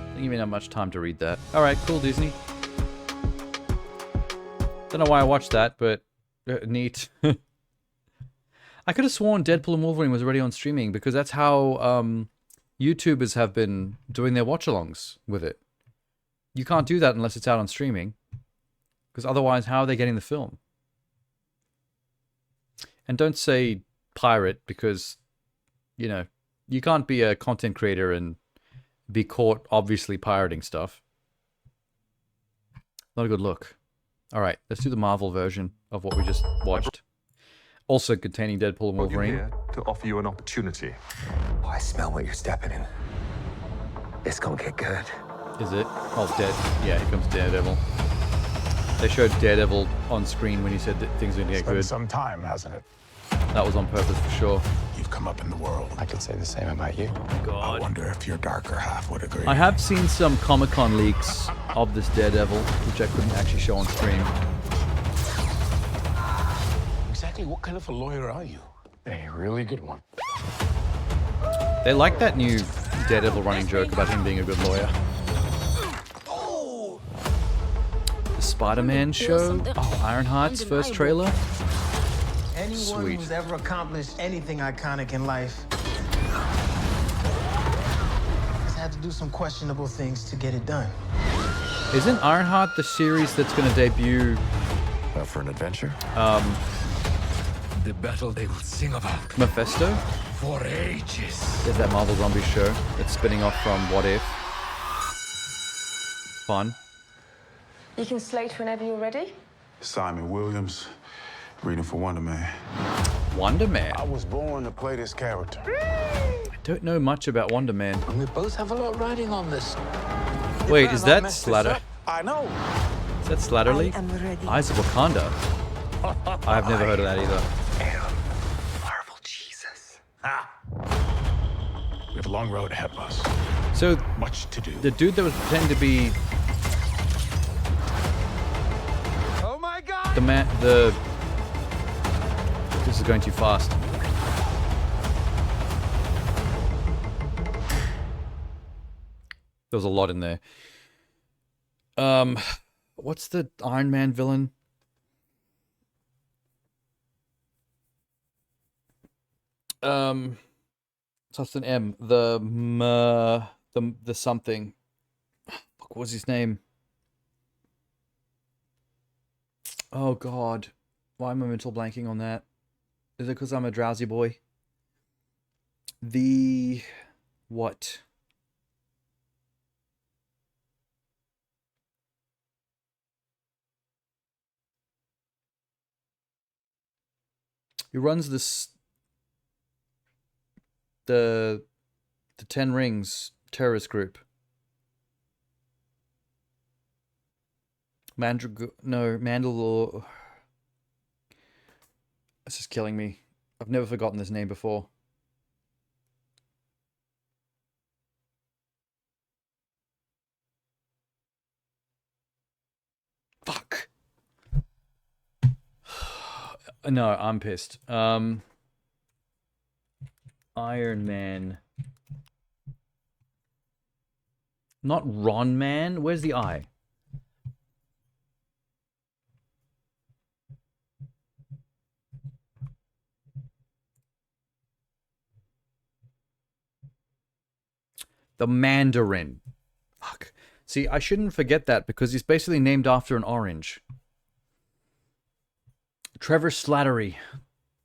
Didn't give me that much time to read that. Alright, cool, Disney. Don't know why I watched that, but neat. I could have sworn Deadpool and Wolverine was already on streaming because that's how YouTubers have been doing their watch-alongs with it. You can't do that unless it's out on streaming. Because otherwise, how are they getting the film? And don't say pirate because, you know, you can't be a content creator and be caught obviously pirating stuff. Not a good look. Alright, let's do the Marvel version of what we just watched. Also containing Deadpool and Wolverine. Here to offer you an opportunity. Oh, I smell what you're stepping in. It's gonna get good. Is it? Oh, yeah, here comes Daredevil. They showed Daredevil on screen when he said that things are gonna get good. Some time, hasn't it? That was on purpose for sure. You've come up in the world. I could say the same about you. God. I wonder if your darker half would agree. I have seen some Comic-Con leaks of this Daredevil, which I couldn't actually show on stream. Exactly what kind of a lawyer are you? A really good one. They like that new Daredevil running joke about him being a good lawyer. The Spider-Man show? Oh, Ironheart's first trailer? Anyone Sweet. who's ever accomplished anything iconic in life has had to do some questionable things to get it done. Isn't Ironheart the series that's going to debut? For an adventure? The battle they will sing about Mephisto? for ages. There's that Marvel Zombie show that's spinning off from What If. Fun. You can slate whenever you're ready. Simon Williams, reading for Wonder Man. Wonder Man? I was born to play this character. I don't know much about Wonder Man. And we both have a lot riding on this. Wait, is that Slatter? I know. Is that Slatterly? I am ready. Eyes of Wakanda. I've never heard of that either. Marvel Jesus. We have a long road ahead of us. So much to do. The dude that was pretending to be the man, this is going too fast. There was a lot in there. What's the Iron Man villain? Starts with an M. The something. What was his name? Oh God, why am I mental blanking on that? Is it because I'm a drowsy boy? The what? He runs this the Ten Rings terrorist group. Mandalore. This is killing me. I've never forgotten this name before. Fuck. No, I'm pissed. Iron Man. Not Ron Man. Where's the I? The Mandarin. Fuck. See, I shouldn't forget that because he's basically named after an orange. Trevor Slattery.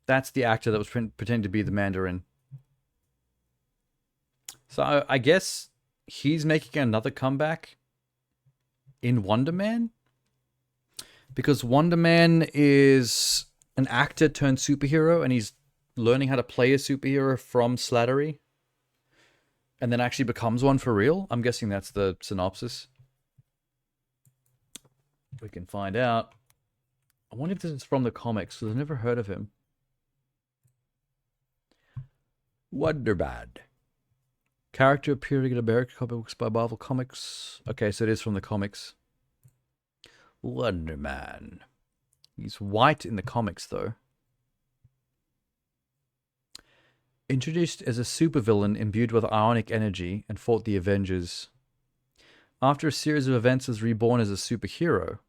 That's the actor that was pretending to be the Mandarin. So I guess he's making another comeback in Wonder Man? Because Wonder Man is an actor turned superhero and he's learning how to play a superhero from Slattery. And then actually becomes one for real? I'm guessing that's the synopsis. We can find out. I wonder if this is from the comics, because I've never heard of him. Wonderbad. Character appearing in American comic books by Marvel Comics. Okay, so it is from the comics. Wonder Man. He's white in the comics, though. Introduced as a supervillain imbued with ionic energy and fought the Avengers. After a series of events, was reborn as a superhero.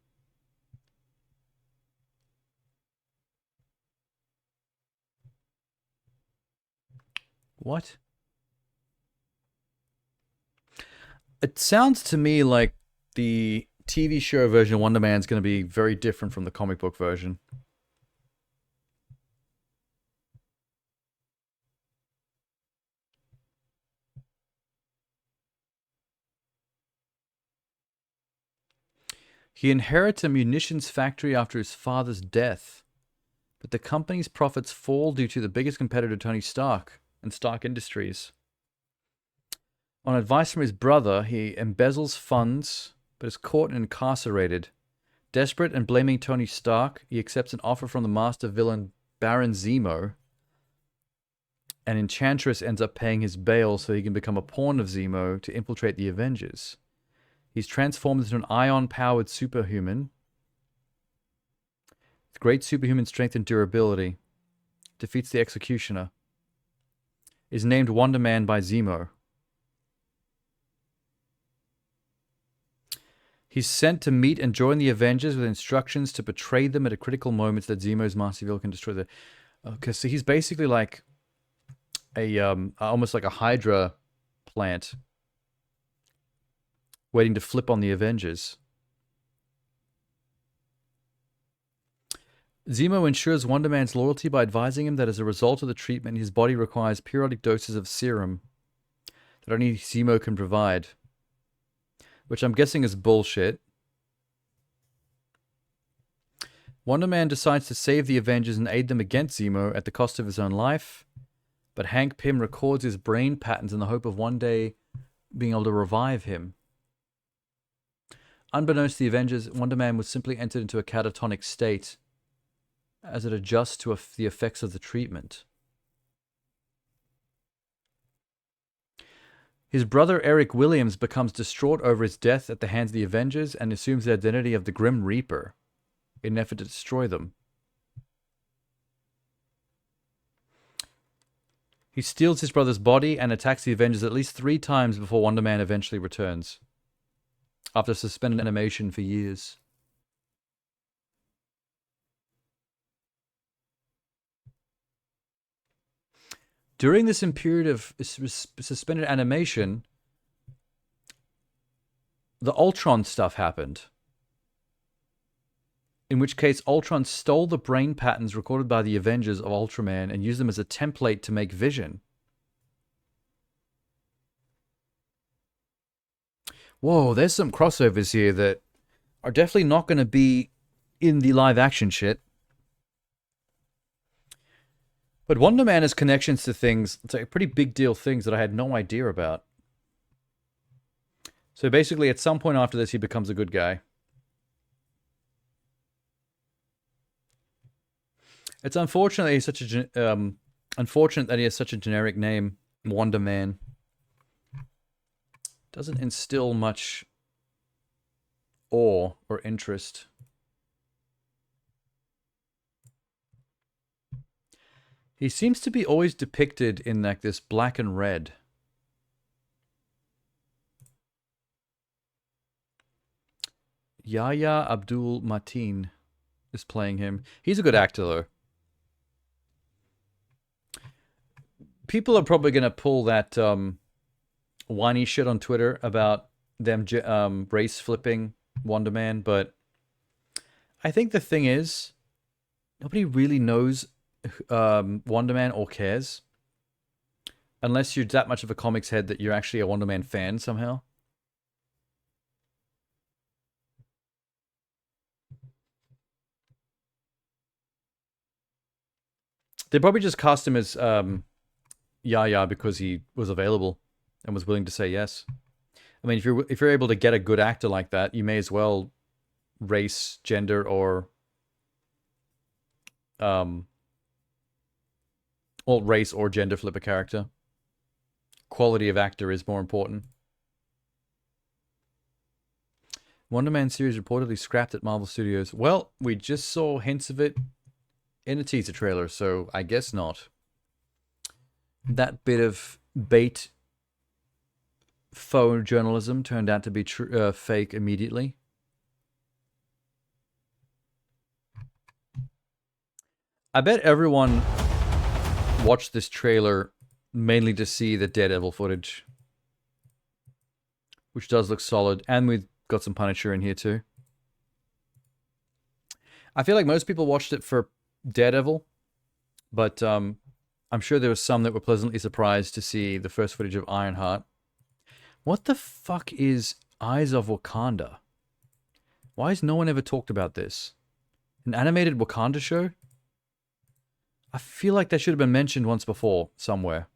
What? It sounds to me like the TV show version of Wonder Man is going to be very different from the comic book version. He inherits a munitions factory after his father's death, but the company's profits fall due to the biggest competitor, Tony Stark, and Stark Industries. On advice from his brother, he embezzles funds, but is caught and incarcerated. Desperate and blaming Tony Stark, he accepts an offer from the master villain Baron Zemo, and Enchantress ends up paying his bail so he can become a pawn of Zemo to infiltrate the Avengers. He's transformed into an ion-powered superhuman with great superhuman strength and durability. Defeats the Executioner. Is named Wonder Man by Zemo. He's sent to meet and join the Avengers with instructions to betray them at a critical moment that Zemo's master evil can destroy the... Okay, so he's basically like a almost like a Hydra plant waiting to flip on the Avengers. Zemo ensures Wonder Man's loyalty by advising him that as a result of the treatment, his body requires periodic doses of serum that only Zemo can provide. Which I'm guessing is bullshit. Wonder Man decides to save the Avengers and aid them against Zemo at the cost of his own life. But Hank Pym records his brain patterns in the hope of one day being able to revive him. Unbeknownst to the Avengers, Wonder Man was simply entered into a catatonic state as it adjusts to the effects of the treatment. His brother Eric Williams becomes distraught over his death at the hands of the Avengers and assumes the identity of the Grim Reaper in an effort to destroy them. He steals his brother's body and attacks the Avengers at least 3 times before Wonder Man eventually returns, after suspended animation for years. During this period of suspended animation, the Ultron stuff happened. In which case, Ultron stole the brain patterns recorded by the Avengers of Ultraman and used them as a template to make Vision. Whoa, there's some crossovers here that are definitely not going to be in the live-action shit. But Wonder Man has connections to things, it's like pretty big deal things that I had no idea about. So basically, at some point after this, he becomes a good guy. It's unfortunate that he has such a generic name, Wonder Man. Doesn't instill much awe or interest. He seems to be always depicted in like this black and red. Yahya Abdul Mateen is playing him. He's a good actor though. People are probably going to pull that whiny shit on Twitter about them race flipping Wonder Man, but I think the thing is, nobody really knows Wonder Man or cares. Unless you're that much of a comics head that you're actually a Wonder Man fan somehow. They probably just cast him as Yahya because he was available and was willing to say yes. I mean, if you're able to get a good actor like that, you may as well race, gender, or race or gender flip a character. Quality of actor is more important. Wonder Man series reportedly scrapped at Marvel Studios. Well, we just saw hints of it in a teaser trailer, so I guess not. That bit of bait faux journalism turned out to be fake immediately. I bet everyone watched this trailer mainly to see the Daredevil footage, which does look solid, and we've got some Punisher in here too. I feel like most people watched it for Daredevil, but I'm sure there were some that were pleasantly surprised to see the first footage of Ironheart. What the fuck is Eyes of Wakanda? Why has no one ever talked about this? An animated Wakanda show? I feel like that should have been mentioned once before, somewhere.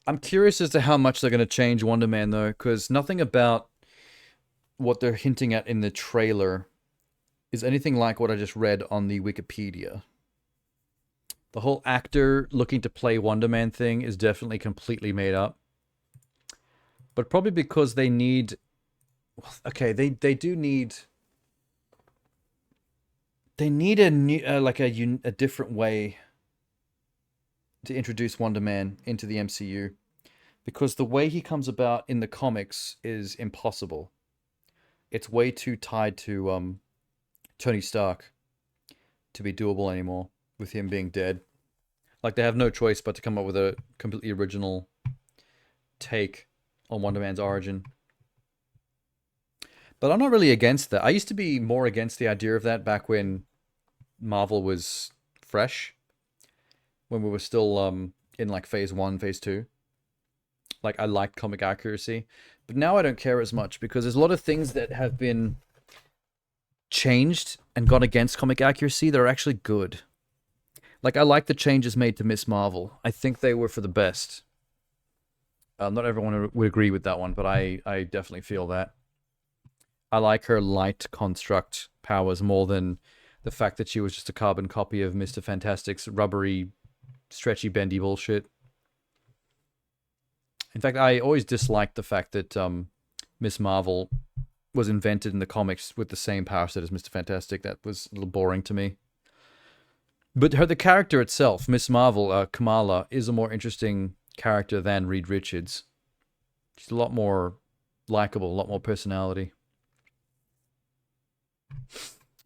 I'm curious as to how much they're going to change Wonder Man, though, because nothing about what they're hinting at in the trailer is anything like what I just read on the Wikipedia. The whole actor looking to play Wonder Man thing is definitely completely made up. But probably because they need... Okay, they do need... They need a new, a different way to introduce Wonder Man into the MCU. Because the way he comes about in the comics is impossible. It's way too tied to Tony Stark to be doable anymore, with him being dead. Like, they have no choice but to come up with a completely original take on Wonder Man's origin. But I'm not really against that. I used to be more against the idea of that back when Marvel was fresh. When we were still in like phase 1, phase 2. Like, I liked comic accuracy. But now I don't care as much because there's a lot of things that have been changed and gone against comic accuracy that are actually good. Like, I like the changes made to Miss Marvel. I think they were for the best. Not everyone would agree with that one, but I definitely feel that. I like her light construct powers more than the fact that she was just a carbon copy of Mr. Fantastic's rubbery, stretchy, bendy bullshit. In fact, I always disliked the fact that Miss Marvel was invented in the comics with the same power set as Mr. Fantastic. That was a little boring to me. But the character itself, Miss Marvel, Kamala, is a more interesting character than Reed Richards. She's a lot more likable, a lot more personality.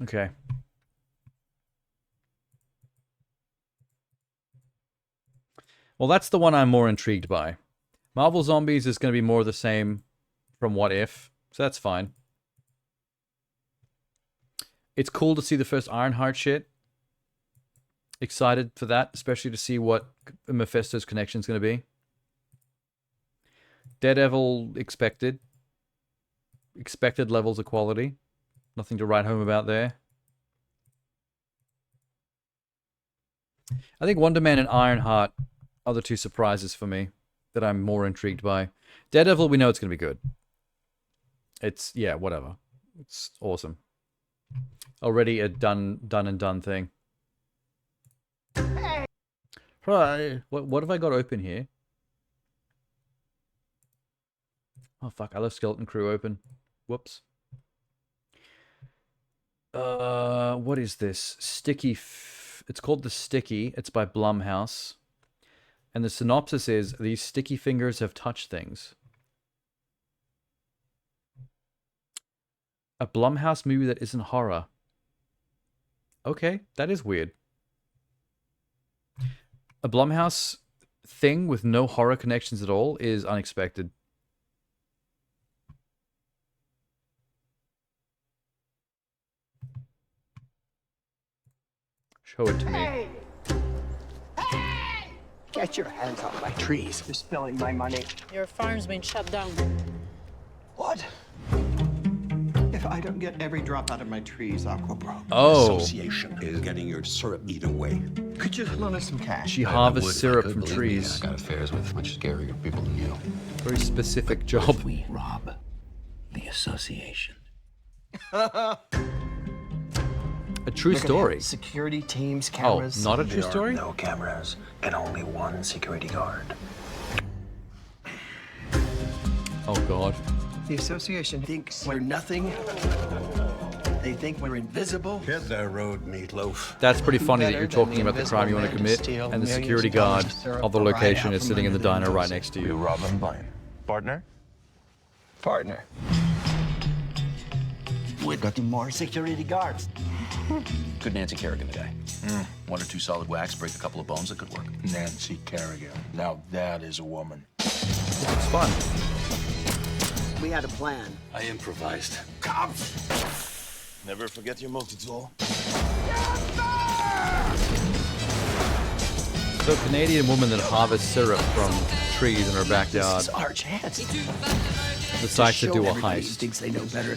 Okay. Well, that's the one I'm more intrigued by. Marvel Zombies is going to be more the same from What If, so that's fine. It's cool to see the first Ironheart shit. Excited for that, especially to see what Mephisto's connection is going to be. Daredevil expected. Expected levels of quality. Nothing to write home about there. I think Wonder Man and Ironheart are the two surprises for me that I'm more intrigued by. Daredevil, we know it's going to be good. It's, yeah, whatever. It's awesome. Already a done thing. Right. What have I got open here? Oh, fuck. I left Skeleton Crew open. Whoops. What is this? It's called The Sticky. It's by Blumhouse. And the synopsis is, these sticky fingers have touched things. A Blumhouse movie that isn't horror. Okay, that is weird. A Blumhouse thing with no horror connections at all is unexpected. Show it to me. Get your hands off my trees. You're spilling my money. Your farm's been shut down. What? If I don't get every drop out of my trees, I'll go broke. Oh. Association is getting your syrup eaten away. Could you loan us some cash? She harvests syrup from trees. I got affairs with much scarier people than you. Very specific job. We rob the association. A true story. Security teams, cameras. Oh, not a true story? No cameras and only one security guard. Oh, God. The association thinks we're nothing. They think we're invisible. Hit the road, meatloaf. That's pretty funny that you're talking about the crime you want to commit, and the security guard of the location is sitting in the diner right next to you. You rob them blind. Partner? Partner. We got more security guards. Good Nancy Kerrigan today. One or two solid whacks, break a couple of bones, that could work. Nancy Kerrigan. Now that is a woman. It's fun. We had a plan. I improvised. Cops! Never forget your multi-tool. So a Canadian woman that harvests syrup from trees in her backyard This is our chance. decides to do a Who heist. thinks they know better.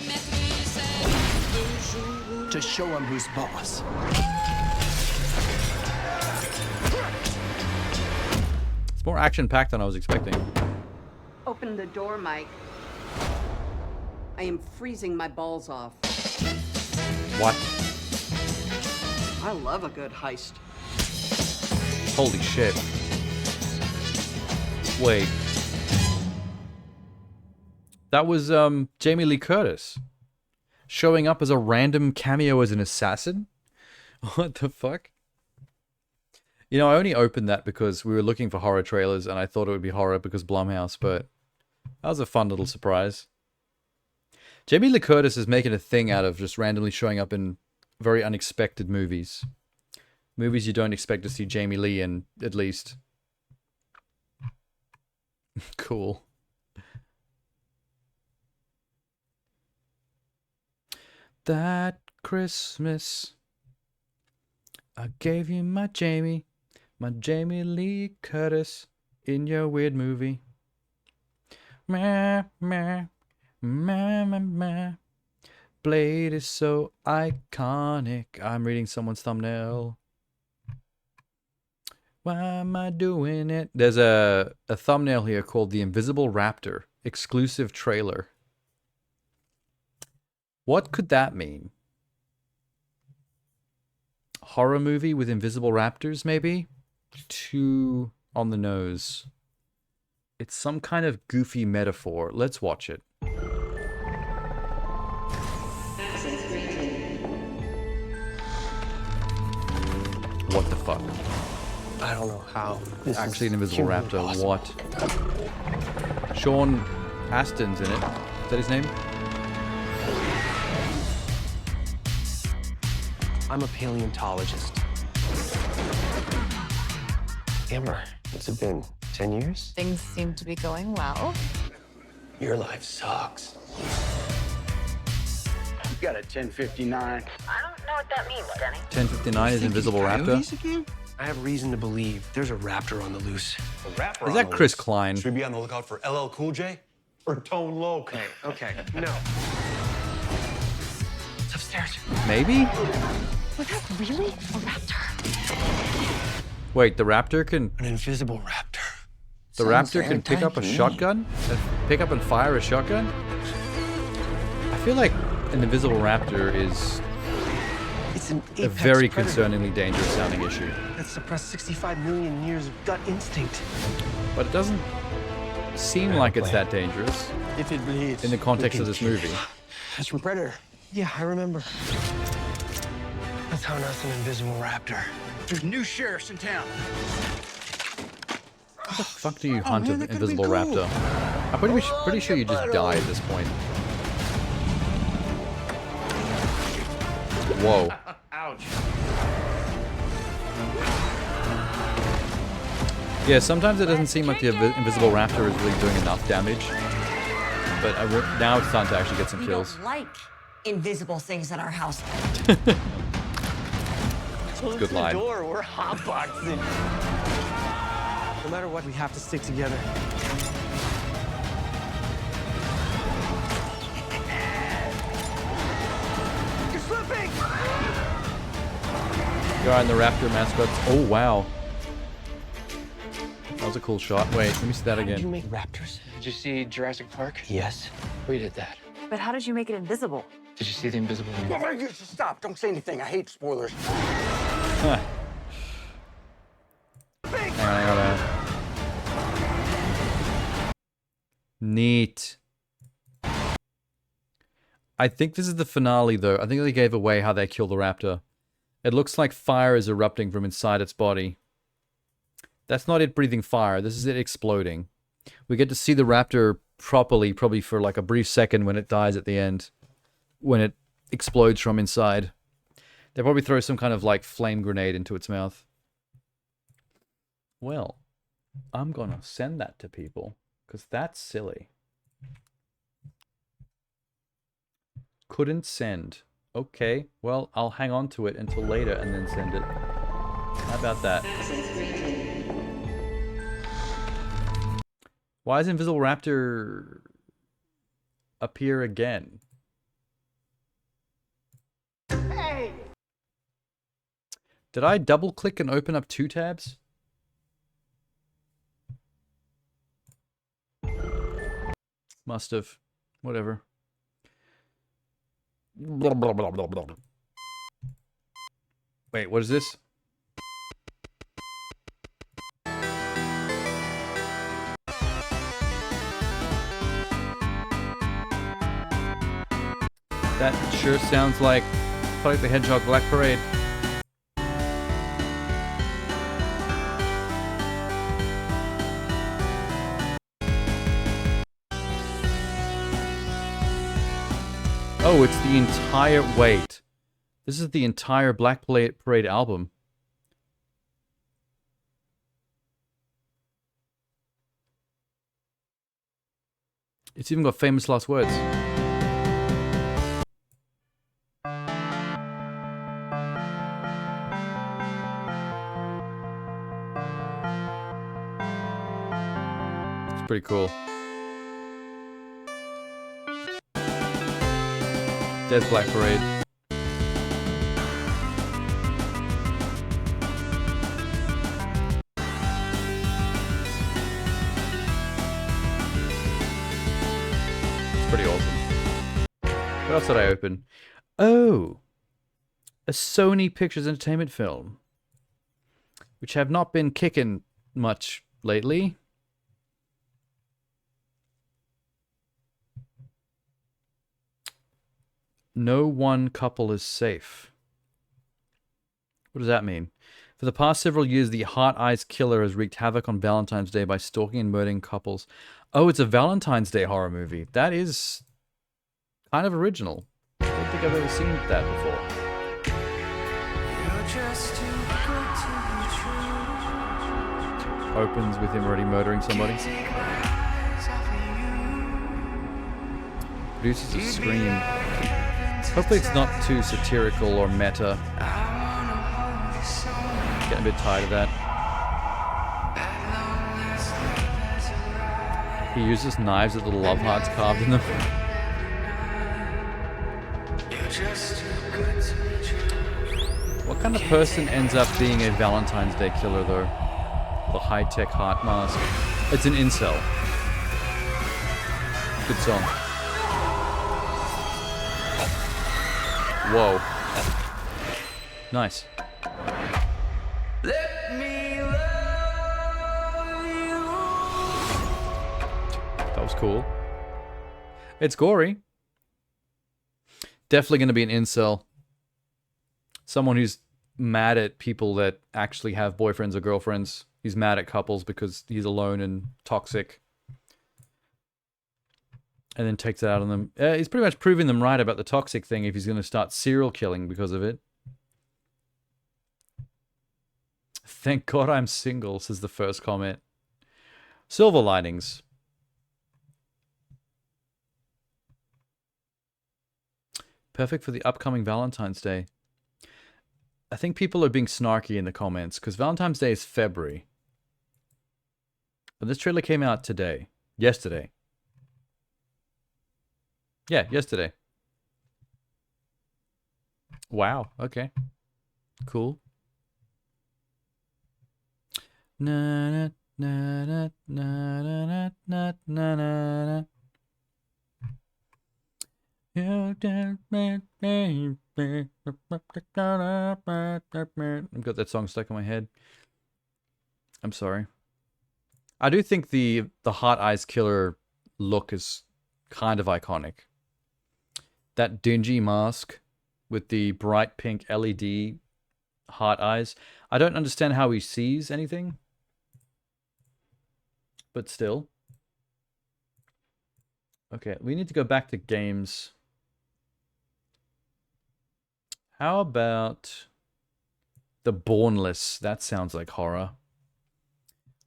To show them who's boss. It's more action-packed than I was expecting. Open the door, Mike. I am freezing my balls off. What? I love a good heist. Holy shit. Wait. That was Jamie Lee Curtis showing up as a random cameo as an assassin? What the fuck? You know, I only opened that because we were looking for horror trailers and I thought it would be horror because Blumhouse, but that was a fun little surprise. Jamie Lee Curtis is making a thing out of just randomly showing up in very unexpected movies. Movies you don't expect to see Jamie Lee in, at least. Cool. That Christmas, I gave you my Jamie Lee Curtis in your weird movie. Meh, meh, meh, meh, meh. Blade is so iconic. I'm reading someone's thumbnail. Why am I doing it? There's a thumbnail here called The Invisible Raptor, exclusive trailer. What could that mean? horror movie with invisible raptors, maybe? Too on the nose. It's some kind of goofy metaphor. Let's watch it. What the fuck? I don't know how. This Actually, is an invisible human raptor. awesome. What? Sean Astin's in it. Is that his name? I'm a paleontologist. Amber, it's been 10 years? Things seem to be going well. Your life sucks. You got a 1059. I don't know what that means, Denny. 1059 is invisible raptor. Again? I have reason to believe there's a raptor on the loose. A rapper Is that Chris Klein? Should we be on the lookout for LL Cool J or Tone Loc? Okay, no. It's upstairs. Maybe? Was that really a raptor? Wait, the raptor can... An invisible raptor. The raptor can pick up a shotgun? Pick up and fire a shotgun? I feel like an invisible raptor is It's an a apex very predator concerningly dangerous sounding issue. that suppressed 65 million years of gut instinct. But it doesn't seem like it's that dangerous If it bleeds. in the context of this movie. That's from Predator. Yeah, I remember. That's how that's an invisible raptor. There's new sheriffs in town. How the fuck do you hunt man, an that could've been invisible cool. raptor? I'm pretty sure you just die at this point. Whoa. Ouch. Yeah, sometimes it doesn't seem like the invisible raptor is really doing enough damage. But now it's time to actually get some kills. We don't like invisible things in our house. Close Good the line. door, we're hotboxing. No matter what, we have to stick together. You're slipping! Guy in the raptor mascots. Oh, wow. That was a cool shot. Wait, let me see that How did you again. make raptors? Did you see Jurassic Park? Yes. We did that. But how did you make it invisible? Did you see the Invisible Man? Well, you just stop. Don't say anything. I hate spoilers. Huh. Hang on. Neat. I think this is the finale, though. I think they gave away how they kill the raptor. It looks like fire is erupting from inside its body. That's not it breathing fire. This is it exploding. We get to see the raptor properly, probably for like a brief second when it dies at the end. When it explodes from inside. They probably throw some kind of like flame grenade into its mouth. Well, I'm gonna send that to people, because that's silly. Couldn't send. Okay, well, I'll hang on to it until later and then send it. How about that? Why is Invisible Raptor appear again? Hey! Did I double click and open up 2 tabs? Must have. Whatever. Blah, blah, blah, blah, blah. Wait, what is this? That sure sounds like Sonic the Hedgehog Black Parade. Oh, it's the entire... Wait. This is the entire Black Parade album. It's even got famous last words. It's pretty cool. Death Black Parade. It's pretty awesome. What else did I open? Oh! A Sony Pictures Entertainment film, which have not been kicking much lately. No one couple is safe. What does that mean? For the past several years, the Heart Eyes Killer has wreaked havoc on Valentine's Day by stalking and murdering couples. Oh, it's a Valentine's Day horror movie. That is kind of original. I don't think I've ever seen that before. Opens with him already murdering somebody. Produces a scream. Hopefully it's not too satirical or meta. Getting a bit tired of that. He uses knives with little love hearts carved in them. What kind of person ends up being a Valentine's Day killer, though? The high-tech heart mask. It's an incel. Good song. Whoa. Nice. That was cool. It's gory. Definitely going to be an incel. Someone who's mad at people that actually have boyfriends or girlfriends. He's mad at couples because he's alone and toxic. And then takes it out on them. He's pretty much proving them right about the toxic thing if he's going to start serial killing because of it. Thank God I'm single, says the first comment. Silver linings. Perfect for the upcoming Valentine's Day. I think people are being snarky in the comments because Valentine's Day is February. But this trailer came out today. Yesterday. Yeah, yesterday. Wow, okay. Cool. Na na na na na na na na na. I've got that song stuck in my head. I'm sorry. I do think the Heart Eyes Killer look is kind of iconic. That dingy mask with the bright pink LED heart eyes. I don't understand how he sees anything. But still. Okay, we need to go back to games. How about The Bournless? That sounds like horror.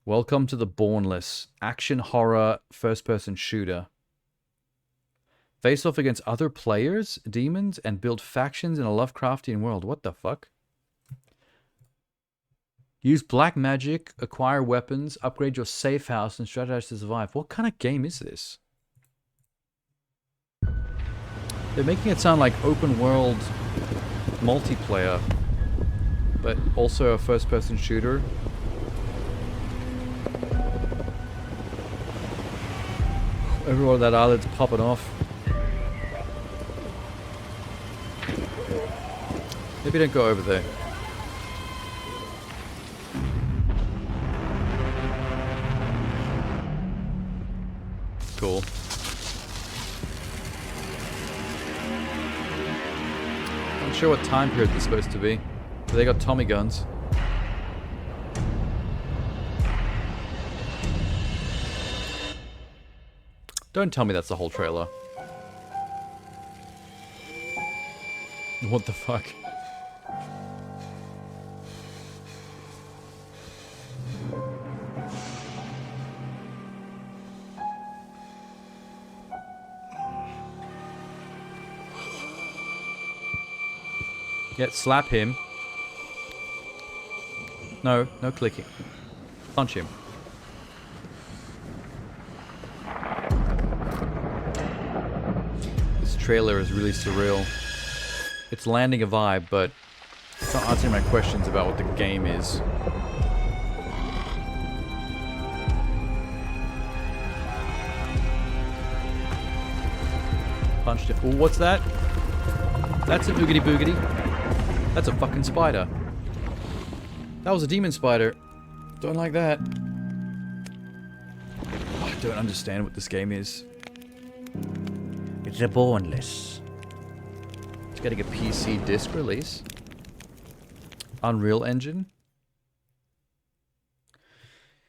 Welcome to The Bournless. Action horror first-person shooter. Face off against other players, demons, and build factions in a Lovecraftian world. What the fuck? Use black magic, acquire weapons, upgrade your safe house, and strategize to survive. What kind of game is this? They're making it sound like open world multiplayer, but also a first-person shooter. Everywhere that eyelid's popping off. Maybe don't go over there. Cool. Not sure what time period they're supposed to be. But they got Tommy guns. Don't tell me that's the whole trailer. What the fuck? Yeah, slap him. No, no clicking. Punch him. This trailer is really surreal. It's landing a vibe, but it's not answering my questions about what the game is. Punched it. Oh, what's that? That's an oogity boogity. That's a fucking spider. That was a demon spider. Don't like that. I don't understand what this game is. It's a boneless. It's getting a PC disc release. Unreal Engine.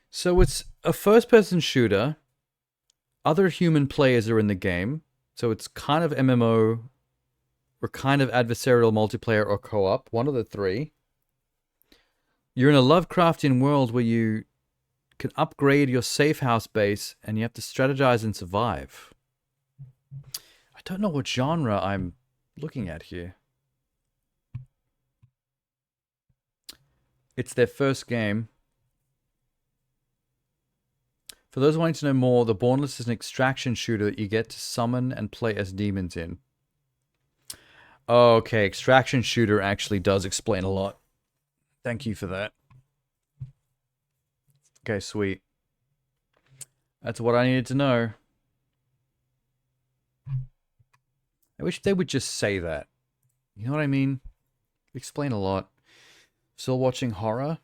So it's a first-person shooter. Other human players are in the game. So it's kind of MMO or kind of adversarial multiplayer or co-op. One of the three. You're in a Lovecraftian world where you can upgrade your safe house base and you have to strategize and survive. I don't know what genre I'm looking at here. It's their first game. For those wanting to know more, The Bornless is an extraction shooter that you get to summon and play as demons in. Okay, extraction shooter actually does explain a lot. Thank you for that. Okay, sweet. That's what I needed to know. I wish they would just say that. You know what I mean? Explain a lot. Still watching horror?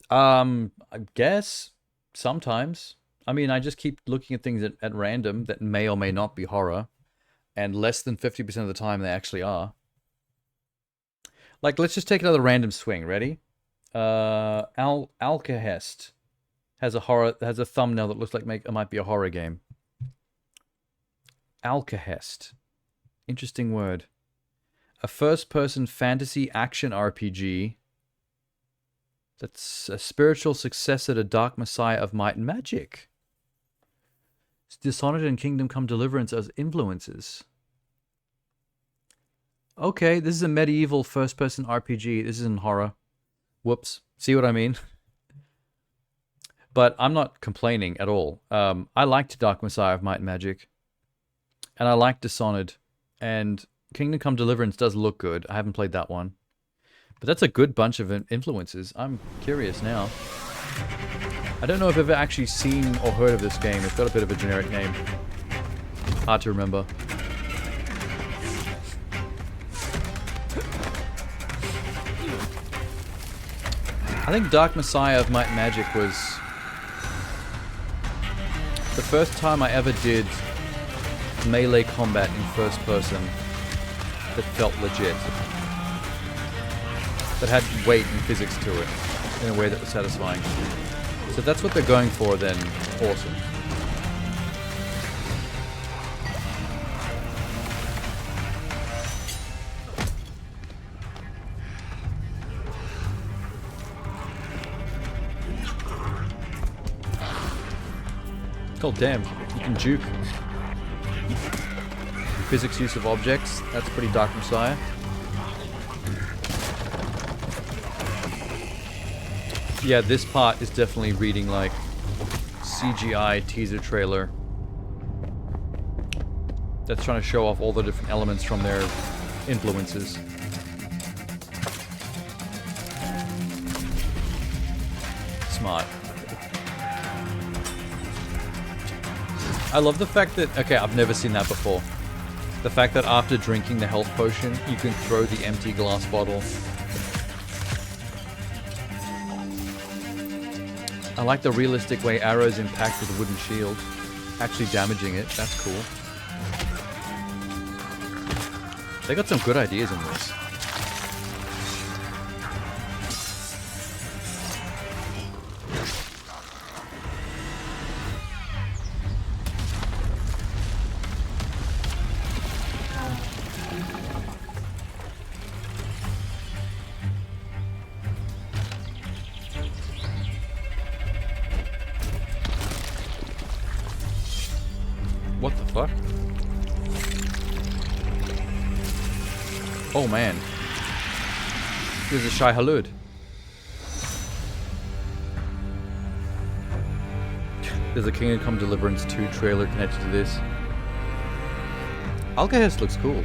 I guess. Sometimes. I mean, I just keep looking at things at random that may or may not be horror. And less than 50% of the time they actually are. Like, let's just take another random swing. Ready? Alcahest has a thumbnail that looks like it might be a horror game. Alcahest. Interesting word. A first-person fantasy action RPG that's a spiritual successor to Dark Messiah of Might and Magic. Dishonored and Kingdom Come Deliverance as influences. Okay, this is a medieval first-person RPG. This isn't horror. Whoops. See what I mean? But I'm not complaining at all. I liked Dark Messiah of Might and Magic. And I liked Dishonored. And Kingdom Come Deliverance does look good. I haven't played that one. But that's a good bunch of influences. I'm curious now. I don't know if I've ever actually seen or heard of this game. It's got a bit of a generic name. Hard to remember. I think Dark Messiah of Might and Magic was the first time I ever did melee combat in first person that felt legit. That had weight and physics to it in a way that was satisfying. So if that's what they're going for, then awesome. Oh damn, you can juke. Physics use of objects, that's pretty Dark Messiah. Yeah, this part is definitely reading like CGI teaser trailer. That's trying to show off all the different elements from their influences. Smart. I love the fact that, okay, I've never seen that before. The fact that after drinking the health potion, you can throw the empty glass bottle. I like the realistic way arrows impact with a wooden shield. Actually damaging it, that's cool. They got some good ideas in this. What the fuck? Oh man. There's a Shai Halud. There's a Kingdom Come Deliverance 2 trailer connected to this. Alcahest looks cool.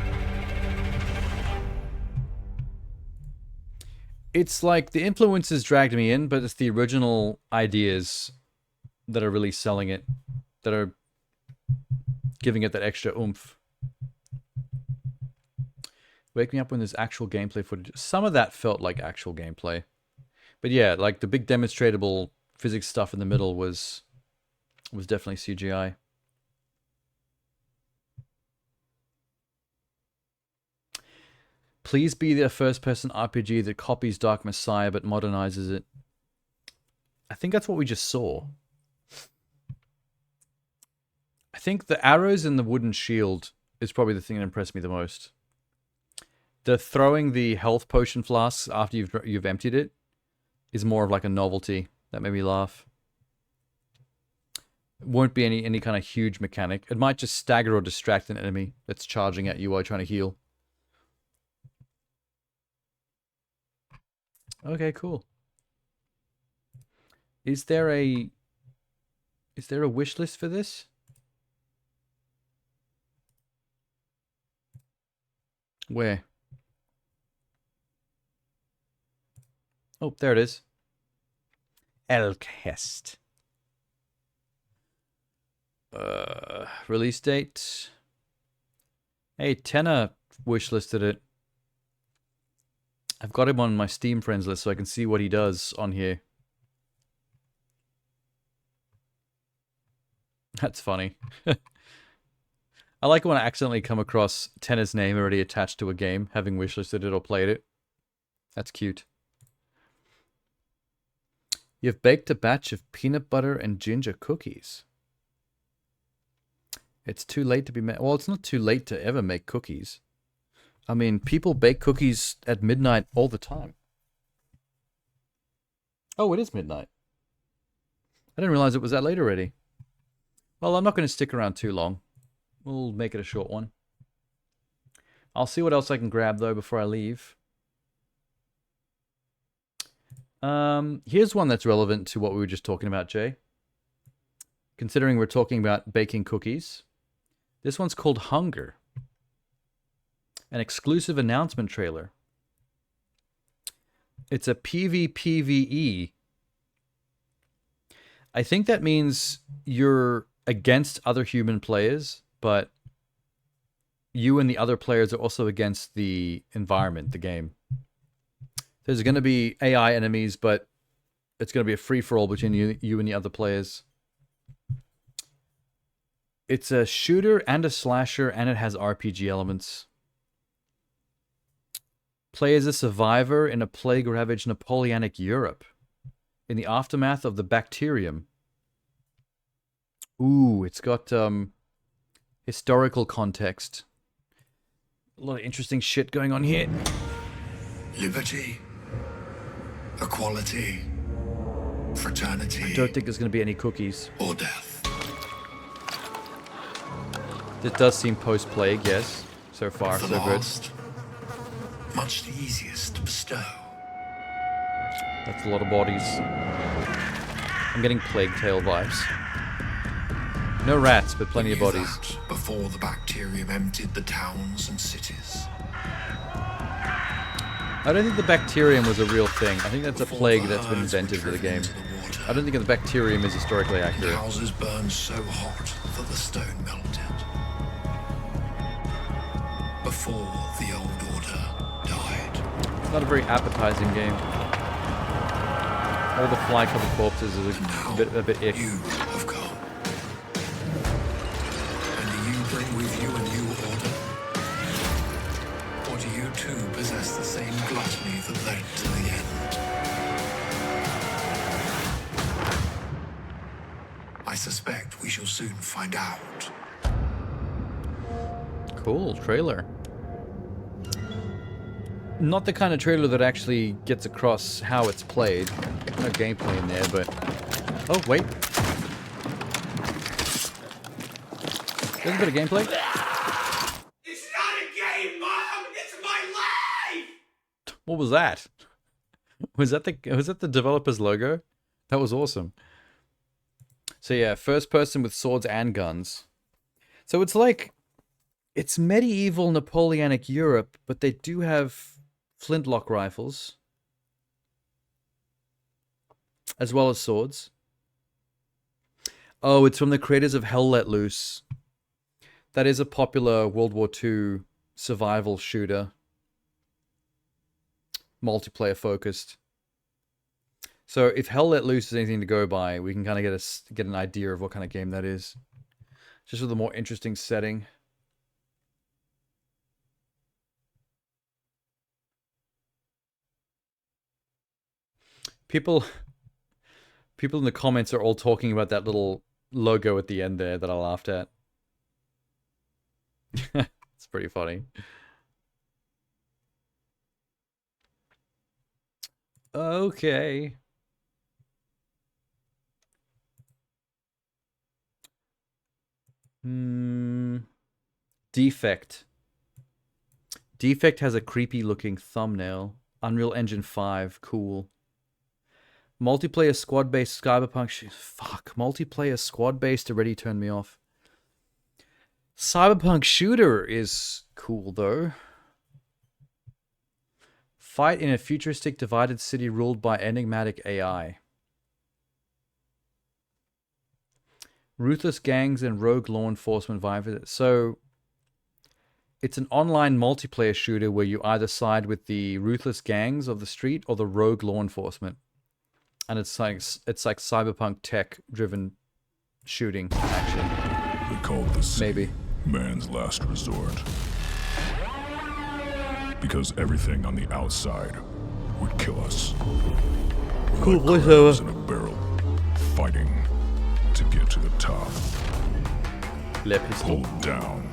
It's like the influences dragged me in, but it's the original ideas that are really selling it, that are giving it that extra oomph. Wake me up when there's actual gameplay footage. Some of that felt like actual gameplay. But yeah, like the big demonstratable physics stuff in the middle was definitely CGI. Please be the first-person RPG that copies Dark Messiah but modernizes it. I think that's what we just saw. I think the arrows and the wooden shield is probably the thing that impressed me the most. The throwing the health potion flasks after you've emptied it is more of like a novelty. That made me laugh. It won't be any kind of huge mechanic. It might just stagger or distract an enemy that's charging at you while you're trying to heal. Okay, cool. Is there a wish list for this? Where? Oh, there it is. Elkhest. Release date. Hey, Tenor wishlisted it. I've got him on my Steam friends list so I can see what he does on here. That's funny. I like when I accidentally come across Tenor's name already attached to a game, having wishlisted it or played it. That's cute. You've baked a batch of peanut butter and ginger cookies. It's too late to be made. Well, it's not too late to ever make cookies. I mean, people bake cookies at midnight all the time. Oh, it is midnight. I didn't realize it was that late already. Well, I'm not going to stick around too long. We'll make it a short one. I'll see what else I can grab, though, before I leave. Here's one that's relevant to what we were just talking about, Jay. Considering we're talking about baking cookies. This one's called Hunger. An exclusive announcement trailer. It's a PvPvE. I think that means you're against other human players, but you and the other players are also against the environment, the game. There's going to be AI enemies, but it's going to be a free-for-all between you and the other players. It's a shooter and a slasher, and it has RPG elements. Play as a survivor in a plague-ravaged Napoleonic Europe in the aftermath of the bacterium. Ooh, it's got historical context. A lot of interesting shit going on here. Liberty, equality, fraternity. I don't think there's going to be any cookies. Or death. This does seem post-plague, yes. So far, so good. Much the easiest to bestow. That's a lot of bodies. I'm getting Plague Tale vibes. No rats, but plenty of bodies. Before the bacterium emptied the towns and cities. I don't think the bacterium was a real thing. I think that's a plague that's been invented for the game. I don't think the bacterium is historically accurate. Houses burned so hot that the stone melted. Before the old order died. It's not a very appetizing game. All the fly-covered corpses is a bit ick. You have come. And do you bring with you a new order? Or do you too possess the same gluttony that led to the end? I suspect we shall soon find out. Cool trailer. Not the kind of trailer that actually gets across how it's played. No gameplay in there, but... Oh, wait. There's a bit of gameplay. It's not a game, Mom! It's my life! What was that? Was that the developer's logo? That was awesome. So yeah, first person with swords and guns. So it's like... It's medieval Napoleonic Europe, but they do have flintlock rifles. As well as swords. Oh, it's from the creators of Hell Let Loose. That is a popular World War II survival shooter. multiplayer focused. So if Hell Let Loose is anything to go by, we can kind of get an idea of what kind of game that is. Just with a more interesting setting. People in the comments are all talking about that little logo at the end there that I laughed at. It's pretty funny. Okay. Defect. Defect has a creepy looking thumbnail. Unreal Engine 5, cool. Multiplayer squad-based cyberpunk. Fuck. Multiplayer squad-based already turned me off. Cyberpunk shooter is cool though. Fight in a futuristic divided city ruled by enigmatic AI. Ruthless gangs and rogue law enforcement vie for it. So it's an online multiplayer shooter where you either side with the ruthless gangs of the street or the rogue law enforcement. And it's like cyberpunk tech driven shooting action. They called the city maybe man's last resort. Because everything on the outside would kill us. Cool like voiceover. crabs in a barrel, fighting to get to the top. Pulled down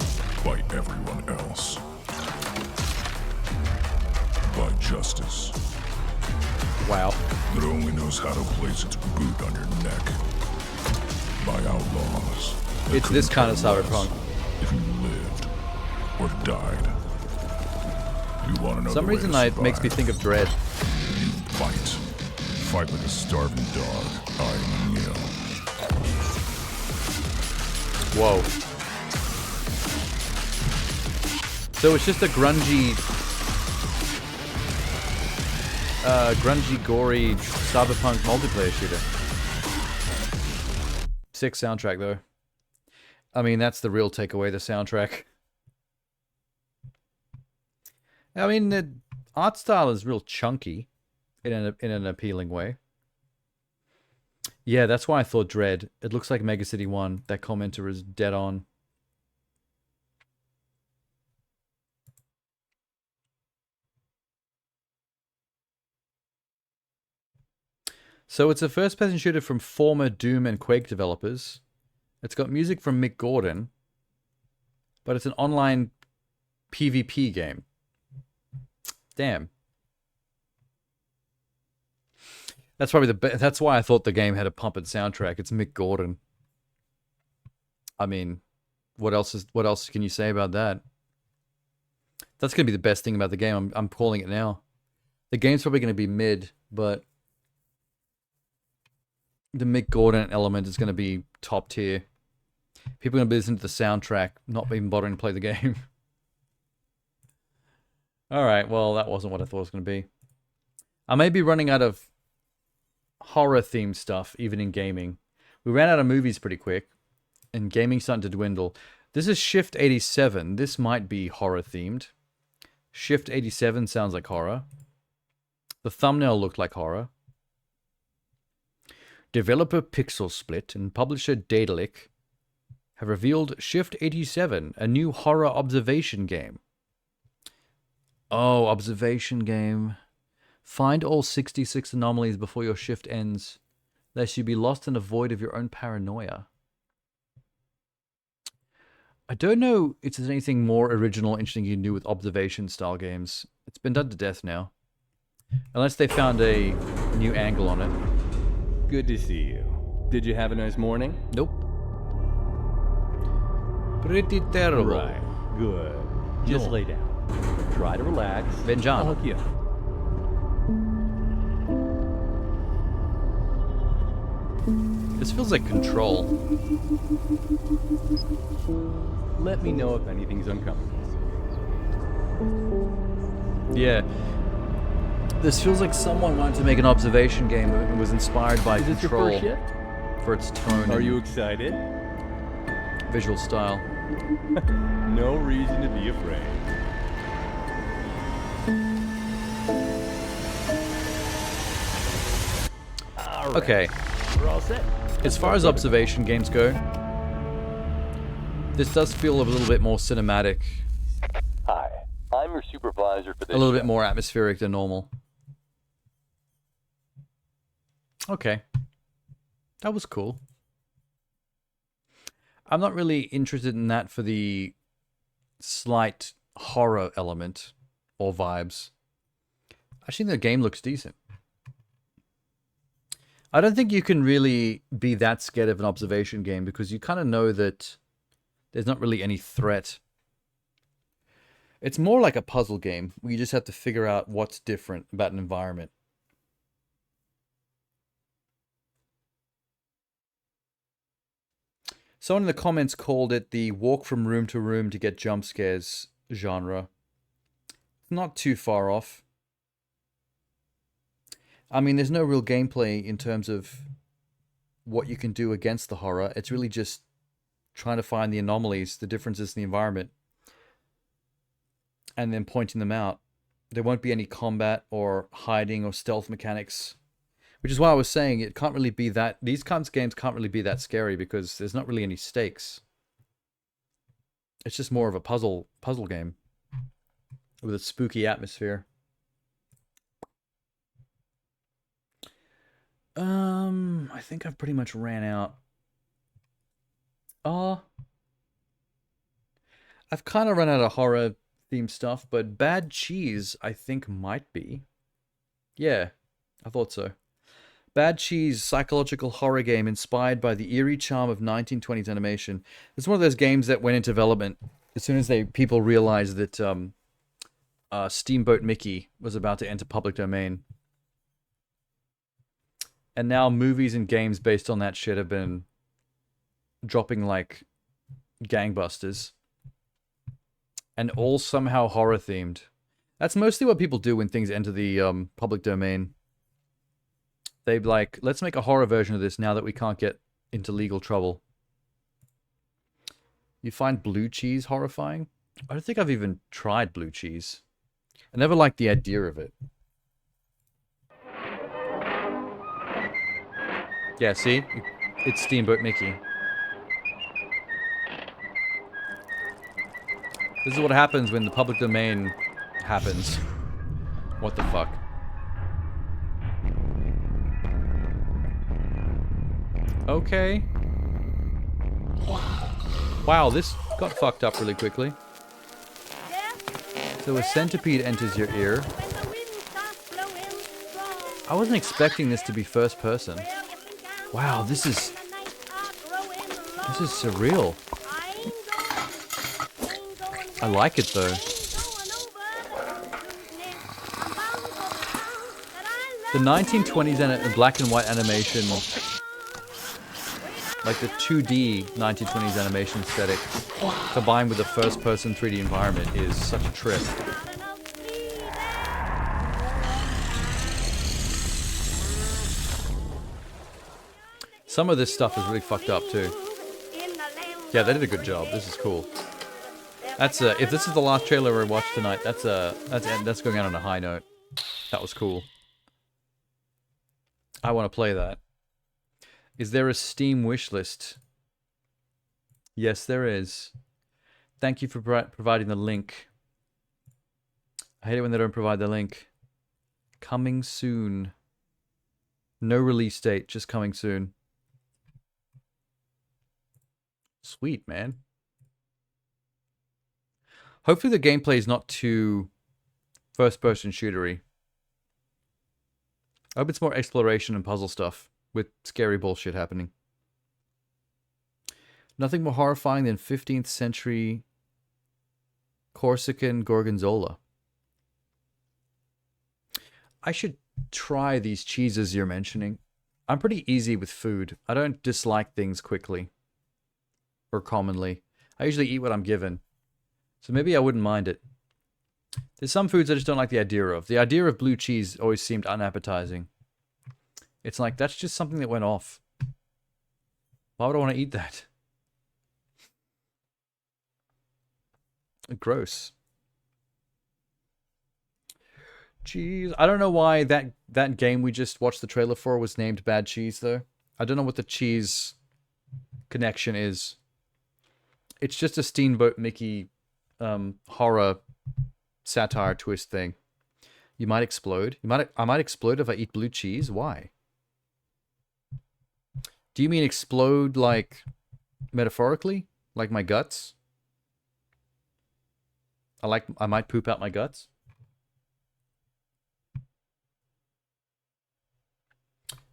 by everyone else. By justice. Wow. That only knows how to place its boot on your neck. By outlaws. It's this kind of cyberpunk. If you lived or died. You want to know For some the way reason to it makes me survive. think of Dread. You fight. Fight like a starving dog. I kneel. Whoa. So it's just a grungy, gory cyberpunk multiplayer shooter. Sick soundtrack though. I mean, that's the real takeaway, the soundtrack. I mean, the art style is real chunky in an appealing way. Yeah, that's why I thought Dread. It looks like Mega City 1. That commenter is dead on. So it's a first-person shooter from former Doom and Quake developers. It's got music from Mick Gordon, but it's an online PvP game. Damn. That's probably that's why I thought the game had a pumping soundtrack. It's Mick Gordon. I mean, what else can you say about that? That's going to be the best thing about the game. I'm calling it now. The game's probably going to be mid, but the Mick Gordon element is going to be top tier. People are going to be listening to the soundtrack, not even bothering to play the game. Alright, well, that wasn't what I thought it was going to be. I may be running out of horror-themed stuff, even in gaming. We ran out of movies pretty quick, and gaming's starting to dwindle. This is Shift 87. This might be horror-themed. Shift 87 sounds like horror. The thumbnail looked like horror. Developer Pixel Split and publisher Daedalic have revealed Shift 87, a new horror observation game. Oh, observation game. Find all 66 anomalies before your shift ends, lest you be lost in a void of your own paranoia. I don't know if there's anything more original or interesting you can do with observation-style games. It's been done to death now. Unless they found a new angle on it. Good to see you. Did you have a nice morning? Nope. Pretty terrible. Right. Good. Just No. lay down. Try to relax. Benjan. I'll hook you up. This feels like Control. Let me know if anything's uncomfortable. Yeah. This feels like someone wanted to make an observation game and was inspired by Is this your Control first shift? for its tone Are and you excited? visual style. No reason to be afraid. Okay. We're all set. As far as observation games go, this does feel a little bit more cinematic. Hi, I'm your supervisor for this. A little bit more atmospheric than normal. Okay. That was cool. I'm not really interested in that for the slight horror element or vibes. I think the game looks decent. I don't think you can really be that scared of an observation game because you kind of know that there's not really any threat. It's more like a puzzle game where you just have to figure out what's different about an environment. Someone in the comments called it the walk from room to room to get jump scares genre. Not too far off. I mean, there's no real gameplay in terms of what you can do against the horror. It's really just trying to find the anomalies, the differences in the environment, and then pointing them out. There won't be any combat or hiding or stealth mechanics. Which is why I was saying it can't really be that... These kinds of games can't really be that scary because there's not really any stakes. It's just more of a puzzle game with a spooky atmosphere. I think I've pretty much ran out. I've kind of run out of horror themed stuff, but Bad Cheese I think might be. Yeah, I thought so. Bad Cheese, psychological horror game inspired by the eerie charm of 1920s animation. It's one of those games that went into development as soon as people realized that Steamboat Mickey was about to enter public domain. And now movies and games based on that shit have been dropping like gangbusters. And all somehow horror themed. That's mostly what people do when things enter the public domain. They'd like, let's make a horror version of this now that we can't get into legal trouble. You find blue cheese horrifying? I don't think I've even tried blue cheese. I never liked the idea of it. Yeah, see? It's Steamboat Mickey. This is what happens when the public domain happens. What the fuck? Okay. Wow, this got fucked up really quickly. So a centipede enters your ear. I wasn't expecting this to be first person. Wow, this is surreal. I like it though. The 1920s and black and white animation, like the 2D 1920s animation aesthetic, combined with the first-person 3D environment, is such a trip. Some of this stuff is really fucked up too. Yeah, they did a good job. This is cool. That's if this is the last trailer we watched tonight, that's going out on a high note. That was cool. I want to play that. Is there a Steam wishlist? Yes, there is. Thank you for providing the link. I hate it when they don't provide the link. Coming soon. No release date, just coming soon. Sweet, man. Hopefully the gameplay is not too first-person shootery. I hope it's more exploration and puzzle stuff with scary bullshit happening. Nothing more horrifying than 15th century Corsican gorgonzola. I should try these cheeses you're mentioning. I'm pretty easy with food. I don't dislike things quickly. Or commonly. I usually eat what I'm given. So maybe I wouldn't mind it. There's some foods I just don't like the idea of. The idea of blue cheese always seemed unappetizing. It's like, that's just something that went off. Why would I want to eat that? Gross. Cheese. I don't know why that game we just watched the trailer for was named Bad Cheese, though. I don't know what the cheese connection is. It's just a Steamboat Mickey horror satire twist thing. You might explode. I might explode if I eat blue cheese? Why? Do you mean explode like metaphorically? Like my guts? I might poop out my guts?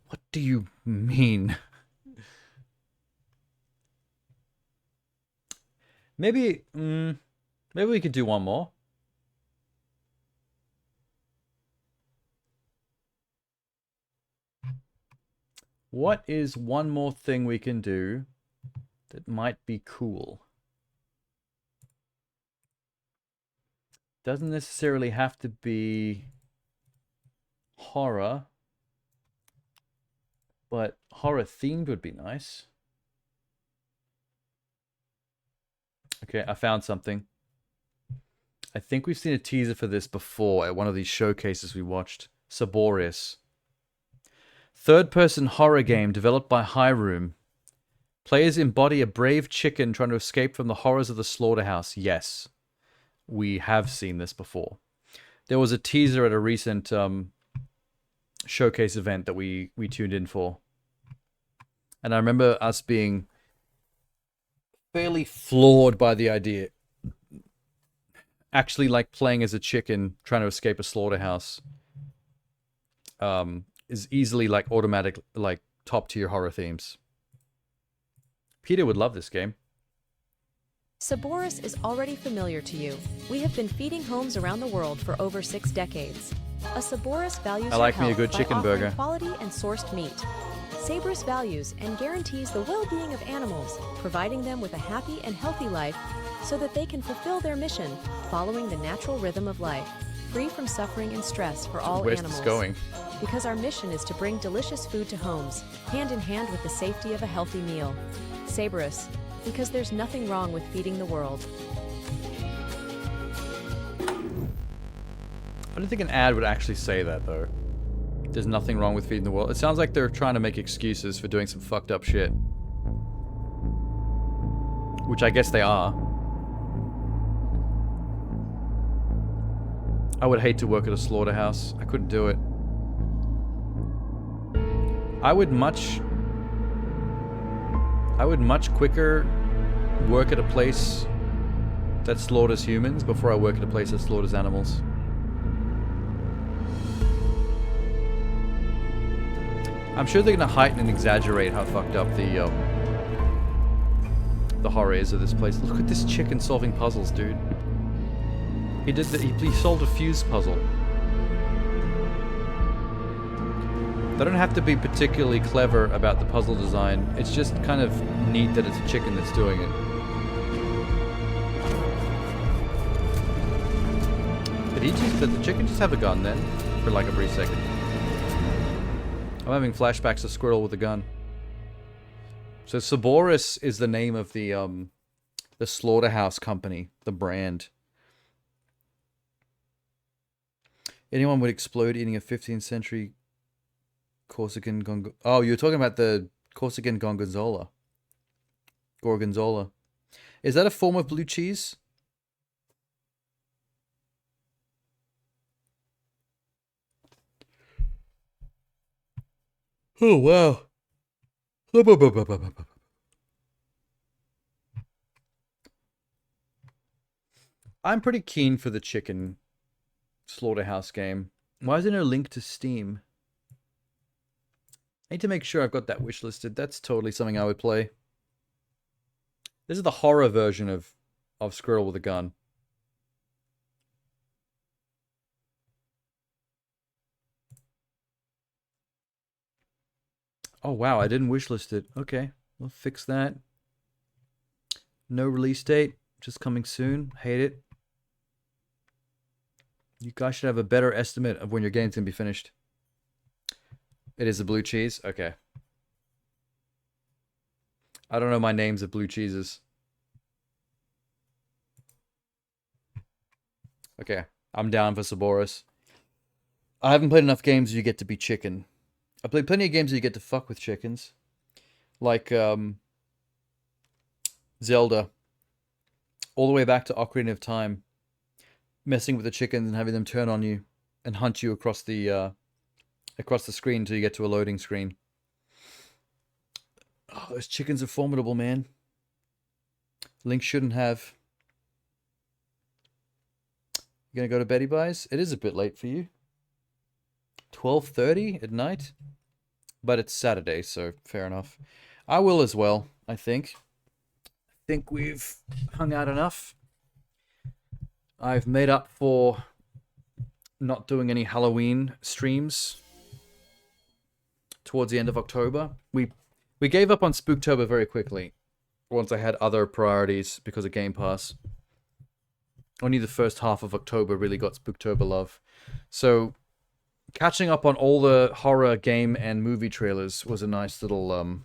What do you mean? Maybe we could do one more. What is one more thing we can do that might be cool? Doesn't necessarily have to be horror, but horror themed would be nice. Okay, I found something. I think we've seen a teaser for this before at one of these showcases we watched. Saborius. Third-person horror game developed by High Room. Players embody a brave chicken trying to escape from the horrors of the slaughterhouse. Yes, we have seen this before. There was a teaser at a recent showcase event that we tuned in for. And I remember us being fairly floored by the idea. Actually, like playing as a chicken trying to escape a slaughterhouse is easily like automatic, like top tier horror themes. Peter would love this game. Saborius is already familiar to you. We have been feeding homes around the world for over 6 decades. A Saborius values I like your me a health good by chicken offering burger. quality and sourced meat. Saborius values and guarantees the well-being of animals, providing them with a happy and healthy life so that they can fulfill their mission, following the natural rhythm of life, free from suffering and stress for all Where's animals. this going? Because our mission is to bring delicious food to homes, hand in hand with the safety of a healthy meal. Saborius, because there's nothing wrong with feeding the world. I don't think an ad would actually say that, though. There's nothing wrong with feeding the world. It sounds like they're trying to make excuses for doing some fucked up shit. Which I guess they are. I would hate to work at a slaughterhouse. I couldn't do it. I would much quicker work at a place that slaughters humans before I work at a place that slaughters animals. I'm sure they're gonna heighten and exaggerate how fucked up the horror is of this place. Look at this chicken solving puzzles, dude. He solved a fuse puzzle. They don't have to be particularly clever about the puzzle design. It's just kind of neat that it's a chicken that's doing it. Did the chicken just have a gun then? For like a brief second. I'm having flashbacks to Squirrel with a gun. So Saborius is the name of the slaughterhouse company, the brand. Anyone would explode eating a 15th century Corsican Gorgonzola. Oh, you're talking about the Corsican Gorgonzola. Gorgonzola. Is that a form of blue cheese? Oh, wow. I'm pretty keen for the chicken slaughterhouse game. Why is there no link to Steam? I need to make sure I've got that wishlisted. That's totally something I would play. This is the horror version of Squirrel with a Gun. Oh wow, I didn't wishlist it. Okay, we'll fix that. No release date, just coming soon. Hate it. You guys should have a better estimate of when your game's gonna be finished. It is a blue cheese? Okay. I don't know my names of blue cheeses. Okay, I'm down for Saborius. I haven't played enough games where you get to be chicken. I played plenty of games where you get to fuck with chickens. Like, Zelda. All the way back to Ocarina of Time. Messing with the chickens and having them turn on you and hunt you across the screen until you get to a loading screen. Oh, those chickens are formidable, man. Link shouldn't have. You gonna go to Betty Buys? It is a bit late for you. 12:30 at night? But it's Saturday, so fair enough. I will as well, I think. I think we've hung out enough. I've made up for not doing any Halloween streams towards the end of October. We gave up on Spooktober very quickly once I had other priorities because of Game Pass. Only the first half of October really got Spooktober love. So catching up on all the horror game and movie trailers was a nice little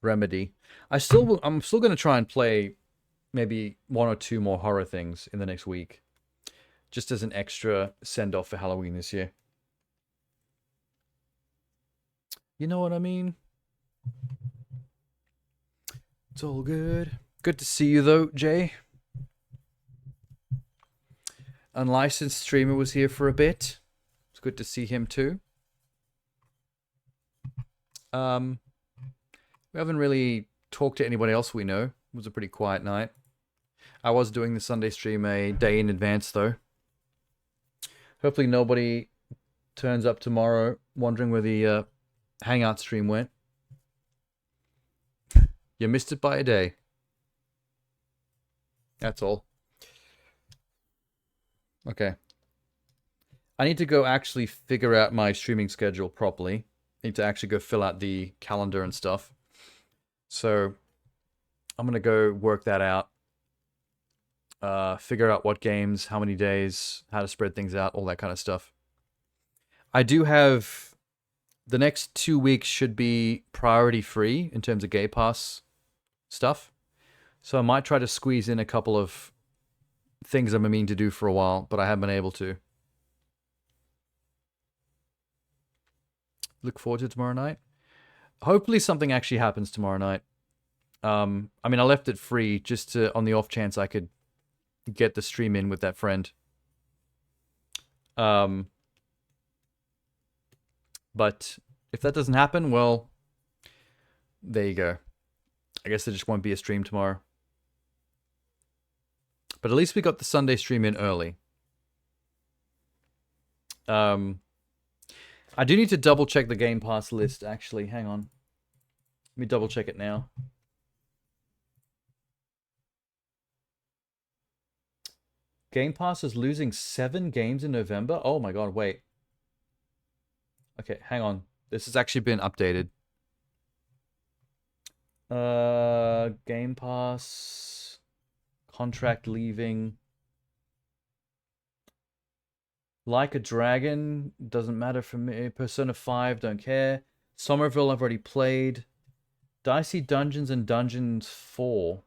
remedy. I'm still going to try and play maybe 1 or 2 more horror things in the next week, just as an extra send-off for Halloween this year. You know what I mean? It's all good. Good to see you though, Jay. Unlicensed streamer was here for a bit. It's good to see him too. We haven't really talked to anybody else we know. It was a pretty quiet night. I was doing the Sunday stream a day in advance though. Hopefully nobody turns up tomorrow wondering where the Hangout stream went. You missed it by a day. That's all. Okay. I need to go actually figure out my streaming schedule properly. I need to actually go fill out the calendar and stuff. So I'm going to go work that out. Figure out what games, how many days, how to spread things out, all that kind of stuff. I do have... The next 2 weeks should be priority free in terms of Game Pass stuff. So I might try to squeeze in a couple of things I'm meaning to do for a while, but I haven't been able to. Look forward to tomorrow night. Hopefully something actually happens tomorrow night. I mean, I left it free just to, on the off chance I could get the stream in with that friend. But if that doesn't happen, well, there you go. I guess there just won't be a stream tomorrow. But at least we got the Sunday stream in early. I do need to double check the Game Pass list, actually. Hang on. Let me double check it now. Game Pass is losing 7 games in November? Oh my god, wait. Okay, hang on. This has actually been updated. Game Pass. Contract leaving. Like a Dragon. Doesn't matter for me. Persona 5, don't care. Somerville, I've already played. Dicey Dungeons and Dungeons 4.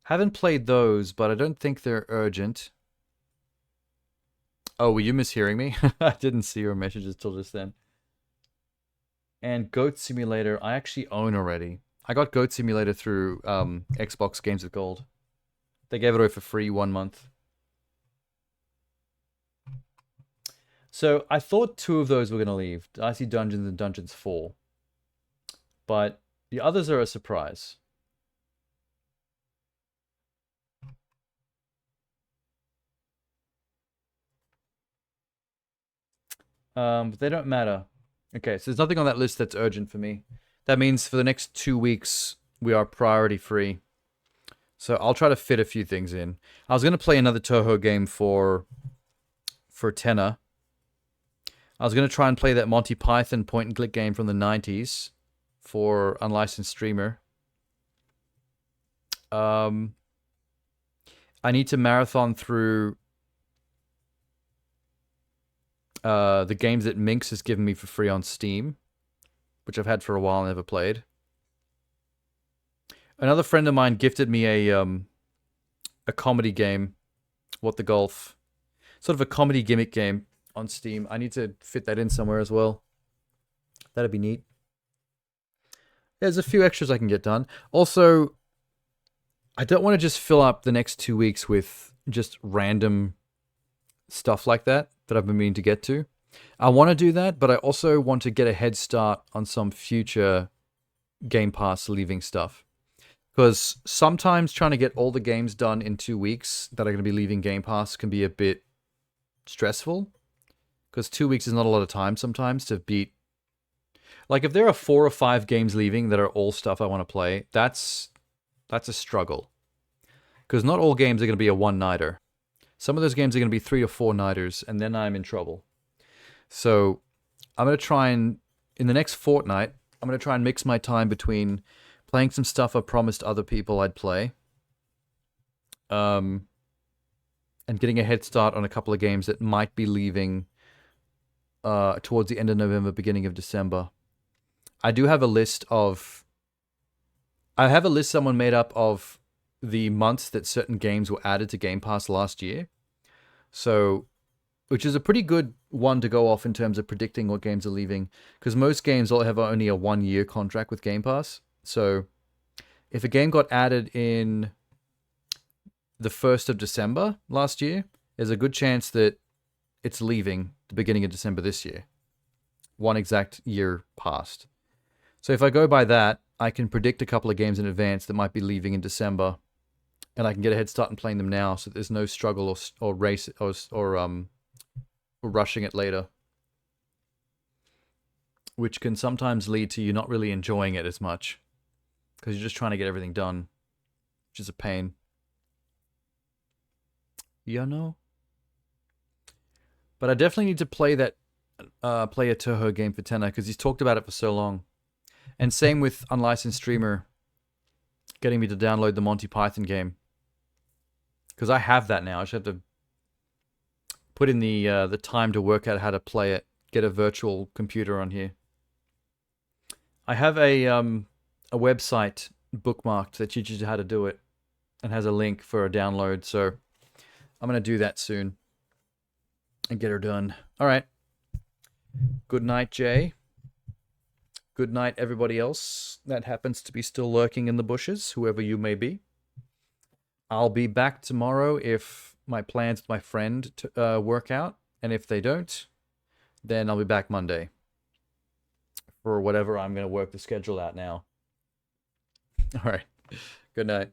Haven't played those, but I don't think they're urgent. Oh, were you mishearing me? I didn't see your messages till just then. And Goat Simulator, I actually own already. I got Goat Simulator through Xbox Games with Gold. They gave it away for free 1 month. So I thought 2 of those were going to leave. Dicey Dungeons and Dungeons 4. But the others are a surprise. But they don't matter. Okay, so there's nothing on that list that's urgent for me. That means for the next 2 weeks, we are priority free. So I'll try to fit a few things in. I was going to play another Toho game for tenner. I was going to try and play that Monty Python point-and-click game from the 90s for unlicensed streamer. I need to marathon through the games that Minx has given me for free on Steam, which I've had for a while and never played. Another friend of mine gifted me a comedy game, What the Golf. Sort of a comedy gimmick game on Steam. I need to fit that in somewhere as well. That'd be neat. There's a few extras I can get done. Also, I don't want to just fill up the next 2 weeks with just random stuff like that I've been meaning to get to. I want to do that, but I also want to get a head start on some future Game Pass leaving stuff. Because sometimes trying to get all the games done in 2 weeks that are going to be leaving Game Pass can be a bit stressful. Because 2 weeks is not a lot of time sometimes to beat. Like, if there are 4 or 5 games leaving that are all stuff I want to play, that's a struggle. Because not all games are going to be a one-nighter. Some of those games are going to be 3 or 4 nighters, and then I'm in trouble. So I'm going to try and, in the next fortnight, I'm going to try and mix my time between playing some stuff I promised other people I'd play, and getting a head start on a couple of games that might be leaving towards the end of November, beginning of December. I do have a list someone made up of the months that certain games were added to Game Pass last year. So, which is a pretty good one to go off in terms of predicting what games are leaving, because most games will have only a 1-year contract with Game Pass. So, if a game got added in the 1st of December last year, there's a good chance that it's leaving the beginning of December this year. 1 exact year past. So if I go by that, I can predict a couple of games in advance that might be leaving in December, and I can get a head start in playing them now, so there's no struggle or race or rushing it later, which can sometimes lead to you not really enjoying it as much because you're just trying to get everything done, which is a pain. You know. But I definitely need to play that play a Toho game for tenner because he's talked about it for so long. And same with Unlicensed Streamer getting me to download the Monty Python game. Because I have that now. I just have to put in the time to work out how to play it. Get a virtual computer on here. I have a website bookmarked that teaches you how to do it. And has a link for a download. So I'm going to do that soon. And get her done. Alright. Good night, Jay. Good night, everybody else that happens to be still lurking in the bushes, whoever you may be. I'll be back tomorrow if my plans with my friend work out. And if they don't, then I'll be back Monday. For whatever I'm going to work the schedule out now. Alright. Good night.